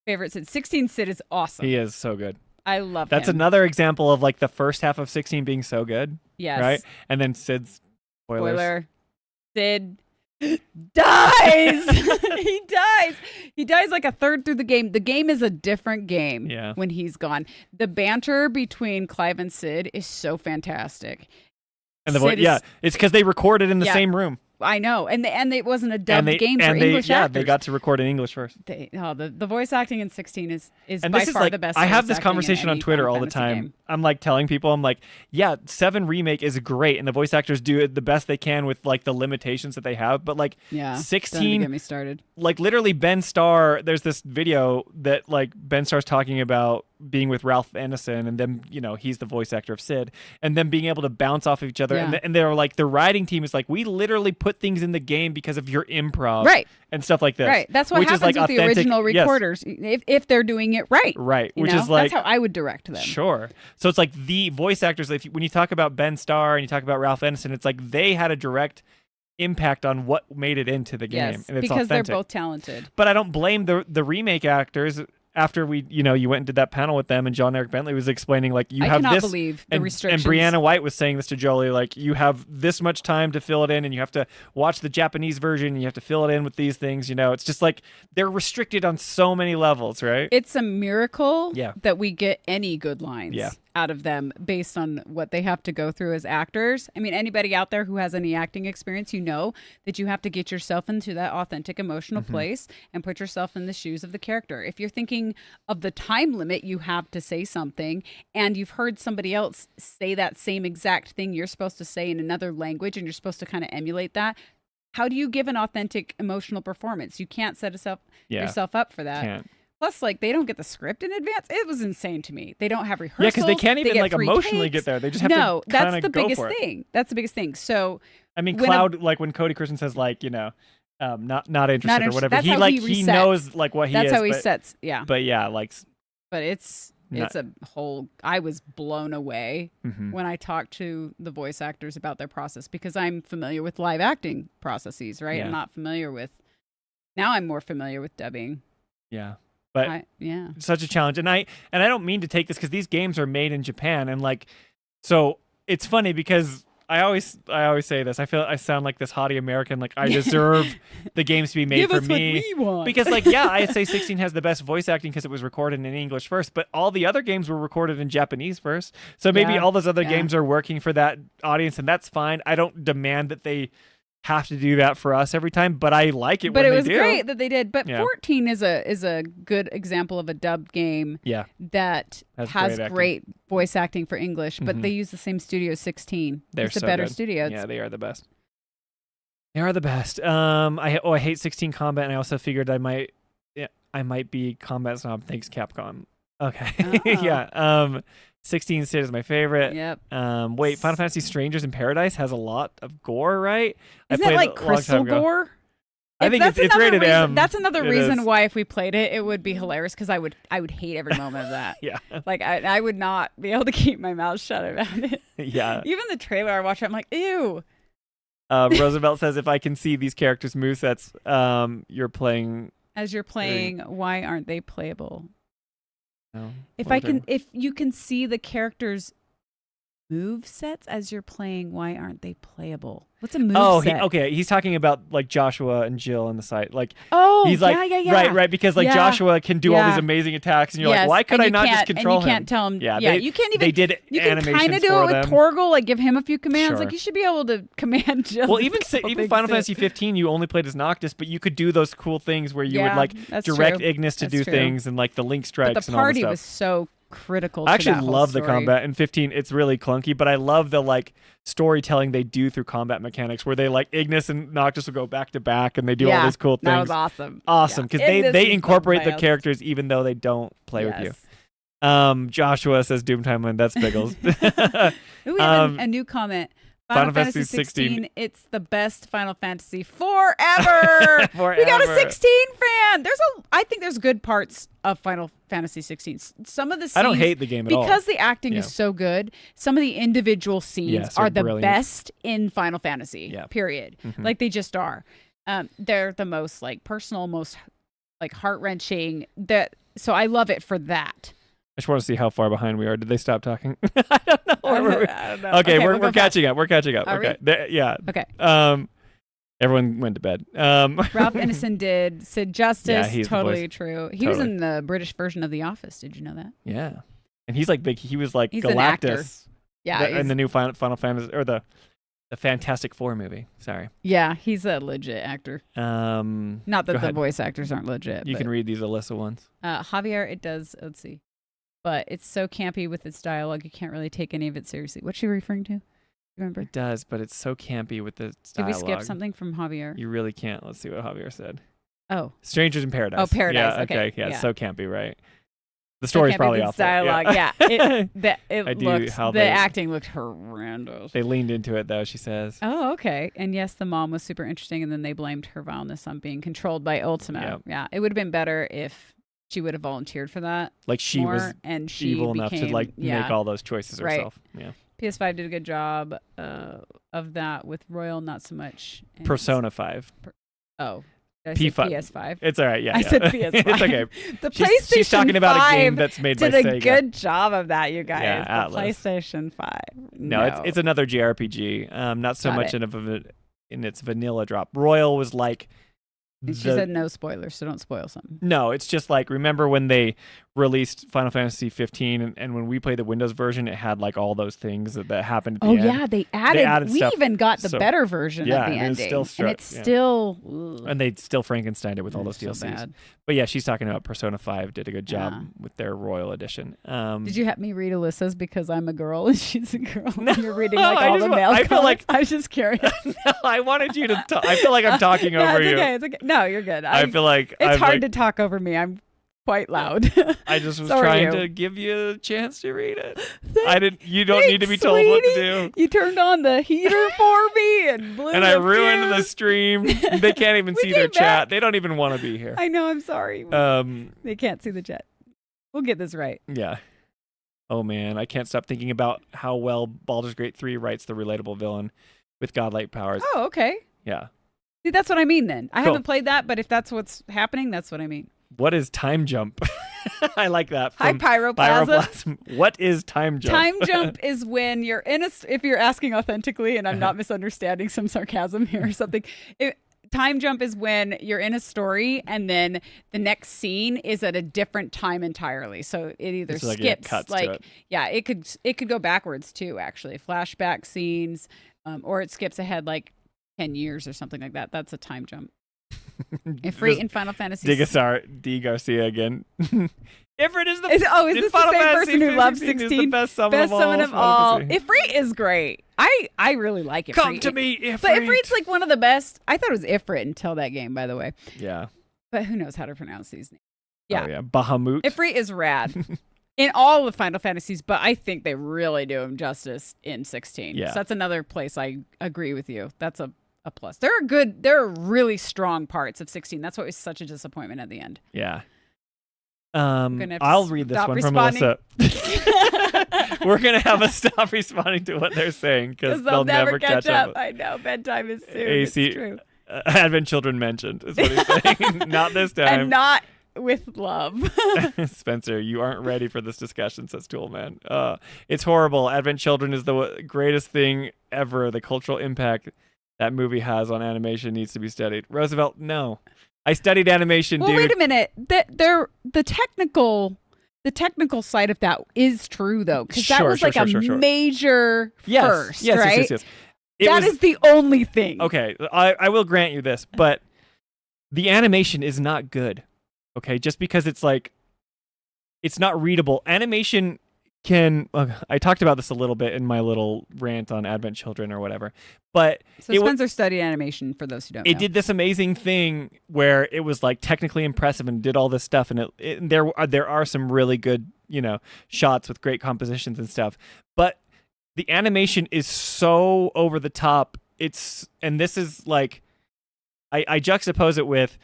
favorite Sid. 16 Sid is awesome. He is so good. I love That's him. another example of like the first half of 16 being so good. Yes. Right? And then Sid's spoilers. Spoiler. Sid dies. He dies. He dies like a third through the game. The game is a different game when he's gone. The banter between Clive and Sid is so fantastic. And it's because they recorded in the same room. I know, and it wasn't a dubbed game for English actors. Yeah, they got to record in English first. The voice acting in 16 is and by this far is the best. I have voice this acting conversation in on any Twitter Final all the Fantasy time. game. I'm like telling people, I'm like, yeah, 7 Remake is great, and the voice actors do it the best they can with like the limitations that they have. But like 16, don't get me started. Like literally Ben Starr. There's this video that like Ben Starr's talking about being with Ralph Ineson, and then he's the voice actor of Sid, and them being able to bounce off of each other, and they're like the writing team is like, we literally put things in the game because of your improv, right, and stuff like this, right. That's what happens with the original recorders, if they're doing it right, which is like that's how I would direct them. Sure. So it's like the voice actors. When you talk about Ben Starr and you talk about Ralph Ineson, it's like they had a direct impact on what made it into the game, yes, and it's because authentic. They're both talented. But I don't blame the remake actors. After we, you went and did that panel with them, and John Eric Bentley was explaining, like, you have this. I cannot believe the restrictions. And Brianna White was saying this to Jolie, like, you have this much time to fill it in, and you have to watch the Japanese version, and you have to fill it in with these things. It's just like they're restricted on so many levels, right? It's a miracle that we get any good lines out of them based on what they have to go through as actors. I mean, anybody out there who has any acting experience, that you have to get yourself into that authentic emotional place and put yourself in the shoes of the character. If you're thinking of the time limit you have to say something, and you've heard somebody else say that same exact thing you're supposed to say in another language, and you're supposed to kind of emulate that, how do you give an authentic emotional performance? You can't set yourself up for that. Can't. Plus, like, they don't get the script in advance. It was insane to me. They don't have rehearsals. Yeah, because they can't even like emotionally get there. They just have to kind of go for it. No, that's the biggest thing. That's the biggest thing. So, I mean, Cloud, like when Cody Christian says, like, not interested or whatever. That's he knows like what he is. That's how he sets. Yeah. But yeah, like. But it's a whole. I was blown away when I talked to the voice actors about their process, because I'm familiar with live acting processes, right? Yeah. I'm not familiar with. Now I'm more familiar with dubbing. Yeah. But such a challenge, and I don't mean to take this because these games are made in Japan, and like, so it's funny because I always say this. I feel I sound like this haughty American, like I deserve the games to be made for me. What we want. Because like, yeah, I say 16 has the best voice acting because it was recorded in English first, but all the other games were recorded in Japanese first. So maybe all those other games are working for that audience, and that's fine. I don't demand that they have to do that for us every time, but I like it when they do. But it was great that they did. But 14 is a good example of a dubbed game that has great voice acting for English, but they use the same studio as 16. It's a better studio. Yeah, they are the best. They are the best. I hate 16 combat, and I also figured I might be combat snob. Thanks, Capcom. Okay. Yeah. 16 Sid is my favorite. Yep. Wait, Final Fantasy Strangers in Paradise has a lot of gore, right? Isn't it like crystal gore? I think it's rated M. That's another reason why if we played it, it would be hilarious, because I would hate every moment of that. Yeah. Like I would not be able to keep my mouth shut about it. Yeah. Even the trailer I watched, I'm like, ew. Roosevelt says, if I can see these characters' movesets, you're playing. As you're playing, why aren't they playable? No. If you can see the characters' move sets as you're playing, why aren't they playable? What's a move set? Okay. He's talking about like Joshua and Jill on the site. Like, he's right, because like Joshua can do all these amazing attacks, and you're like, why could I not just control him? You can't tell him. Yeah, you can't even. They did you can kind of do it with Torgal, like give him a few commands. Like you should be able to command Jill. Well, even Final Fantasy 15, you only played as Noctis, but you could do those cool things where you would like direct Ignis to do things and like the link strikes. But the and all party stuff. was so critical. I actually to that whole love story. the combat in 15. It's really clunky, but I love the like storytelling they do through combat mechanics where they like Ignis and Noctis will go back to back and they do all these cool things. That was awesome. Awesome, because they incorporate the characters even though they don't play with you. Joshua says Doomtime and that's Biggles. We have a new comment. Final Fantasy 16, it's the best Final Fantasy forever. We got a 16 fan. I think there's good parts of Final Fantasy 16. Some of the scenes, I don't hate the game at all. Because the acting is so good, some of the individual scenes are the brilliant. Best in Final Fantasy, period. Mm-hmm. Like they just are. They're the most like personal, most like heart-wrenching. So I love it for that. I just want to see how far behind we are. Did they stop talking? I don't know. I don't know. Okay, we're catching up. We're catching up. Are okay. we? Okay. Everyone went to bed. Ralph Ineson did. Sid Justice. He's totally true. He was in the British version of The Office. Did you know that? Yeah. And he's like big. He was like he's an actor. Galactus. Yeah. In the new Final Fantasy or the Fantastic Four movie. Sorry. Yeah, he's a legit actor. Not that the voice actors aren't legit. You can read these Alyssa ones. Javier, it does. Let's see. But it's so campy with its dialogue, you can't really take any of it seriously. What's she referring to? Remember? It does, but it's so campy with the dialogue. Did we skip dialogue. something from Javier? You really can't. Let's see what Javier said. Oh. Strangers in Paradise. Oh, Paradise. Yeah, okay. Yeah, it's so campy, right? The story's probably awful. Dialogue, yeah. The acting looked horrendous. They leaned into it, though, she says. Oh, okay. And yes, the mom was super interesting, and then they blamed her vileness on being controlled by Ultima. Yep. Yeah, it would have been better if she would have volunteered for that. Like she was and she evil enough to like make all those choices herself. Yeah. PS5 did a good job of that with Royal, not so much. Persona 5. P5. PS5. It's all right. Yeah, I said PS5. It's okay. The PlayStation she's talking about a game that's made by Sega. Did a good job of that, you guys. Yeah, the Atlas. PlayStation 5. No, it's another JRPG. Not so much in its vanilla drop. Royal was like. And she said no spoilers, so don't spoil something. No, it's just like, remember when they released Final Fantasy 15 and when we played the Windows version, it had like all those things that happened at the end. Oh, yeah, they added we stuff. even got the better version at the ending. And it's still... And they still Frankensteined it with all those DLCs. So bad. But yeah, she's talking about Persona 5 did a good job with their Royal Edition. Did you have me read Alyssa's because I'm a girl and she's a girl? No, you're reading like all the male I feel like I was just curious. No, I wanted you to talk. I feel like I'm talking over you. It's okay. No, you're good. I feel like it's hard to talk over me. I'm quite loud. I just was trying to give you a chance to read it. You don't need to be told what to do. You turned on the heater for me and blew and I ruined the stream. They can't even see their chat. They don't even want to be here. I know. I'm sorry. They can't see the chat. We'll get this right. Yeah. Oh man, I can't stop thinking about how well Baldur's Gate 3 writes the relatable villain with godlike powers. Oh, okay. Yeah. See, that's what I mean then. I haven't played that, but if that's what's happening, that's what I mean. What is time jump? I like that. Hi, Pyroplasm. What is time jump? Time jump is when you're if you're asking authentically, and I'm not misunderstanding some sarcasm here or something. Time jump is when you're in a story and then the next scene is at a different time entirely. So it either skips, it could go backwards too, actually. Flashback scenes, or it skips ahead like 10 years or something like that. That's a time jump. Ifrit in Final Fantasy. D. Garcia again. Ifrit is this the same person who loves 16? The best summon of all. Ifrit is great. I really like Ifrit. Come to me, Ifrit. But Ifrit's like one of the best. I thought it was Ifrit until that game, by the way. Yeah. But who knows how to pronounce these names? Yeah. Oh, yeah. Bahamut. Ifrit is rad. In all the Final Fantasies, but I think they really do him justice in 16. Yeah. So that's another place I agree with you. That's a plus. There are really strong parts of 16. That's what was such a disappointment at the end. Yeah. I'll read this one from Melissa. We're gonna have to stop responding to what they're saying because they'll never catch up. I know bedtime is soon. AC, it's true. Advent Children mentioned is what he's saying. Not this time. And not with love. Spencer, you aren't ready for this discussion, says Toolman. It's horrible. Advent Children is the greatest thing ever. The cultural impact that movie has on animation needs to be studied. Roosevelt, no. I studied animation, well, dude. wait a minute. The technical side of that is true, though, because that was like a major first, right? Yes. That is the only thing. Okay, I will grant you this, but the animation is not good. Okay, just because it's not readable. Animation can. I talked about this a little bit in my little rant on Advent Children or whatever, but so Spencer studied animation. For those who don't know, it did this amazing thing where it was like technically impressive and did all this stuff, and there are some really good shots with great compositions and stuff, but the animation is so over the top. And this is like, I juxtapose it with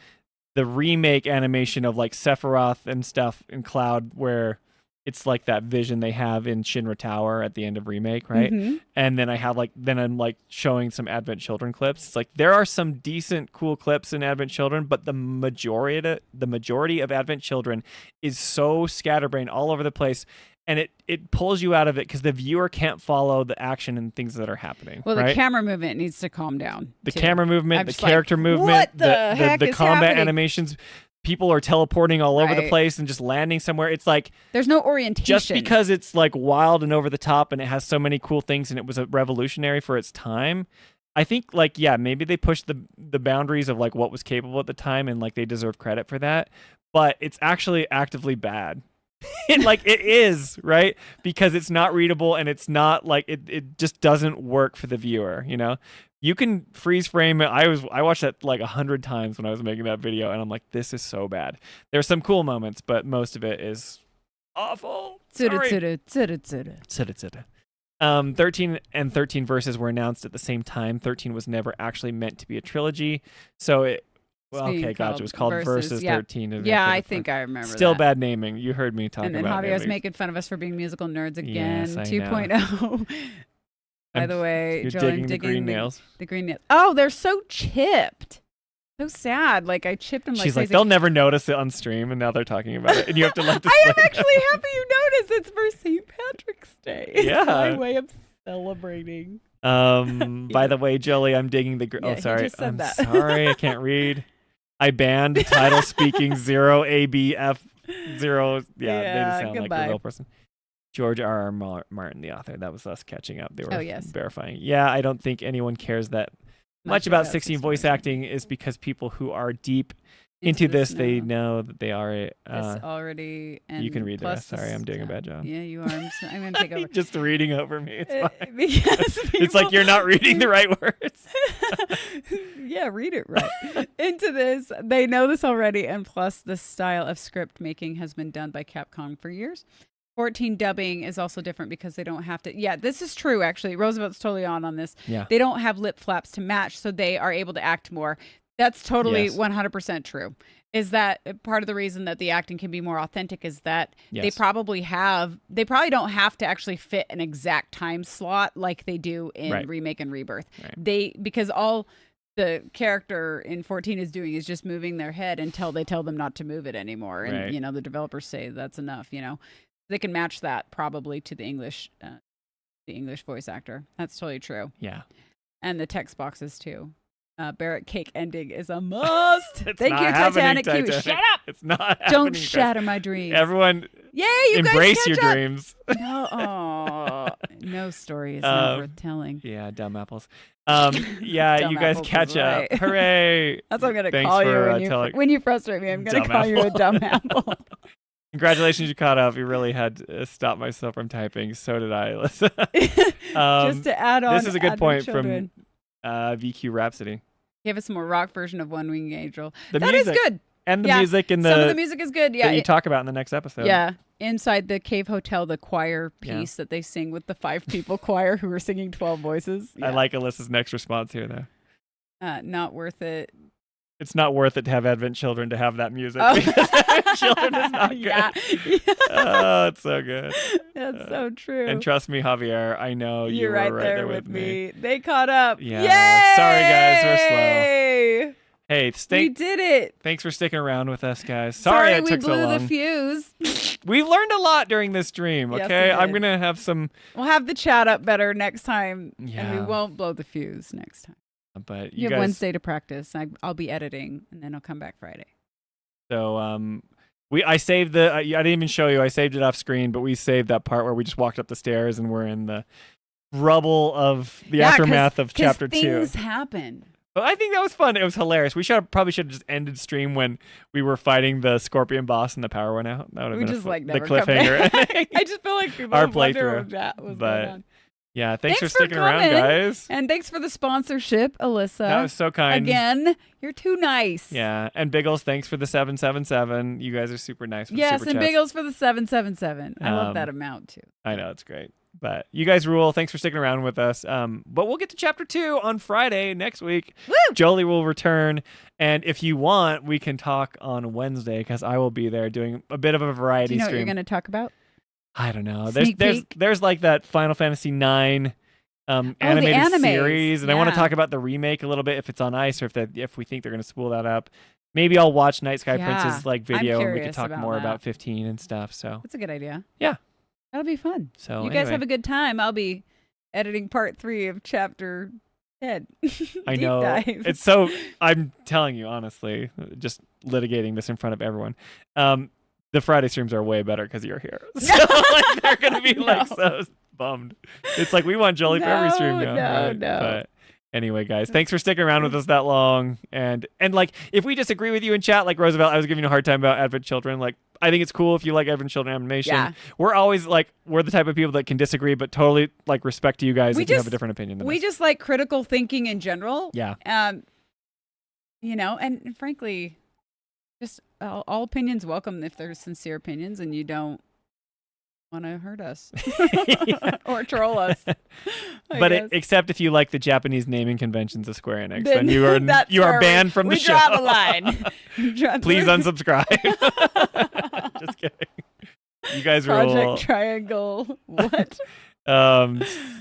the remake animation of like Sephiroth and stuff in Cloud, where it's like that vision they have in Shinra Tower at the end of Remake, right? Mm-hmm. And then I'm showing some Advent Children clips. It's like there are some decent, cool clips in Advent Children, but the majority of Advent Children is so scatterbrained all over the place. And it pulls you out of it because the viewer can't follow the action and things that are happening. Well, right? The camera movement needs to calm down. The too. camera movement, the character movement, what the heck the is combat happening? animations. People are teleporting all over the place and just landing somewhere. It's like there's no orientation. Just because it's like wild and over the top and it has so many cool things and it was a revolutionary for its time. I think maybe they pushed the boundaries of like what was capable at the time and like they deserve credit for that. But it's actually actively bad. It is, right? Because it's not readable and it's not like it just doesn't work for the viewer, You can freeze frame it. I watched that like 100 times when I was making that video and I'm like, this is so bad. There's some cool moments, but most of it is awful. 13 and 13 verses were announced at the same time. 13 was never actually meant to be a trilogy. So it it was called Versus 13. Yeah, I think I remember Still that. bad naming. You heard me talking about it. And then Javier's making fun of us for being musical nerds again. Yes, I 2.0. By the way, you're Jolie, digging the green nails. The green nails. Oh, they're so chipped. So sad. Like I chipped them. She's like, they'll never notice it on stream, and now they're talking about it, and you have to let this. I am actually happy you noticed. It's for St. Patrick's Day. It's my way of celebrating. By the way, Jolie, I'm digging the. Sorry, I'm sorry, I can't read. I banned title speaking 0 ABF 0. Yeah, they just sound like a real person. George R.R. Martin, the author. That was us catching up. They were verifying. Yeah, I don't think anyone cares that much about 16 voice acting is because people who are deep into this, they know that they are already. And you can read the rest. Sorry, I'm doing a bad job. Yeah, you are. I'm going to take over. Just reading over me. It's fine. Because it's like you're not reading the right words. Yeah, read it right. Into this, they know this already, and plus the style of script making has been done by Capcom for years. 14 dubbing is also different because they don't have to. Yeah, this is true, actually. Roosevelt's totally on this. Yeah. They don't have lip flaps to match, so they are able to act more. That's totally 100% true. Is that part of the reason that the acting can be more authentic is that they probably don't have to actually fit an exact time slot like they do in Remake and Rebirth. Right. Because all the character in 14 is doing is just moving their head until they tell them not to move it anymore. And, the developers say that's enough, They can match that probably to the English voice actor. That's totally true. Yeah. And the text boxes too. Barrett cake ending is a must. Thank you, Titanic. Shut up. It's not. Don't shatter my dreams. Everyone, yay! You embrace guys your catch up. dreams. No story is not worth telling. Yeah, dumb apples. Yeah, you guys catch up. Hooray! That's what I'm gonna call you when you frustrate me. I'm gonna call you a dumb apple. Congratulations, you caught up. You really had to stop myself from typing. So did I. Just to add on, this is a good point from VQ Rhapsody. Give us a more rock version of One Winged Angel. That is good. And the music in some of the music is good. Yeah, that you talk about in the next episode. Yeah, inside the Cave Hotel, the choir piece that they sing with the 5-people choir who are singing 12 voices. Yeah. I like Alyssa's next response here, though. Not worth it. It's not worth it to have Advent Children to have that music because Advent Children is not good. Yeah. Oh, it's so good. That's so true. And trust me, Javier, I know you're were right there with me. They caught up. Yeah. Yay! Sorry, guys, we're slow. Hey, we did it. Thanks for sticking around with us, guys. Sorry it we took so blew long. the fuse. We learned a lot during this stream, Yes, okay? we I'm did. going to have some... We'll have the chat up better next time, and Yeah. we won't blow the fuse next time. But You you have guys... Wednesday to practice. I'll be editing, and then I'll come back Friday. So, I saved the... I didn't even show you. I saved it off screen, but we saved that part where we just walked up the stairs and we're in the rubble of the aftermath of chapter 2. Things happen. But I think that was fun. It was hilarious. We probably should have just ended stream when we were fighting the Scorpion boss and the power went out. That would have We been just the never come cliffhanger. back. I just feel like people Our wonder playthrough. what that was But going on. yeah, thanks for for sticking around, coming. guys. And thanks for the sponsorship, Alyssa. That was so kind. Again, you're too nice. Yeah, and Biggles, thanks for the 777. You guys are super nice. With Yes, super and chats. Biggles for the 777. I love Um, that amount too. I know, it's great. But you guys rule. Thanks for sticking around with us. But we'll get to chapter 2 on Friday next week. Woo! Jolie will return. And if you want, we can talk on Wednesday because I will be there doing a bit of a variety Do you know what stream. you're going to talk about? I don't know. Sneak peek? There's like that Final Fantasy 9 animated animes. series, and I want to Yeah. talk about the remake a little bit if it's on ice or if we think they're going to spool that up. Maybe I'll watch Night Sky Yeah. Prince's like I'm video and we can curious talk about more that. about 15 and stuff. So That's a good idea. Yeah. That'll be fun. So you guys have a good time. I'll be editing part 3 of chapter 10. I Deep know dive. it's so. I'm telling you honestly, just litigating this in front of everyone. The Friday streams are way better because you're here. So like, they're gonna be like so bummed. It's like we want Jolie for every stream now. No. But anyway, guys, thanks for sticking around with us that long. And like, if we disagree with you in chat, like Roosevelt, I was giving you a hard time about Advent Children. Like, I think it's cool if you like Advent Children animation. Yeah. We're always like, we're the type of people that can disagree, but totally like respect to you guys if you have a different opinion than we us. just like critical thinking in general. Yeah. You know, and frankly, just all opinions welcome if they're sincere opinions and you don't want to hurt us or troll us. But except if you like the Japanese naming conventions of Square Enix, Then then you are that's where banned from the show. We draw the line. Please unsubscribe. Just kidding. You guys Project rule. Triangle. What?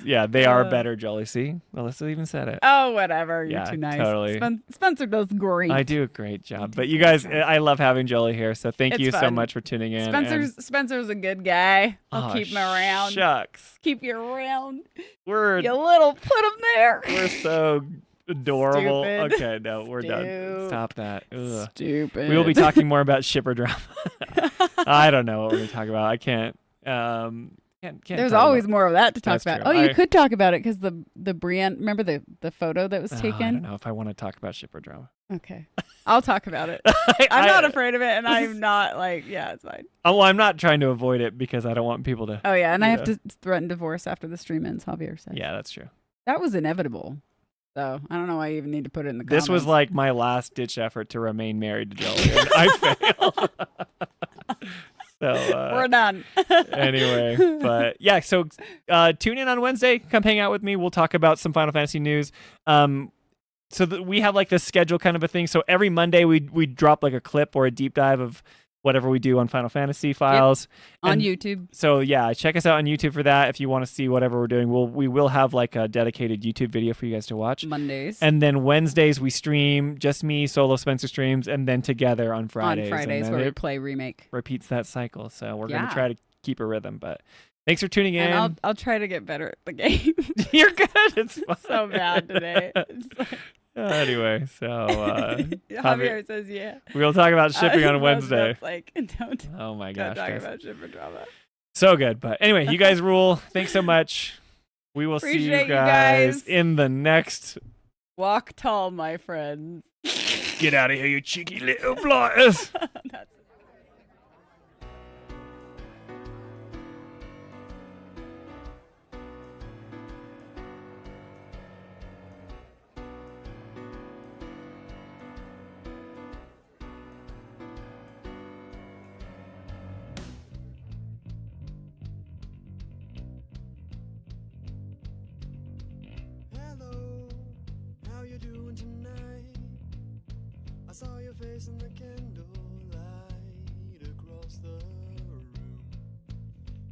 Yeah, they are better, Jolie. See, Alyssa even said it. Oh, whatever. You're Yeah, too nice. totally. Spencer does great. I do a great job. But you guys, I love having Jolie here. So thank It's you so fun. much for tuning in. Spencer's a good guy. I'll Oh, keep him around. Shucks. Keep you around. We're You little put him there. We're so adorable. Stupid. Okay, no, we're done. Stop that. Ugh. Stupid. We will be talking more about shipper drama. I don't know what we're going to talk about. I can't. Can't There's talk always about- more of that to talk That's about. true. Oh, you I- could talk about it because the Brienne. Remember the photo that was I taken? don't know if I want to talk about shipper drama. Okay, I'll talk about it. I'm not afraid of it, and I'm not like, yeah, it's fine. Oh, well, I'm not trying to avoid it because I don't want people to. Oh yeah, and I you have know. to threaten divorce after the stream ends. Javier said. Yeah, that's true. That was inevitable. So I don't know why you even need to put it in the comments. This was like my last ditch effort to remain married to Jolie, and I failed. So we're done. Anyway, but yeah, so tune in on Wednesday. Come hang out with me. We'll talk about some Final Fantasy news. So we have like this schedule kind of a thing. So every Monday we drop like a clip or a deep dive of whatever we do on Final Fantasy files on YouTube. So yeah, check us out on YouTube for that. If you want to see whatever we're doing, we will have like a dedicated YouTube video for you guys to watch. Mondays. And then Wednesdays we stream, just me, solo Spencer streams, and then together on Fridays. On Fridays and where we it play Remake. repeats that cycle. So we're Yeah. gonna try to keep a rhythm. But thanks for tuning in. And I'll try to get better at the game. You're good. It's fine. So bad today. It's like, Anyway, so Javier says yeah. We'll talk about shipping on Wednesday. Like, don't. Oh my Don't gosh, talk guys. about shipper drama. So good. But anyway, you guys rule. Thanks so much. We will see Appreciate you you guys guys. in the next. Walk tall, my friends. Get out of here, you cheeky little blighters. That's Hello, how you doing tonight? I saw your face in the candlelight across the room,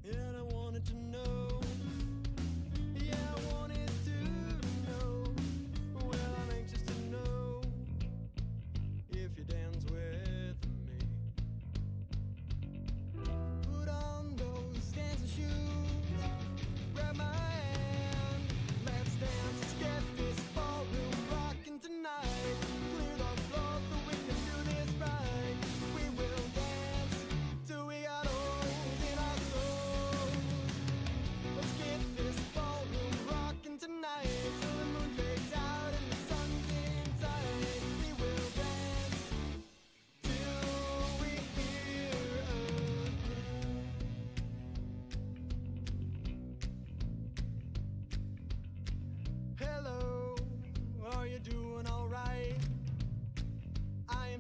and I wanted to know. Yeah, I wanted to know. Well, I'm anxious to know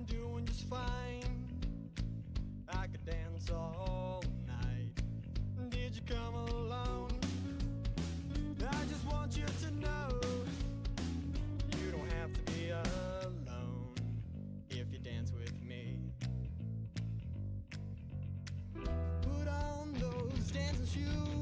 doing just fine. I could dance all night. Did you come alone? I just want you to know you don't have to be alone if you dance with me. Put on those dancing shoes.